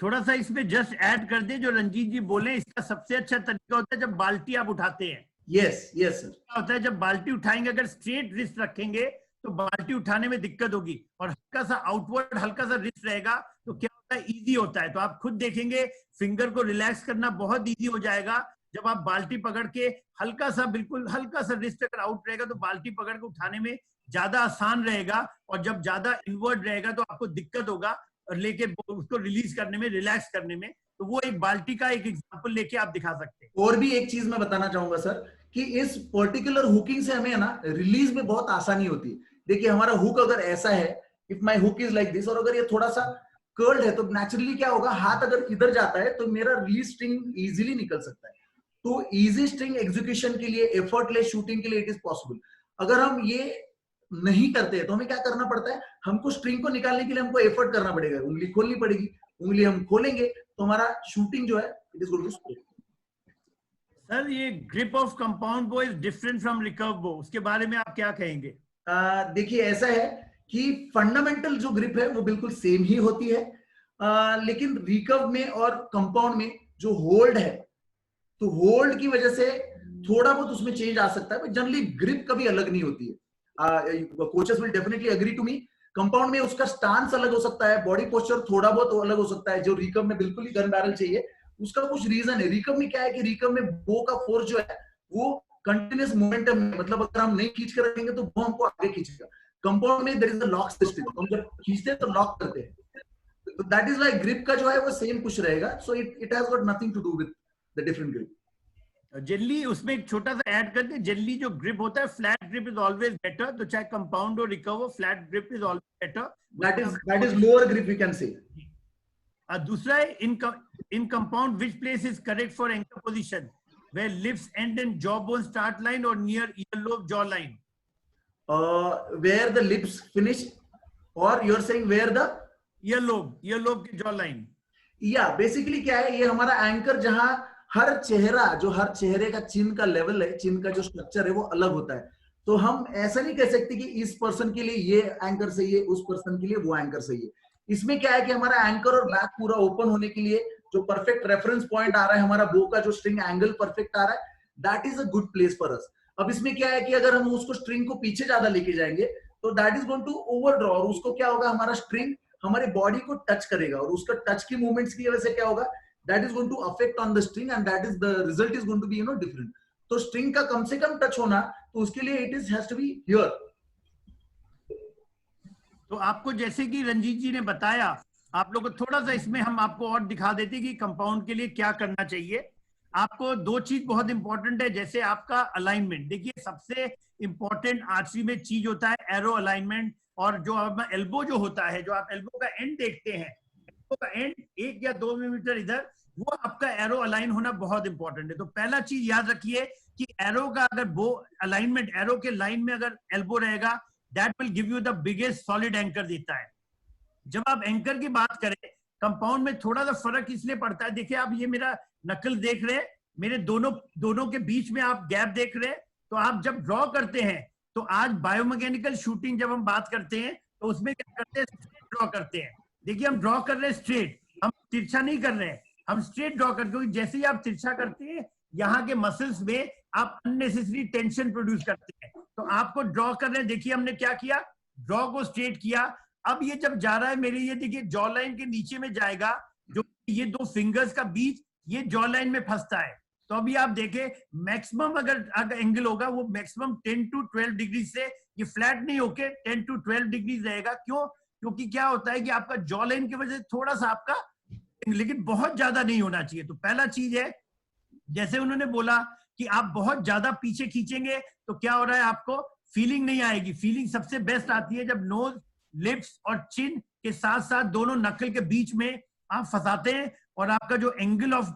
थोड़ा सा इसमें जस्ट ऐड कर दे, जो रंजीत जी बोले, इसका सबसे अच्छा तरीका होता है जब बाल्टी आप उठाते हैं। Yes yes sir. क्या होता है जब बाल्टी उठाएंगे, अगर स्ट्रेट रिस्ट रखेंगे तो बाल्टी उठाने में दिक्कत होगी, और हल्का सा आउटवर्ड हल्का सा रिस्ट रहेगा तो क्या होता है, इजी होता है। तो आप खुद देखेंगे फिंगर को रिलैक्स करना बहुत इजी हो जाएगा जब आप बाल्टी पकड़ के हल्का सा, बिल्कुल हल्का सा रिस्ट अगर आउट रहेगा तो बाल्टी पकड़ के उठाने में ज्यादा आसान रहेगा। और जब ज्यादा इनवर्ड रहेगा तो आपको दिक्कत होगा और लेके उसको रिलीज करने में, रिलैक्स करने में। तो वो एक बाल्टी का एक एग्जांपल लेके आप दिखा सकते हैं। और भी एक चीज मैं बताना चाहूंगा सर कि इस पर्टिकुलर हुकिंग से हमें ना रिलीज में बहुत आसानी होती है। देखिए हमारा हुक अगर ऐसा है, if my hook is like this, और अगर ये थोड़ा सा कर्ल्ड है तो नेचुरली क्या होगा, हाथ अगर इधर जाता है तो मेरा रिलीज स्ट्रिंग इजीली निकल सकता है। तो इजी स्ट्रिंग एग्जीक्यूशन के लिए, एफर्टलेस शूटिंग के लिए इट इज पॉसिबल। अगर हम ये नहीं करते हैं तो हमें क्या करना पड़ता है, हमको स्ट्रिंग को निकालने के लिए हमको एफर्ट करना पड़ेगा, उंगली खोलनी पड़ेगी, उंगली हम खोलेंगे तो हमारा शूटिंग जो है it is going to straight. Sir ये grip of compound bow is different from recurve bow, उसके बारे में आप क्या कहेंगे? देखिए ऐसा है कि फंडामेंटल जो ग्रिप है वो बिल्कुल सेम ही होती है, लेकिन रिकर्व में और कंपाउंड में जो होल्ड है, तो होल्ड की वजह से थोड़ा बहुत उसमें चेंज आ सकता है, बट जनरली ग्रिप कभी अलग नहीं होती है। Coaches will definitely agree to me. Compound में उसका स्टांस अलग हो सकता है, बॉडी पोस्चर थोड़ा बहुत अलग हो सकता है। जो रिकर्व में बिल्कुल ही गन बैरल चाहिए, उसका कुछ रीजन है। रिकर्व में क्या है कि रिकर्व में बो का फोर्स जो है वो कंटिन्यूस मोमेंटम में, मतलब अगर हम नहीं खींच कर रखेंगे तो बो हमको आगे खींचेगा। कंपाउंड में there is a lock system, हम जब खींचते हैं तो लॉक करते हैं, तो दैट इज लाइक ग्रिप का जो है वो सेम कुछ रहेगा। So it has got nothing to do with the different grip. Generally उसमें एक छोटा सा ऐड करते हैं, जनरली जो ग्रिप होता है flat grip is always better, तो चाहे कंपाउंड हो रिकर्व हो, flat grip is always better. That is lower grip we can say. दूसरा है in compound which place is correct for anchor position, where lips and and jaw bone start line और near earlobe jaw line? Where the lips finish और you are saying where the earlobe की jaw line. या basically क्या है, ये हमारा anchor जहां हर चेहरे का चिन्ह का लेवल है, चिन्ह का जो स्ट्रक्चर है वो अलग होता है। तो हम ऐसा नहीं कह सकते कि इस पर्सन के लिए ये एंकर सही है, उस पर्सन के लिए वो एंकर सही है। इसमें क्या है कि हमारा एंकर और बैक पूरा ओपन होने के लिए जो परफेक्ट रेफरेंस पॉइंट आ रहा है, हमारा बो का जो स्ट्रिंग एंगल परफेक्ट आ रहा है, that is a good place for us. अब इसमें क्या है कि अगर हम उसको स्ट्रिंग को पीछे ज्यादा लेके जाएंगे तो that is going to overdraw, और उसको क्या होगा, हमारा स्ट्रिंग हमारी बॉडी को टच करेगा, और उसका टच की मूवमेंट्स की वजह से क्या होगा, that is going to affect on the string and that is the result is going to be different. तो string का कम से कम टच होना, तो उसके लिए it is has to be here. तो आपको जैसे कि रंजीत जी ने बताया, आप लोग को थोड़ा सा इसमें हम आपको और दिखा देते कि कंपाउंड के लिए क्या करना चाहिए। आपको दो चीज बहुत इंपॉर्टेंट है, जैसे आपका अलाइनमेंट। देखिए सबसे इंपॉर्टेंट आर्चरी में चीज होता है एरो अलाइनमेंट, और जो एल्बो जो होता है, जो आप एल्बो का एंड देखते हैं, का एंड 1 या 2 मिलीमीटर इधर, वो आपका एरो अलाइन होना बहुत इंपॉर्टेंट है। तो पहला चीज याद रखिए कि एरो का अगर बो अलाइनमेंट, एरो के लाइन में अगर एल्बो रहेगा, that will give you the biggest solid anchor देता है। जब आप एंकर की बात करें, कंपाउंड में थोड़ा सा फर्क इसलिए पड़ता है। देखिए आप ये मेरा नकल देख रहे हैं, मेरे दोनों के बीच में आप गैप देख रहे हैं। तो आप जब ड्रॉ करते हैं, तो आज बायोमैकेनिकल शूटिंग जब हम बात करते हैं तो उसमें क्या करते हैं, ड्रॉ करते हैं। देखिए हम ड्रॉ कर रहे हैं स्ट्रेट, हम तिरछा नहीं कर रहे हैं, हम स्ट्रेट ड्रॉ करते हैं। जैसे ही आप तिरछा करते हैं, यहाँ के मसल्स में आप अननेसेसरी टेंशन प्रोड्यूस करते हैं। तो आपको ड्रॉ कर रहे हैं, देखिए हमने क्या किया, ड्रॉ को स्ट्रेट किया। अब ये जब जा रहा है मेरे, ये देखिए जॉ लाइन के नीचे में जाएगा, जो ये दो फिंगर्स का बीच, ये जॉ लाइन में फंसता है। तो अभी आप देखें मैक्सिमम अगर एंगल होगा वो मैक्सिमम 10 to 12 डिग्री से, ये फ्लैट नहीं होके 10 to 12 डिग्री रहेगा। क्यों? क्योंकि क्या होता है कि आपका जॉ लाइन की वजह से थोड़ा सा आपका, लेकिन बहुत ज्यादा नहीं होना चाहिए। तो पहला चीज है, जैसे उन्होंने बोला कि आप बहुत ज्यादा पीछे खींचेंगे तो क्या हो रहा है, आपको फीलिंग नहीं आएगी। फीलिंग सबसे बेस्ट आती है जब नोज, लिप्स और चिन के साथ साथ दोनों नकल के बीच में आप फंसाते हैं, और आपका जो एंगल ऑफ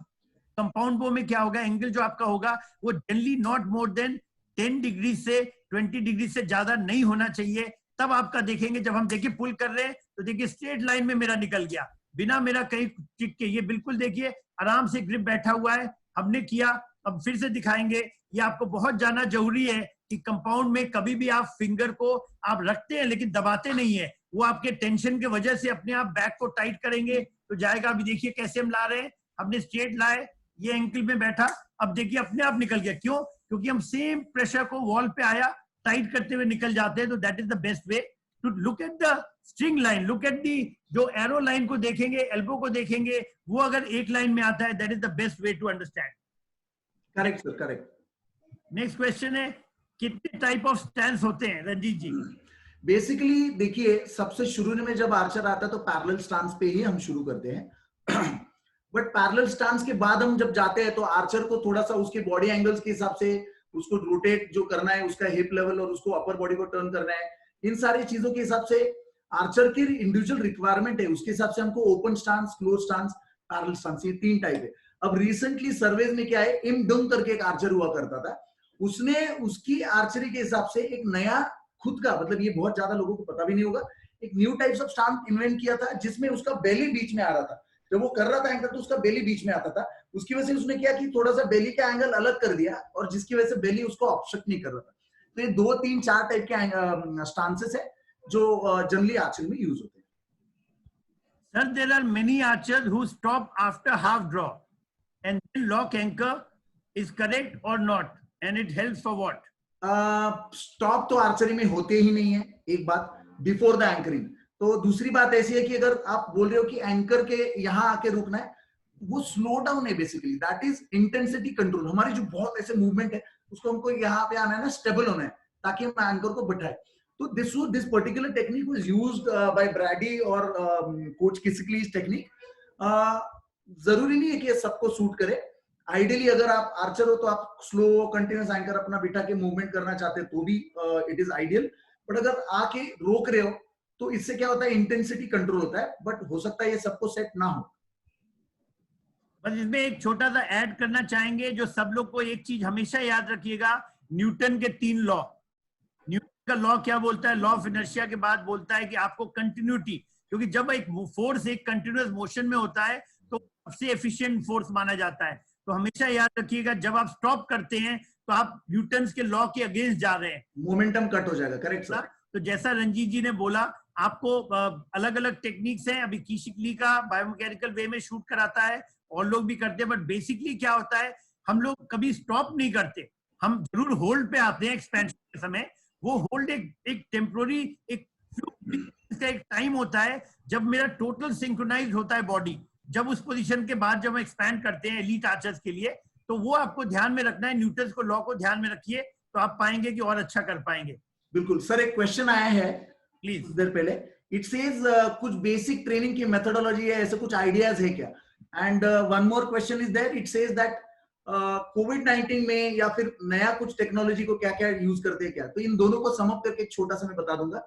कंपाउंड बो में क्या होगा, एंगल जो आपका होगा वो generally not more than 10 degree से 20 डिग्री से ज्यादा नहीं होना चाहिए। तब आपका देखेंगे, जब हम देखिए पुल कर रहे हैं तो देखिए स्ट्रेट लाइन में मेरा निकल गया, बिना मेरा कहीं टिक के। ये बिल्कुल देखिए आराम से ग्रिप बैठा हुआ है, हमने किया। अब फिर से दिखाएंगे। ये आपको बहुत जानना जरूरी है कि कंपाउंड में कभी भी आप फिंगर को आप रखते हैं लेकिन दबाते नहीं है, वो आपके टेंशन की वजह से अपने आप बैक को टाइट करेंगे तो जाएगा। अभी देखिए कैसे हम ला रहे हैं, हमने स्ट्रेट लाए, ये एंकल में बैठा, अब देखिए अपने आप निकल गया। क्यों? क्योंकि हम सेम प्रेशर को वॉल पे आया, टाइट करते हुए निकल जाते हैं। तो that is the best way to look at the string line. Look at the, जो एरो लाइन को देखेंगे, एल्बो को देखेंगे, वो अगर एक लाइन में आता है, that is the best way to understand. Correct sir, correct. Next question है, कितने टाइप ऑफ स्टैंस होते हैं रंजीत जी? बेसिकली देखिए, सबसे शुरू में जब आर्चर आता है तो पैरेलल स्टांस पे ही हम शुरू करते हैं। बट पैरेलल स्टांस के बाद हम जब जाते हैं तो आर्चर को थोड़ा सा उसके बॉडी एंगल्स के हिसाब से उसको रोटेट जो करना है, उसका हिप लेवल और उसको अपर बॉडी को टर्न करना है, इन सारी चीजों के हिसाब से आर्चर की इंडिविजुअल रिक्वायरमेंट है, उसके हिसाब से हमको open stance, close stance, parallel stance, ये 3 टाइप है। अब रिसेंटली सर्वेज में क्या है, इम डुंग करके एक आर्चर हुआ करता था, उसने उसकी आर्चरी के हिसाब से एक नया खुद का, मतलब ये बहुत ज्यादा लोगों को पता भी नहीं होगा, एक new types of stance invent किया था, जिसमें उसका बेली बीच में आ रहा था। जब वो कर रहा था एंकर तो उसका बेली बीच में आता था। उसकी वजह से उसने क्या कि थोड़ा सा बेली का एंगल अलग कर दिया, और जिसकी वजह से बेली उसको ऑब्स्ट्रक्ट नहीं कर रहा था। तो ये 2, 3, 4 टाइप के स्टांसेस है जो जनरली आर्चरी में यूज होते हैं। Sir, there are many archers who stop after half draw and then lock anchor. Is correct or not? And it helps for what? Stop तो आर्चरी में होते ही नहीं है, एक बात, बिफोर द एंकरिंग। तो दूसरी बात ऐसी है कि अगर आप बोल रहे हो कि एंकर के यहां आके रुकना है, वो स्लो डाउन है basically, that is intensity control. हमारी जो बहुत ऐसे मूवमेंट है उसको हमको यहाँ पे आना है ना, स्टेबल होना है ताकि हम एंकर को बिठाए। तो this particular technique was used by Brady और कोच किसिकलीज टेक्निक। जरूरी नहीं है कि ये सबको सूट करे। आइडियली अगर आप आर्चर हो तो आप स्लो कंटिन्यूस एंकर अपना बिठा के मूवमेंट करना चाहते हैं तो भी इट इज आइडियल। बट अगर आके रोक रहे हो तो इससे क्या होता है, इंटेंसिटी कंट्रोल होता है, बट हो सकता है ये सबको सेट ना हो। बस इसमें एक छोटा सा ऐड करना चाहेंगे, जो सब लोग को एक चीज हमेशा याद रखिएगा, न्यूटन के 3 लॉ। न्यूटन का लॉ क्या बोलता है? लॉ ऑफ इनर्शिया के बाद बोलता है कि आपको कंटिन्यूटी, क्योंकि जब एक फोर्स एक कंटिन्यूअस मोशन में होता है तो सबसे एफिशिएंट फोर्स माना जाता है। तो हमेशा याद रखिएगा, जब आप स्टॉप करते हैं तो आप न्यूटन के लॉ के अगेंस्ट जा रहे हैं, मोमेंटम कट हो जाएगा। Correct sir. तो जैसा रंजीत जी ने बोला, आपको अलग अलग टेक्निक्स हैं। अभी कीशिकली का बायोमैकेनिकल वे में शूट कराता है, और लोग भी करते हैं, बट बेसिकली क्या होता है, हम लोग कभी स्टॉप नहीं करते, हम जरूर होल्ड पे आते हैं एक्सपेंशन के समय। वो होल्ड एक टेम्पोररी एक टाइम होता है जब मेरा टोटल सिंक्रोनाइज होता है बॉडी। जब उस पोजीशन के बाद जब हम एक्सपैंड करते हैं एलीट आर्चर्स के लिए, तो वो आपको ध्यान में रखना है। न्यूटन को लॉ को ध्यान में रखिए तो आप पाएंगे कि और अच्छा कर पाएंगे। बिल्कुल सर। एक क्वेश्चन आया है प्लीज। कुछ देर पहले, इट सेज कुछ बेसिक ट्रेनिंग की मेथोडोलॉजी है, ऐसे कुछ आइडियाज है क्या? And one more question is there, it says that कोविड-19 में या फिर नया कुछ टेक्नोलॉजी को क्या क्या यूज करते हैं क्या? तो इन दोनों को सम अप करके एक छोटा सा मैं बता दूंगा।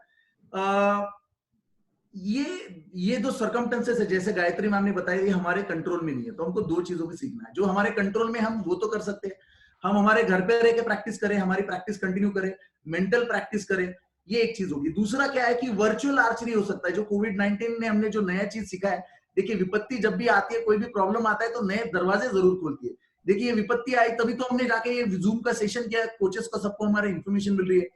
ये जो सर्कमस्टेंसेस है, जैसे गायत्री मैम ने बताया, ये हमारे कंट्रोल में नहीं है। तो हमको 2 चीजों को सीखना है। जो हमारे कंट्रोल में हम वो तो कर सकते हैं, हम हमारे घर पे रह के प्रैक्टिस करें, हमारी प्रैक्टिस कंटिन्यू करें, मेंटल प्रैक्टिस करें, ये एक चीज होगी। दूसरा क्या है कि वर्चुअल आर्चरी हो सकता है। जो कोविड-19 ने हमने जो नया चीज सीखा है, देखिए विपत्ति जब भी आती है, कोई भी प्रॉब्लम आता है तो नए दरवाजे जरूर खोलती है। देखिए ये विपत्ति आई तभी तो हमने जाके ये जूम का सेशन किया, कोचेस का सबको हमारे इंफॉर्मेशन मिल रही है।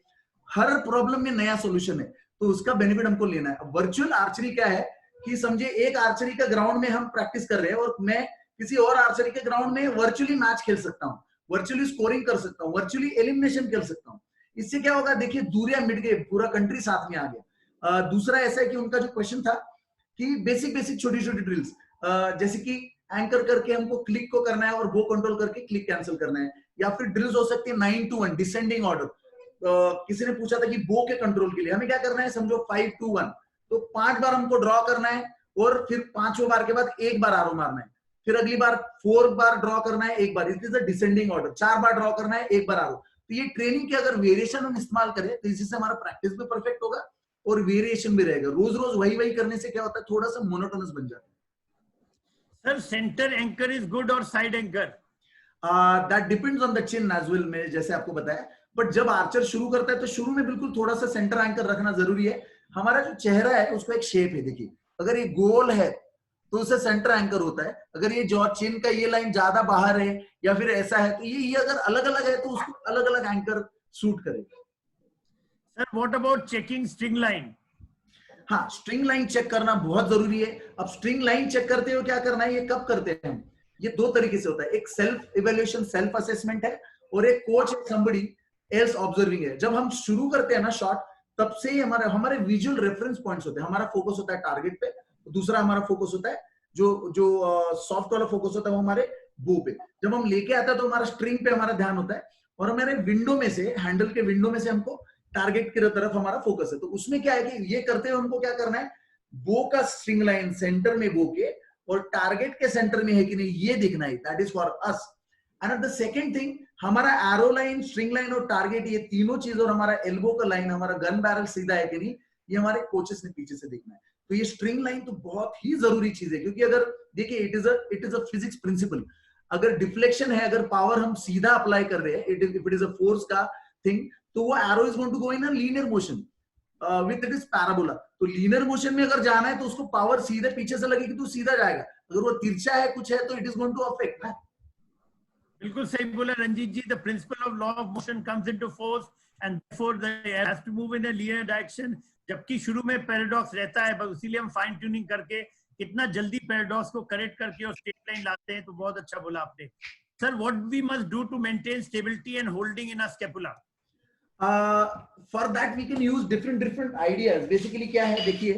हर प्रॉब्लम में नया सोल्यूशन है, तो उसका बेनिफिट हमको लेना है। वर्चुअल आर्चरी क्या है कि समझे एक आर्चरी का ग्राउंड में हम प्रैक्टिस कर रहे हैं और मैं किसी और आर्चरी के ग्राउंड में वर्चुअली मैच खेल सकता हूँ, वर्चुअली स्कोरिंग कर सकता हूँ, वर्चुअली एलिमिनेशन कर सकता हूँ। इससे क्या होगा, देखिए दूरियां मिट गई, पूरा कंट्री साथ में आ गया। दूसरा ऐसा है कि उनका जो क्वेश्चन था कि बेसिक छोटी छोटी ड्रिल्स, जैसे कि एंकर करके हमको क्लिक को करना है और बो कंट्रोल करके क्लिक कैंसिल करना है, या फिर ड्रिल्स हो सकती है 9 to 1 डिसेंडिंग ऑर्डर। किसी ने पूछा था कि बो के कंट्रोल के लिए हमें क्या करना है, समझो 5 to 1, तो 5 बार हमको ड्रॉ करना है और फिर 5वें बार के बाद 1 बार आरो मारना है, फिर अगली बार 4 बार ड्रॉ करना है 1 बार, it is a descending order. 4 बार ड्रॉ करना है 1 बार आरो। तो ये ट्रेनिंग के अगर वेरिएशन हम इस्तेमाल करें तो इसी से हमारा प्रैक्टिस भी परफेक्ट होगा और वेरिएशन भी रहेगा। रोज रोज वही करने से क्या होता है, थोड़ा सा मोनोटोनस बन जाता है। Sir centre anchor is good और side anchor? That depends on the chin as well, मैं जैसे आपको बताया। बट जब आर्चर शुरू करता है तो शुरू में बिल्कुल थोड़ा सा सेंटर एंकर रखना जरूरी है। हमारा जो चेहरा है उसको एक शेप है, देखिए अगर ये गोल है तो उसे सेंटर एंकर होता है। अगर ये जॉ चिन का ये लाइन ज्यादा बाहर है या फिर ऐसा है तो ये अगर अलग अलग है तो उसको अलग अलग एंकर सूट करेगा। Sir what about checking string line? हाँ, स्ट्रिंग लाइन चेक करना बहुत जरूरी है। अब स्ट्रिंग लाइन चेक करते हो क्या करना है, ये कब करते हैं हम, ये 2 तरीके से होता है। एक सेल्फ इवैल्यूएशन, सेल्फ असेसमेंट है, और एक कोच समबडी एल्स ऑब्जर्विंग है। जब हम शुरू करते हैं ना शॉट, तब से ही हमारे विजुअल रेफरेंस पॉइंट्स होते हैं। हमारा फोकस होता है टारगेट पे, दूसरा हमारा फोकस होता है जो सॉफ्ट वाला फोकस होता है वो हमारे बो पे। जब हम लेके आते हैं तो हमारा स्ट्रिंग पे हमारा ध्यान होता है, और हमारे विंडो में से, हैंडल के विंडो में से हमको टारगेट की तरफ हमारा फोकस है। तो उसमें क्या है कि ये करते हुए हमको क्या करना है, बो का स्ट्रिंग लाइन सेंटर में बो के और टारगेट के सेंटर में है कि नहीं ये देखना है। That is for us. And the second thing, हमारा एरो लाइन, स्ट्रिंग लाइन और टारगेट, ये तीनों चीज, और हमारा एल्बो का लाइन, हमारा गन बैरल सीधा है कि नहीं, ये हमारे कोचेस ने पीछे से देखना है। तो ये स्ट्रिंग लाइन तो बहुत ही जरूरी चीज है, क्योंकि अगर देखिए it is a physics principle. अगर डिफ्लेक्शन है, अगर पावर हम सीधा अप्लाई कर रहे हैं, if it is a force का थिंग, तो वो arrow is going to go in a linear motion with it is parabola. तो लीनियर मोशन में अगर जाना है तो उसको पावर सीधे पीछे से लगेगी तो सीधा जाएगा, अगर वो तिरछा है कुछ है तो it is going to affect ना। बिल्कुल सही बोला Ranjeet ji. The principle of law of motion comes into force and therefore the air has to move in a linear direction, जबकि शुरू में पैराडॉक्स रहता है, बस इसीलिए हम फाइन ट्यूनिंग करके कितना जल्दी पैराडॉक्स को करेक्ट करके और स्ट्रेट लाइन लाते हैं। तो बहुत अच्छा बोला आपने। Sir, what we must do to maintain stability and holding in a scapula? For that we can use different ideas. Basically क्या है, देखिए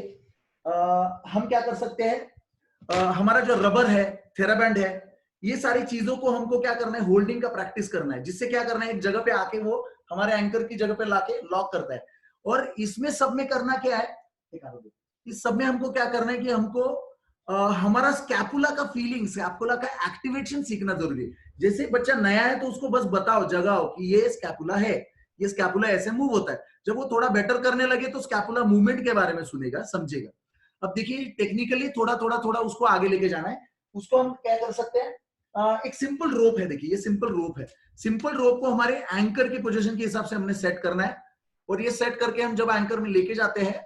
हम क्या कर सकते हैं, हमारा जो रबर है, थेराबैंड है, ये सारी चीजों को हमको क्या करना है, होल्डिंग का प्रैक्टिस करना है, जिससे क्या करना है, एक जगह पे आके वो हमारे एंकर की जगह पे लाके लॉक करता है। और इसमें सब में करना क्या है, इस सब में हमको क्या करना है कि हमको हमारा स्कैपुला का फीलिंग, स्कैपुला का एक्टिवेशन सीखना जरूरी है। जैसे बच्चा नया है तो उसको बस बताओ, जगाओ कि ये स्कैपुला है, ये स्कैपुला ऐसे मूव होता है। जब वो थोड़ा बेटर करने लगे तो स्कैपुला मूवमेंट के बारे में सुनेगा, समझेगा। अब देखिए टेक्निकली थोड़ा उसको आगे लेके जाना है। उसको हम क्या कर सकते हैं, एक सिंपल रोप है, देखिए ये सिंपल रोप है। सिंपल रोप को हमारे एंकर की पोजीशन के हिसाब से हमने सेट करना है, और ये सेट करके हम जब एंकर में लेके जाते हैं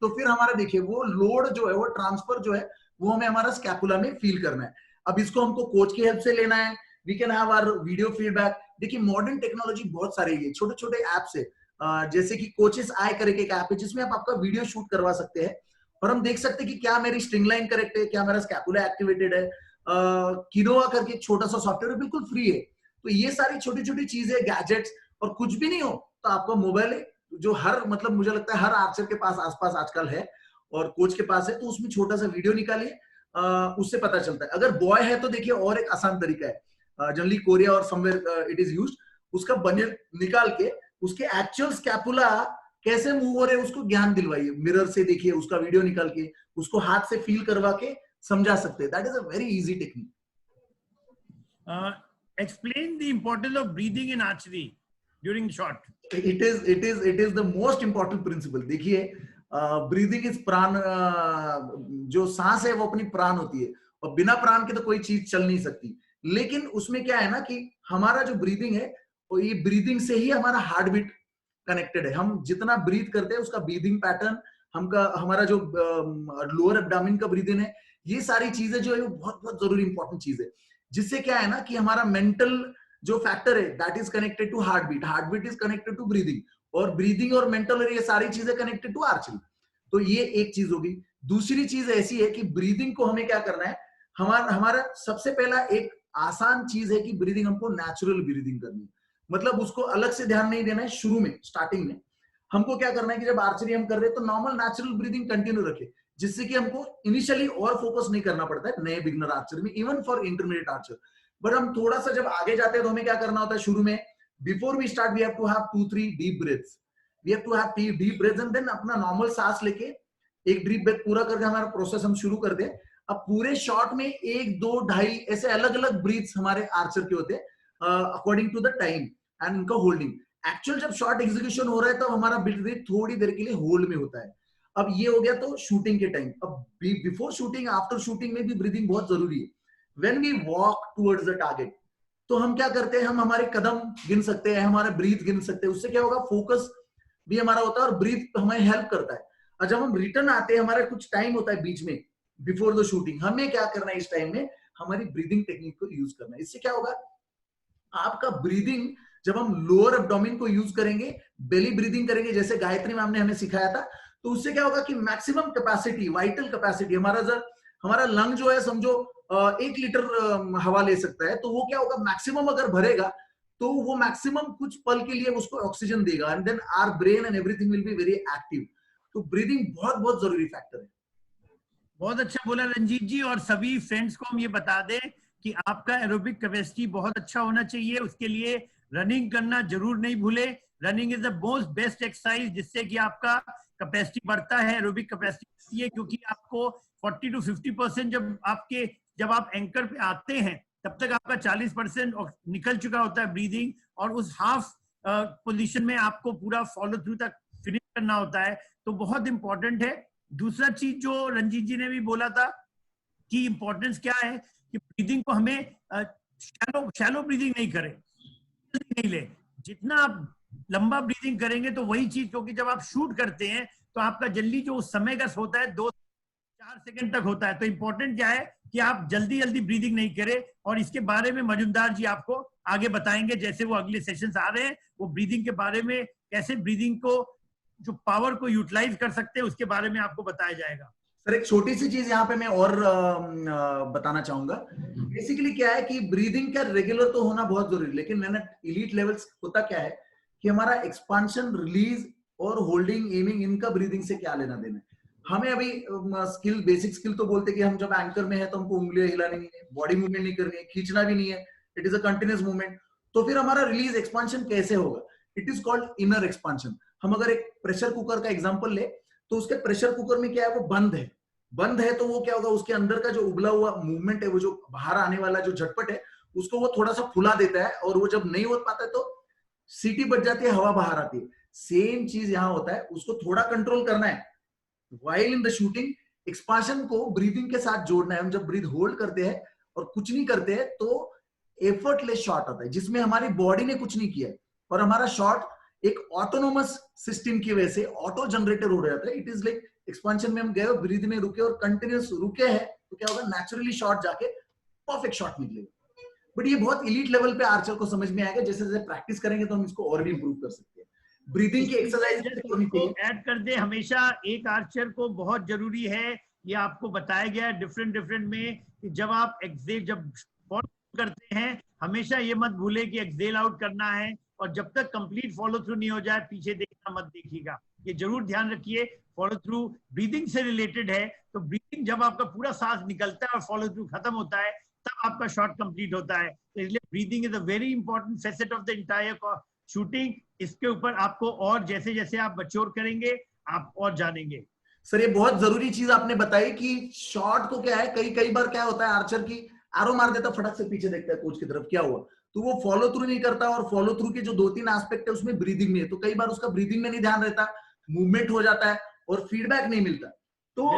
तो फिर हमारा देखिए वो लोड जो है, वो ट्रांसफर जो है, वो हमें हमारा स्कैपुला में फील करना है। अब इसको हमको कोच की हेल्प से लेना है, we can have our video feedback. देखिए मॉडर्न टेक्नोलॉजी बहुत सारी है, छोटे छोटे ऐप्स है, जैसे कि कोचेस आई करके एक ऐप है जिसमें आप आपका वीडियो शूट करवा सकते हैं, और हम देख सकते हैं कि क्या मेरी स्ट्रिंग लाइन करेक्ट है, क्या मेरा स्कैपुला एक्टिवेटेड है। किनोवा करके एक छोटा सा सॉफ्टवेयर है, बिल्कुल फ्री है। तो ये सारी छोटी छोटी चीजें, गैजेट्स, और कुछ भी नहीं हो तो आपका मोबाइल है, जो हर मतलब मुझे लगता है हर आर्चर के पास आसपास आजकल है, और कोच के पास है, तो उसमें छोटा सा वीडियो निकालिए, उससे पता चलता है। अगर बॉय है तो देखिए और एक आसान तरीका है, जनरली कोरिया और समवेयर इट इज यूज्ड, उसका बनियन निकाल के उसके एक्चुअल स्कैपुला कैसे मूव हो रहे हैं उसको ज्ञान दिलवाइए, मिरर से देखिए, उसका वीडियो निकाल के उसको हाथ से फील करवा के समझा सकते हैं। That is a very easy technique. Explain the importance of breathing in archery during shot. It is the most important principle. देखिए ब्रीदिंग इज प्राण, जो सांस है वो अपनी प्राण होती है, और बिना प्राण के तो कोई चीज चल नहीं सकती। लेकिन उसमें क्या है ना कि हमारा जो ब्रीदिंग है, वो ये ब्रीदिंग से ही हमारा हार्ट बीट कनेक्टेड है। हम जितना ब्रीथ करते हैं उसका ब्रीदिंग पैटर्न, हमारा जो लोअर एब्डोमेन का ब्रीदिंग है, ये सारी चीजें जो है वो बहुत बहुत जरूरी इंपॉर्टेंट चीज है। जिससे क्या है ना कि हमारा मेंटल जो फैक्टर है that is connected to heart beat is connected to breathing, और ब्रीदिंग और मेंटल, और ये सारी चीजें कनेक्टेड टू आर्चरी। तो ये एक चीज होगी। दूसरी चीज ऐसी है कि ब्रीदिंग को हमें क्या करना है, हमारा सबसे पहला एक आसान चीज है कि ब्रीदिंग हमको नेचुरल ब्रीदिंग करनी है, मतलब उसको अलग से ध्यान नहीं देना है। शुरू में स्टार्टिंग में हमको क्या करना है कि जब आर्चरी हम कर रहे हैं तो नॉर्मल नेचुरल ब्रीदिंग कंटिन्यू रखे, जिससे कि हमको इनिशियली और फोकस नहीं करना पड़ता है नए बिगनर आर्चर में, even for intermediate Archer. But हम थोड़ा सा जब आगे जाते हैं तो हमें क्या करना होता है, शुरू में before we start we have to have 2-3 deep breaths, we have to have deep breaths, and then अपना नॉर्मल सांस लेके एक डीप ब्रेथ पूरा करके हमारा प्रोसेस हम शुरू कर दे। अब पूरे शॉट में 1, 2, 2.5 ऐसे अलग अलग ब्रीथ्स हमारे आर्चर के होते हैं according to the time and उनका होल्डिंग। एक्चुअल जब शॉट एग्जीक्यूशन हो रहा है तब हमारा ब्रीथ थोड़ी देर के लिए होल्ड में होता है। अब ये हो गया तो शूटिंग के टाइम। अब बिफोर शूटिंग, आफ्टर शूटिंग में भी ब्रीदिंग बहुत जरूरी है। When we walk towards the target, तो हम क्या करते हैं, हम हमारे कदम गिन सकते हैं, हमारा ब्रीथ गिन सकते हैं। उससे क्या होगा, फोकस भी हमारा होता है और ब्रीथ हमें हेल्प करता है। और जब हम रिटर्न आते हैं, हमारा कुछ टाइम होता है बीच में बिफोर द शूटिंग, हमें क्या करना है इस टाइम में, हमारी ब्रीदिंग टेक्निक को यूज करना है। इससे क्या होगा, आपका ब्रीदिंग जब हम लोअर एब्डोमेन को यूज करेंगे, बेली ब्रीदिंग करेंगे जैसे गायत्री मैम ने हमें सिखाया था, तो उससे क्या होगा कि मैक्सिमम कैपेसिटी, वाइटल कैपेसिटी, हमारा लंग जो है समझो 1 लीटर हवा ले सकता है, तो वो क्या होगा, मैक्सिमम अगर भरेगा तो वो मैक्सिमम कुछ पल के लिए उसको ऑक्सीजन देगा, and then our brain and everything will be very active. तो ब्रीदिंग बहुत बहुत जरूरी फैक्टर है। बहुत अच्छा बोला रंजीत जी। और सभी फ्रेंड्स को हम ये बता दें कि आपका एरोबिक कैपेसिटी बहुत अच्छा होना चाहिए। उसके लिए रनिंग करना जरूर नहीं भूले। Running is the most best exercise, जिससे कि आपका कैपेसिटी बढ़ता है, एरोबिक कैपेसिटी बढ़ती है, क्योंकि आपको 40 to 50% जब आप एंकर पे आते हैं तब तक आपका 40% निकल चुका होता है ब्रीदिंग, और उस हाफ पोजीशन में आपको पूरा फॉलो थ्रू तक फिनिश करना होता है। तो बहुत इंपॉर्टेंट है। दूसरा चीज जो रंजीत जी ने भी बोला था कि इंपॉर्टेंस क्या है कि ब्रीदिंग को हमें शैलो ब्रीदिंग नहीं करें, नहीं ले। जितना आप लंबा ब्रीदिंग करेंगे तो वही चीज, क्योंकि जब आप शूट करते हैं तो आपका जल्दी जो उस समय का होता है 2-4 सेकंड तक होता है। तो इंपॉर्टेंट क्या है कि आप जल्दी जल्दी ब्रीदिंग नहीं करें, और इसके बारे में मजुमदार जी आपको आगे बताएंगे, जैसे वो अगले सेशंस आ रहे हैं, वो ब्रीदिंग के बारे में, कैसे ब्रीदिंग को जो पावर को यूटिलाइज कर सकते हैं उसके बारे में आपको बताया जाएगा। सर एक छोटी सी चीज यहाँ पे मैं और बताना चाहूंगा। बेसिकली क्या है कि ब्रीदिंग का रेगुलर तो होना बहुत जरूरी है, लेकिन मैंने एलीट लेवल्स होता क्या है कि हमारा एक्सपांशन, रिलीज और होल्डिंग, एमिंग, इनका ब्रीदिंग से क्या लेना देना है। हमें अभी स्किल, बेसिक स्किल तो बोलते कि हम जब एंकर में है तो हमको उंगलियां हिलानी नहीं है, बॉडी मूवमेंट नहीं करनी है, खींचना भी नहीं है, it is a continuous movement. तो फिर हमारा रिलीज एक्सपांशन कैसे होगा? It is called inner expansion. हम अगर एक प्रेशर कुकर का एग्जांपल ले तो उसके प्रेशर कुकर में क्या है, वो बंद है तो वो क्या होगा, उसके अंदर का जो उबला हुआ मूवमेंट है, वो जो बाहर आने वाला जो झटपट है, उसको वो थोड़ा सा फुला देता है, और वो जब नहीं हो पाता है तो सीटी बच जाती है, हवा बाहर आती है। सेम चीज यहां होता है, उसको थोड़ा कंट्रोल करना है। While in the shooting, expansion को ब्रीदिंग के साथ जोड़ना है। हम जब ब्रीथ होल्ड करते हैं और कुछ नहीं करते हैं तो एफर्टलेस शॉट आता है, जिसमें हमारी बॉडी ने कुछ नहीं किया है, और हमारा शॉट एक ऑटोनोमस सिस्टम की वजह से ऑटो जनरेटर हो जाता है। इट इज लाइक एक्सपांशन में हम गए, ब्रीथ में रुके और कंटिन्यूस रुके हैं, तो क्या होगा, नेचुरली शॉट जाके परफेक्ट शॉट निकलेगा। बट ये बहुत एलीट लेवल पे आर्चर को समझ में आएगा। जैसे जैसे प्रैक्टिस करेंगे तो हम इसको और भी इंप्रूव कर सकते हैं। ब्रीदिंग की एक्सरसाइज ऐड कर दे, हमेशा एक आर्चर को बहुत जरूरी है, ये आपको बताया गया है डिफरेंट में, कि जब आप एक्सेल जब करते हैं हमेशा ये मत भूले कि एक्सेल आउट करना है, और जब तक कंप्लीट फॉलो थ्रू नहीं हो जाए पीछे देखना मत देखिएगा। ये जरूर ध्यान रखिए। फॉलो थ्रू ब्रीदिंग से रिलेटेड है, तो ब्रीदिंग जब आपका पूरा सांस निकलता है और फॉलो थ्रू खत्म होता है तब आपका शॉट कंप्लीट होता है। तो इसलिए breathing is a very important facet of the entire shooting. इसके ऊपर आपको और जैसे जैसे आप मैच्योर करेंगे आप और जानेंगे। सर ये बहुत जरूरी चीज आपने बताई कि शॉट को क्या है, कई बार क्या होता है, आर्चर की एरो मार देता, फटक से पीछे देखता है कोच की तरफ, क्या हुआ, तो वो फॉलो थ्रू नहीं करता, और फॉलो थ्रू के जो 2-3 एस्पेक्ट है उसमें ब्रीदिंग में है, तो कई बार उसका ब्रीदिंग में नहीं ध्यान रहता, मूवमेंट हो जाता है और फीडबैक नहीं मिलता। तो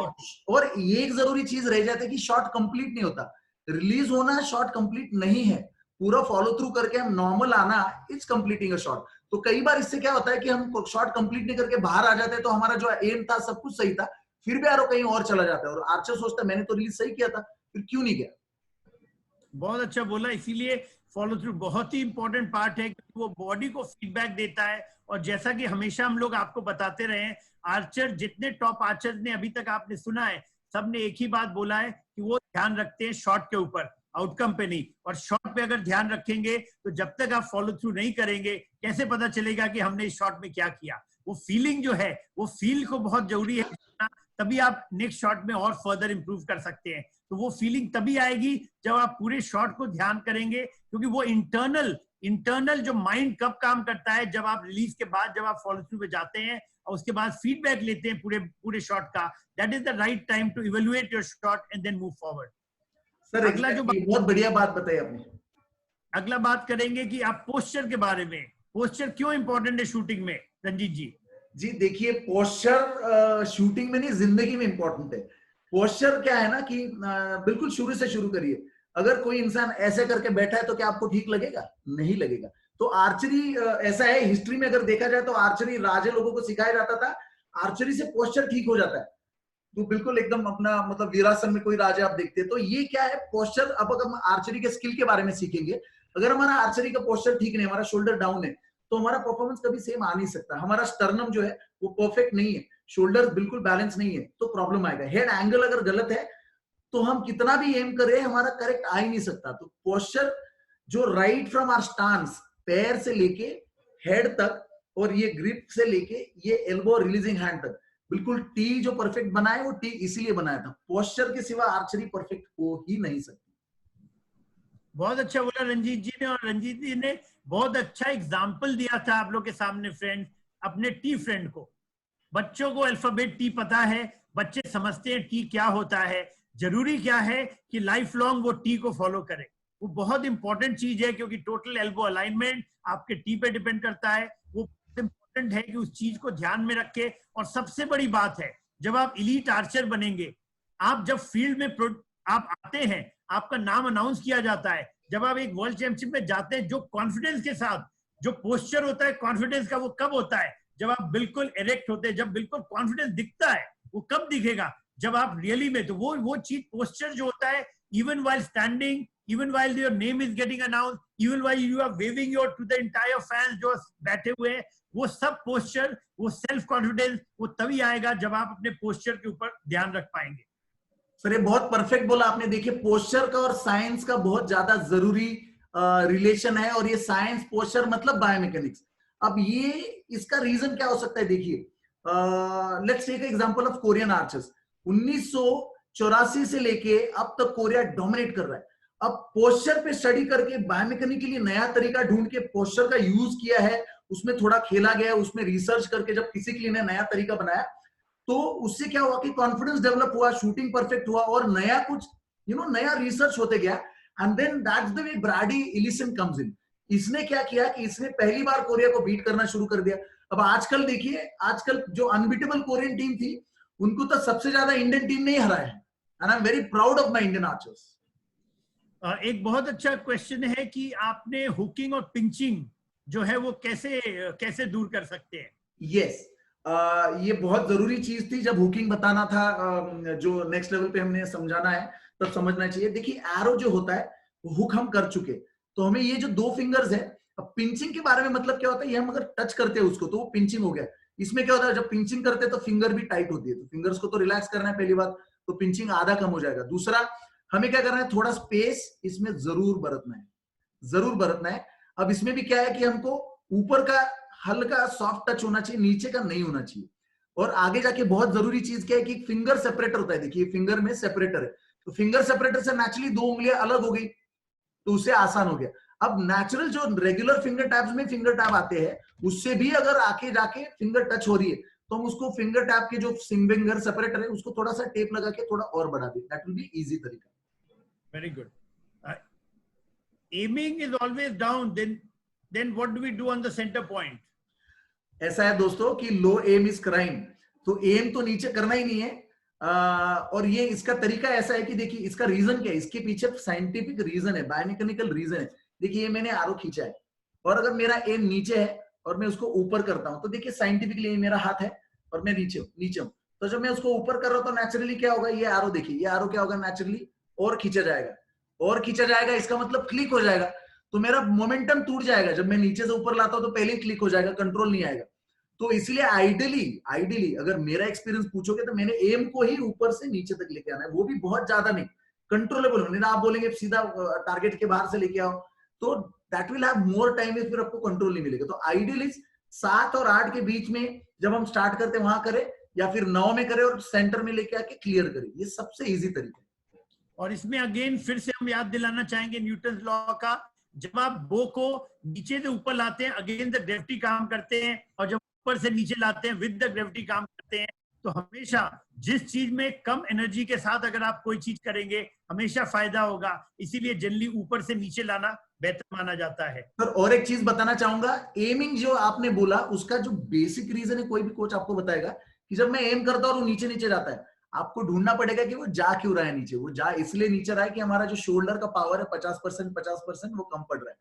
और ये एक जरूरी चीज रह जाती है कि शॉट कंप्लीट नहीं होता। रिलीज होना शॉट कंप्लीट नहीं है, पूरा फॉलो थ्रू करके हम नॉर्मल आना इज कंप्लीटिंग अ शॉट। तो कई बार इससे क्या होता है कि हम शॉट कंप्लीट नहीं करके बाहर आ जाते हैं, तो हमारा जो एम था सब कुछ सही था, फिर भी आरो कहीं और चला जाता है, और आर्चर सोचता है मैंने तो रिलीज सही किया था, फिर क्यों नहीं गया। बहुत अच्छा बोला। इसीलिए फॉलो थ्रू बहुत ही इंपॉर्टेंट पार्ट है, क्योंकि वो बॉडी को फीडबैक देता है। और जैसा कि हमेशा हम लोग आपको बताते रहे हैं, आर्चर जितने टॉप आर्चर्स ने अभी तक आपने सुना है, सबने एक ही बात बोला है कि वो ध्यान रखते हैं शॉट के ऊपर, आउटकम पे नहीं। और शॉट पे अगर ध्यान रखेंगे तो जब तक आप फॉलो थ्रू नहीं करेंगे कैसे पता चलेगा कि हमने इस शॉट में क्या किया। वो फीलिंग जो है, वो फील को बहुत जरूरी है, तभी आप नेक्स्ट शॉट में और फर्दर इंप्रूव कर सकते हैं। तो वो फीलिंग तभी आएगी जब आप पूरे शॉट को ध्यान करेंगे, क्योंकि वो इंटरनल जो माइंड कब काम करता है, जब आप रिलीज के बाद जब आप फॉलो थ्रू पे जाते हैं और उसके बाद फीडबैक लेते हैं पूरे शॉट का, that is the right time to evaluate your shot and then move forward. Sir अगला जो बहुत बढ़िया बात बताई आपने। अगला बात करेंगे कि आप पोस्चर के बारे में, पोस्चर क्यों इंपॉर्टेंट है शूटिंग में, रंजीत जी। जी देखिए, पोस्चर शूटिंग में नहीं, जिंदगी में इंपॉर्टेंट है। पोस्चर क्या है ना कि बिल्कुल शुरू से शुरू करिए। अगर कोई इंसान ऐसे करके बैठा है तो क्या आपको ठीक लगेगा? नहीं लगेगा। तो आर्चरी ऐसा है, हिस्ट्री में अगर देखा जाए तो आर्चरी राजे लोगों को सिखाया जाता था, आर्चरी से पोस्चर ठीक हो जाता है, तो बिल्कुल एकदम अपना मतलब वीरासन में कोई राजा आप देखते हैं। तो ये क्या है पोस्चर। अब अगर हम आर्चरी के स्किल के बारे में सीखेंगे, अगर हमारा आर्चरी का पोस्चर ठीक नहीं, हमारा शोल्डर डाउन है, तो हमारा परफॉर्मेंस कभी सेम आ नहीं सकता। हमारा स्टर्नम जो है वो परफेक्ट नहीं है, शोल्डर बिल्कुल बैलेंस नहीं है, तो प्रॉब्लम आएगा। हेड एंगल अगर गलत है तो हम कितना भी एम करें हमारा करेक्ट आ ही नहीं सकता। तो पोस्चर जो राइट फ्रॉम आवर स्टांस, पैर से लेके हेड तक, और ये ग्रिप से लेके ये एल्बो रिलीजिंग हैंड तक, बिल्कुल टी जो परफेक्ट बना है वो टी इसीलिए बनाया था। पोस्चर के सिवा आर्चरी परफेक्ट हो ही नहीं सकती। बहुत अच्छा बोला रंजीत जी ने, और रंजीत जी ने बहुत अच्छा एग्जाम्पल दिया था आप लोग के सामने फ्रेंड्स, अपने टी फ्रेंड को। बच्चों को अल्फाबेट टी पता है, बच्चे समझते हैं टी क्या होता है। जरूरी क्या है कि लाइफ लॉन्ग वो टी को फॉलो करें, वो बहुत इंपॉर्टेंट चीज है, क्योंकि टोटल एल्बो अलाइनमेंट आपके टी पे डिपेंड करता है। वो इंपॉर्टेंट है कि उस चीज को ध्यान में रखे। और सबसे बड़ी बात है, जब आप एलीट आर्चर बनेंगे, आप जब फील्ड में आप आते हैं, आपका नाम अनाउंस किया जाता है, जब आप एक वर्ल्ड चैंपियनशिप में जाते हैं, जो कॉन्फिडेंस के साथ जो पोस्चर होता है कॉन्फिडेंस का, वो कब होता है? जब आप बिल्कुल इरेक्ट होते हैं, जब बिल्कुल कॉन्फिडेंस दिखता है। वो कब दिखेगा? जब आप रियली में, तो वो चीज पोस्चर जो होता है, even while standing, even while your name is getting announced, even while you are waving your to the entire fans जो बैठे हुए हैं, वो सब पोस्चर, वो सेल्फ कॉन्फिडेंस, वो तभी आएगा जब आप अपने पोस्चर के ऊपर ध्यान रख पाएंगे। सर ये बहुत परफेक्ट बोला आपने। देखिए पोस्चर का और साइंस का बहुत ज्यादा जरूरी रिलेशन है, और ये साइंस पोस्चर मतलब बायोमैकेनिक्स। अब ये इसका रीजन क्या हो सकता है? देखिए let's take example of Korean archers. 1984 से लेके अब तक कोरिया डोमिनेट कर रहा है। अब पोस्चर पे स्टडी करके बायोमैकेनिकली नया तरीका ढूंढ के पोस्चर का यूज किया है, उसमें थोड़ा खेला गया, उसमें रिसर्च करके जब किसी के लिए नया तरीका बनाया, तो उससे क्या हुआ कि कॉन्फिडेंस डेवलप हुआ, शूटिंग परफेक्ट हुआ, और नया कुछ नया रिसर्च होते गया। And then that's the way Brady Ellison comes in. इसने क्या किया कि इसने पहली बार कोरिया को बीट करना शुरू कर दिया। अब आजकल देखिए, आजकल जो अनबीटेबल कोरियन टीम थी, उनको तो सबसे ज्यादा इंडियन टीम ने ही हराया है। And I am very proud of my Indian archers. एक बहुत अच्छा क्वेश्चन है कि आपने हुकिंग और पिंचिंग जो है वो कैसे दूर कर सकते हैं? यस, ये बहुत जरूरी चीज थी। जब हुकिंग बताना था, जो नेक्स्ट लेवल पे हमने समझाना है, तब समझना चाहिए। देखिए एरो जो होता है, हुक हम कर चुके, तो हमें ये जो 2 फिंगर्स है, अब पिंचिंग के बारे में मतलब क्या होता है, ये हम अगर टच करते हैं उसको तो वो पिंचिंग हो गया। इसमें क्या होता है, जब पिंचिंग करते हैं तो फिंगर भी टाइट होती है, तो फिंगर्स को तो रिलैक्स करना है पहली बात, तो पिंचिंग आधा कम हो जाएगा। दूसरा, हमें क्या करना है, थोड़ा स्पेस इसमें जरूर बरतना है, जरूर बरतना है। अब इसमें भी क्या है कि हमको ऊपर का हल्का सॉफ्ट टच होना चाहिए, नीचे का नहीं होना चाहिए। और आगे जाके बहुत जरूरी चीज क्या है कि फिंगर सेपरेटर होता है। देखिए फिंगर में सेपरेटर है, तो फिंगर सेपरेटर से नेचुरली 2 उंगलियां अलग हो गई, तो उससे आसान हो गया। अब नेचुरल जो रेगुलर फिंगर टैप्स में फिंगर टैप आते हैं, उससे भी अगर आके जाके फिंगर टच हो रही है, तो हम उसको फिंगर टैप के जो फिंगर सेपरेटर है, उसको थोड़ा सा टेप लगा के थोड़ा और बढ़ा दें। दैट विल बी इजी तरीका। Very good. Aiming is always down. Then what do we do on the center point? ऐसा है दोस्तों कि लो एम इज क्राइम, तो एम तो नीचे करना ही नहीं है। और ये इसका तरीका ऐसा है कि देखिए इसका रीजन क्या है, इसके पीछे साइंटिफिक रीजन है, बायोमेकेनिकल रीजन है। देखिए ये मैंने आरो खींचा है, और अगर मेरा एम नीचे है और मैं उसको ऊपर करता हूं, तो देखिए साइंटिफिकली मेरा हाथ है और मैं नीचे हूं, तो जब मैं उसको ऊपर कर रहा हूं तो नेचुरली क्या होगा, ये आरो देखिए, ये आरो क्या होगा, नेचुरली और खींचा जाएगा, और खींचा जाएगा, इसका मतलब क्लिक हो जाएगा, तो मेरा मोमेंटम टूट जाएगा। जब मैं नीचे से ऊपर लाता हूं तो पहले ही क्लिक हो जाएगा, कंट्रोल नहीं आएगा। तो इसलिए आइडियली अगर मेरा एक्सपीरियंस पूछोगे तो मैंने एम को ही ऊपर से नीचे तक लेके आना है, वो भी बहुत ज्यादा नहीं, कंट्रोलेबल। नहीं आप बोलेंगे सीधा टारगेट के बाहर से लेके आओ, तो that will have more time, फिर आपको कंट्रोल नहीं मिलेगा। तो आइडियली 7 और 8 के बीच में जब हम स्टार्ट करते हैं वहां करें, या फिर 9 में करें और सेंटर में लेके आके क्लियर करें, ये सबसे इजी तरीका है। और इसमें अगेन फिर से हम याद दिलाना चाहेंगे न्यूटन लॉ का, जब आप बो को नीचे से ऊपर लाते हैं अगेन द ग्रेविटी काम करते हैं, और जब ऊपर से नीचे लाते हैं विद द ग्रेविटी काम करते हैं। तो हमेशा जिस चीज में कम एनर्जी के साथ अगर आप कोई चीज करेंगे हमेशा फायदा होगा, इसीलिए जनरली ऊपर से नीचे लाना बेहतर माना जाता है। सर और एक चीज बताना चाहूंगा, एमिंग जो आपने बोला उसका जो बेसिक रीजन है, कोई भी कोच आपको बताएगा कि जब मैं एम करता हूं और वो नीचे नीचे जाता है, आपको ढूंढना पड़ेगा कि वो जा क्यों रहा है नीचे। वो जा इसलिए नीचे रहा है कि हमारा जो शोल्डर का पावर है 50% वो कम पड़ रहा है,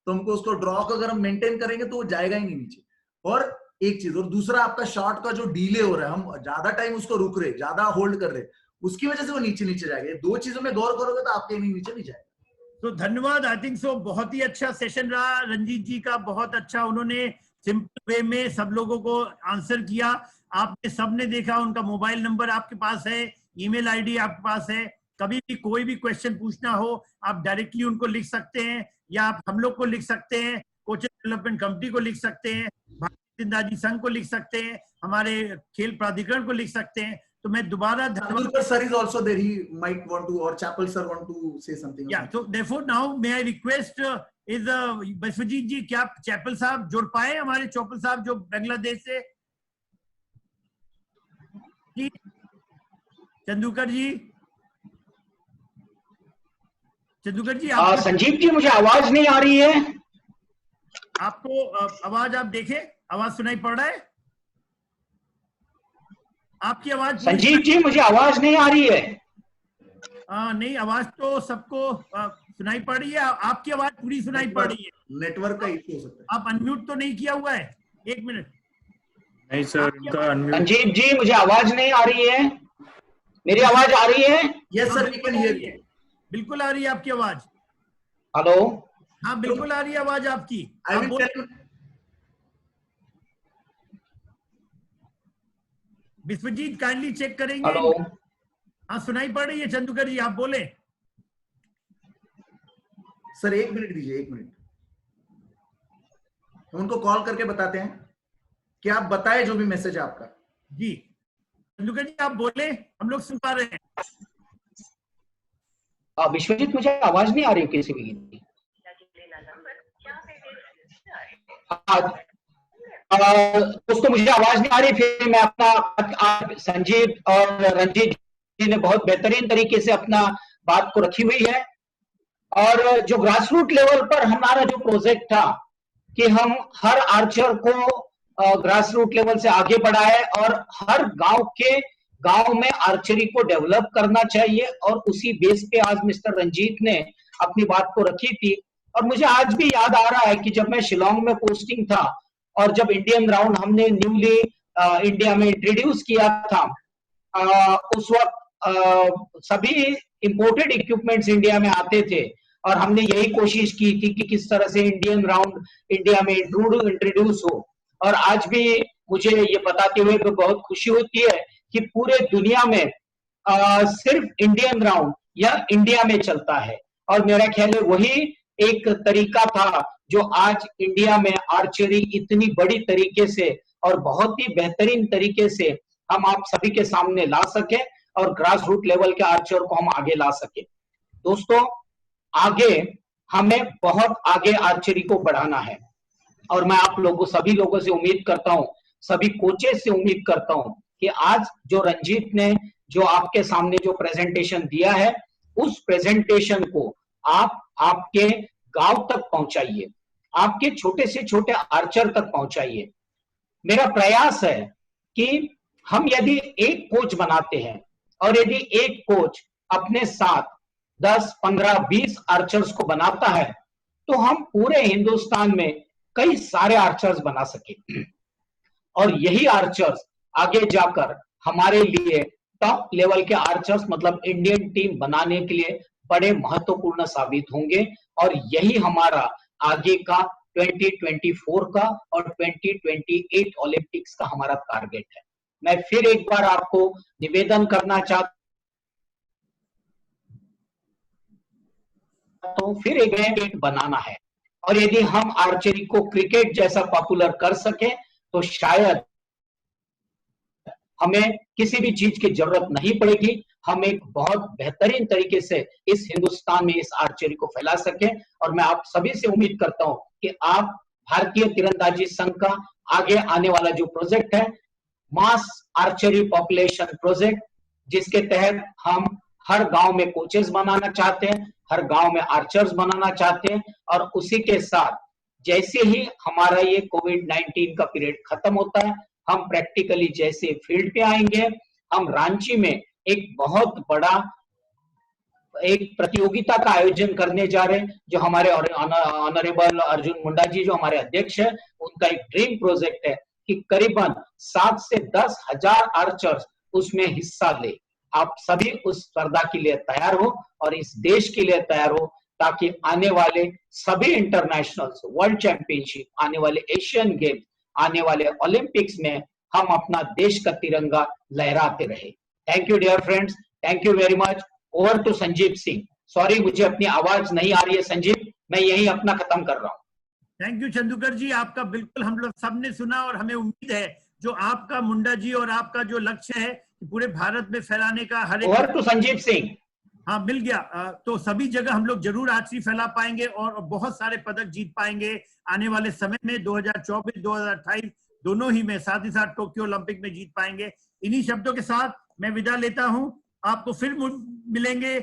तो हमको उसको ड्रॉ को अगर हम मेंटेन करेंगे तो वो जाएगा ही नहीं नीचे। और एक चीज, और दूसरा आपका शॉट का जो डीले हो रहा है, हम ज्यादा टाइम उसको रुक रहे, ज्यादा होल्ड कर रहे, उसकी वजह से वो नीचे नीचे जाएगा। 2 चीजों में गौर करोगे तो आपके नीचे नहीं जाएगा। तो धन्यवाद, आई थिंक सो बहुत ही अच्छा सेशन रहा रंजीत जी का, बहुत अच्छा उन्होंने सिंपल वे में सब लोगों को आंसर किया। आपने सबने देखा, उनका मोबाइल नंबर आपके पास है, ईमेल आईडी आपके पास है, कभी भी कोई भी क्वेश्चन पूछना हो आप डायरेक्टली उनको लिख सकते हैं, या आप हम लोग को लिख सकते हैं, कोचेस डेवलपमेंट कमेटी को लिख सकते हैं, भारतीय तीरंदाजी संघ को लिख सकते हैं, हमारे खेल प्राधिकरण को लिख सकते हैं। तो मैं दोबारा धन्यवाद। Sir is also there, he might want to, और Chappell sir want to say something. या तो therefore now may I request is Vishwajeet ji, क्या चैपल साहब जुड़ पाए, हमारे चौपल साहब जो बांग्लादेश से, चंदूकर जी संजीव जी मुझे आवाज नहीं आ रही है। आपको आवाज, आप देखें आवाज सुनाई पड़ रहा है आपकी आवाज? संजीव जी मुझे आवाज नहीं आ रही है। नहीं, आवाज तो सबको सुनाई पड़ रही है? आपकी आवाज पूरी सुनाई पड़ रही है। नेटवर्क का इश्यू हो सकता है। आप अनम्यूट तो नहीं किया हुआ है? एक मिनट। नहीं सर, इनका अनम्यूट। संजीव जी मुझे आवाज नहीं आ रही है, मेरी आवाज आ रही है? Yes sir, we can hear you. बिल्कुल आ रही है आपकी आवाज। हेलो, हाँ बिल्कुल आ रही है आवाज आपकी। आई आप विल बोल- tell you. Vishwajeet kindly check करेंगे। हेलो। हाँ सुनाई पड़ रही है चंदूकर जी, आप बोले। सर 1 मिनट दीजिए, 1 मिनट। हम उनको कॉल करके बताते हैं कि आप बताएं जो भी मैसेज है आपका। जी चंदूकर जी आप बोले, हम लोग सुन पा रहे हैं। विश्वजीत मुझे आवाज नहीं आ रही किसी भी की। दोस्तों मुझे आवाज नहीं आ रही, फिर मैं अपना संजीव और रंजीत जी ने बहुत बेहतरीन तरीके से अपना बात को रखी हुई है। और जो ग्रास रूट लेवल पर हमारा जो प्रोजेक्ट था कि हम हर आर्चर को ग्रास रूट लेवल से आगे बढ़ाए और हर गांव में आर्चरी को डेवलप करना चाहिए, और उसी बेस पे आज मिस्टर रंजीत ने अपनी बात को रखी थी। और मुझे आज भी याद आ रहा है कि जब मैं शिलोंग में पोस्टिंग था और जब इंडियन राउंड हमने न्यूली इंडिया में इंट्रोड्यूस किया था, उस वक्त सभी इंपोर्टेड इक्विपमेंट्स इंडिया में आते थे और हमने यही कोशिश की थी कि किस तरह से इंडियन राउंड इंडिया में इंट्रोड्यूस हो। और आज भी मुझे ये बताते हुए बहुत खुशी होती है कि पूरे दुनिया में सिर्फ इंडियन राउंड या इंडिया में चलता है, और मेरा ख्याल है वही एक तरीका था जो आज इंडिया में आर्चरी इतनी बड़ी तरीके से और बहुत ही बेहतरीन तरीके से हम आप सभी के सामने ला सके और ग्रास रूट लेवल के आर्चर को हम आगे ला सके। दोस्तों आगे हमें बहुत आगे आर्चरी को बढ़ाना है, और मैं आप लोगों सभी लोगों से उम्मीद करता हूं, सभी कोचेस से उम्मीद करता हूं कि आज जो रंजीत ने जो आपके सामने जो प्रेजेंटेशन दिया है, उस प्रेजेंटेशन को आप आपके गांव तक पहुंचाइए, आपके छोटे से छोटे आर्चर तक पहुंचाइए। मेरा प्रयास है कि हम यदि एक कोच बनाते हैं और यदि एक कोच अपने साथ 10, 15, 20 आर्चर्स को बनाता है तो हम पूरे हिंदुस्तान में कई सारे आर्चर्स बना सके, और यही आर्चर्स आगे जाकर हमारे लिए टॉप लेवल के आर्चर्स मतलब इंडियन टीम बनाने के लिए बड़े महत्वपूर्ण साबित होंगे। और यही हमारा आगे का 2024 का और 2028 ओलंपिक्स का हमारा टारगेट है। मैं फिर एक बार आपको निवेदन करना चाहता हूं, फिर एक गेट बनाना है, और यदि हम आर्चरी को क्रिकेट जैसा पॉपुलर कर सके तो शायद हमें किसी भी चीज की जरूरत नहीं पड़ेगी, हम एक बहुत बेहतरीन तरीके से इस हिंदुस्तान में इस आर्चरी को फैला सके। और मैं आप सभी से उम्मीद करता हूं कि आप भारतीय तीरंदाजी संघ का आगे आने वाला जो प्रोजेक्ट है मास आर्चरी पॉपुलेशन प्रोजेक्ट, जिसके तहत हम हर गांव में कोचेस बनाना चाहते हैं, हर गांव में आर्चर्स बनाना चाहते हैं, और उसी के साथ जैसे ही हमारा ये कोविड-19 का पीरियड खत्म होता है, हम प्रैक्टिकली जैसे फील्ड पे आएंगे, हम रांची में एक बहुत बड़ा एक प्रतियोगिता का आयोजन करने जा रहे हैं, जो हमारे ऑनरेबल अर्जुन मुंडा जी जो हमारे अध्यक्ष है, उनका एक ड्रीम प्रोजेक्ट है कि करीबन 7 से 10 हजार आर्चर्स उसमें हिस्सा ले। आप सभी उस स्पर्धा के लिए तैयार हो और इस देश के लिए तैयार हो, ताकि आने वाले सभी इंटरनेशनल्स, वर्ल्ड चैंपियनशिप, आने वाले एशियन गेम्स, आने वाले ओलंपिक्स में हम अपना देश का तिरंगा लहराते रहे। Thank you dear friends, thank you very much. Over to Sanjeev Singh. Sorry मुझे अपनी आवाज नहीं आ रही है संजीव, मैं यही अपना खत्म कर रहा हूँ। थैंक यू चंदूकर जी, आपका बिल्कुल हम लोग सबने सुना, और हमें उम्मीद है जो आपका मुंडा जी और आपका जो लक्ष्य है पूरे भारत में फैलाने का, हर एक ओवर टू संजीव सिंह। हाँ मिल गया, तो सभी जगह हम लोग जरूर आर्चरी फैला पाएंगे और बहुत सारे पदक जीत पाएंगे आने वाले समय में। 2024, 2028 दोनों ही में, साथ ही साथ टोक्यो ओलंपिक में जीत पाएंगे। इन्हीं शब्दों के साथ मैं विदा लेता हूं। आपको फिर मिलेंगे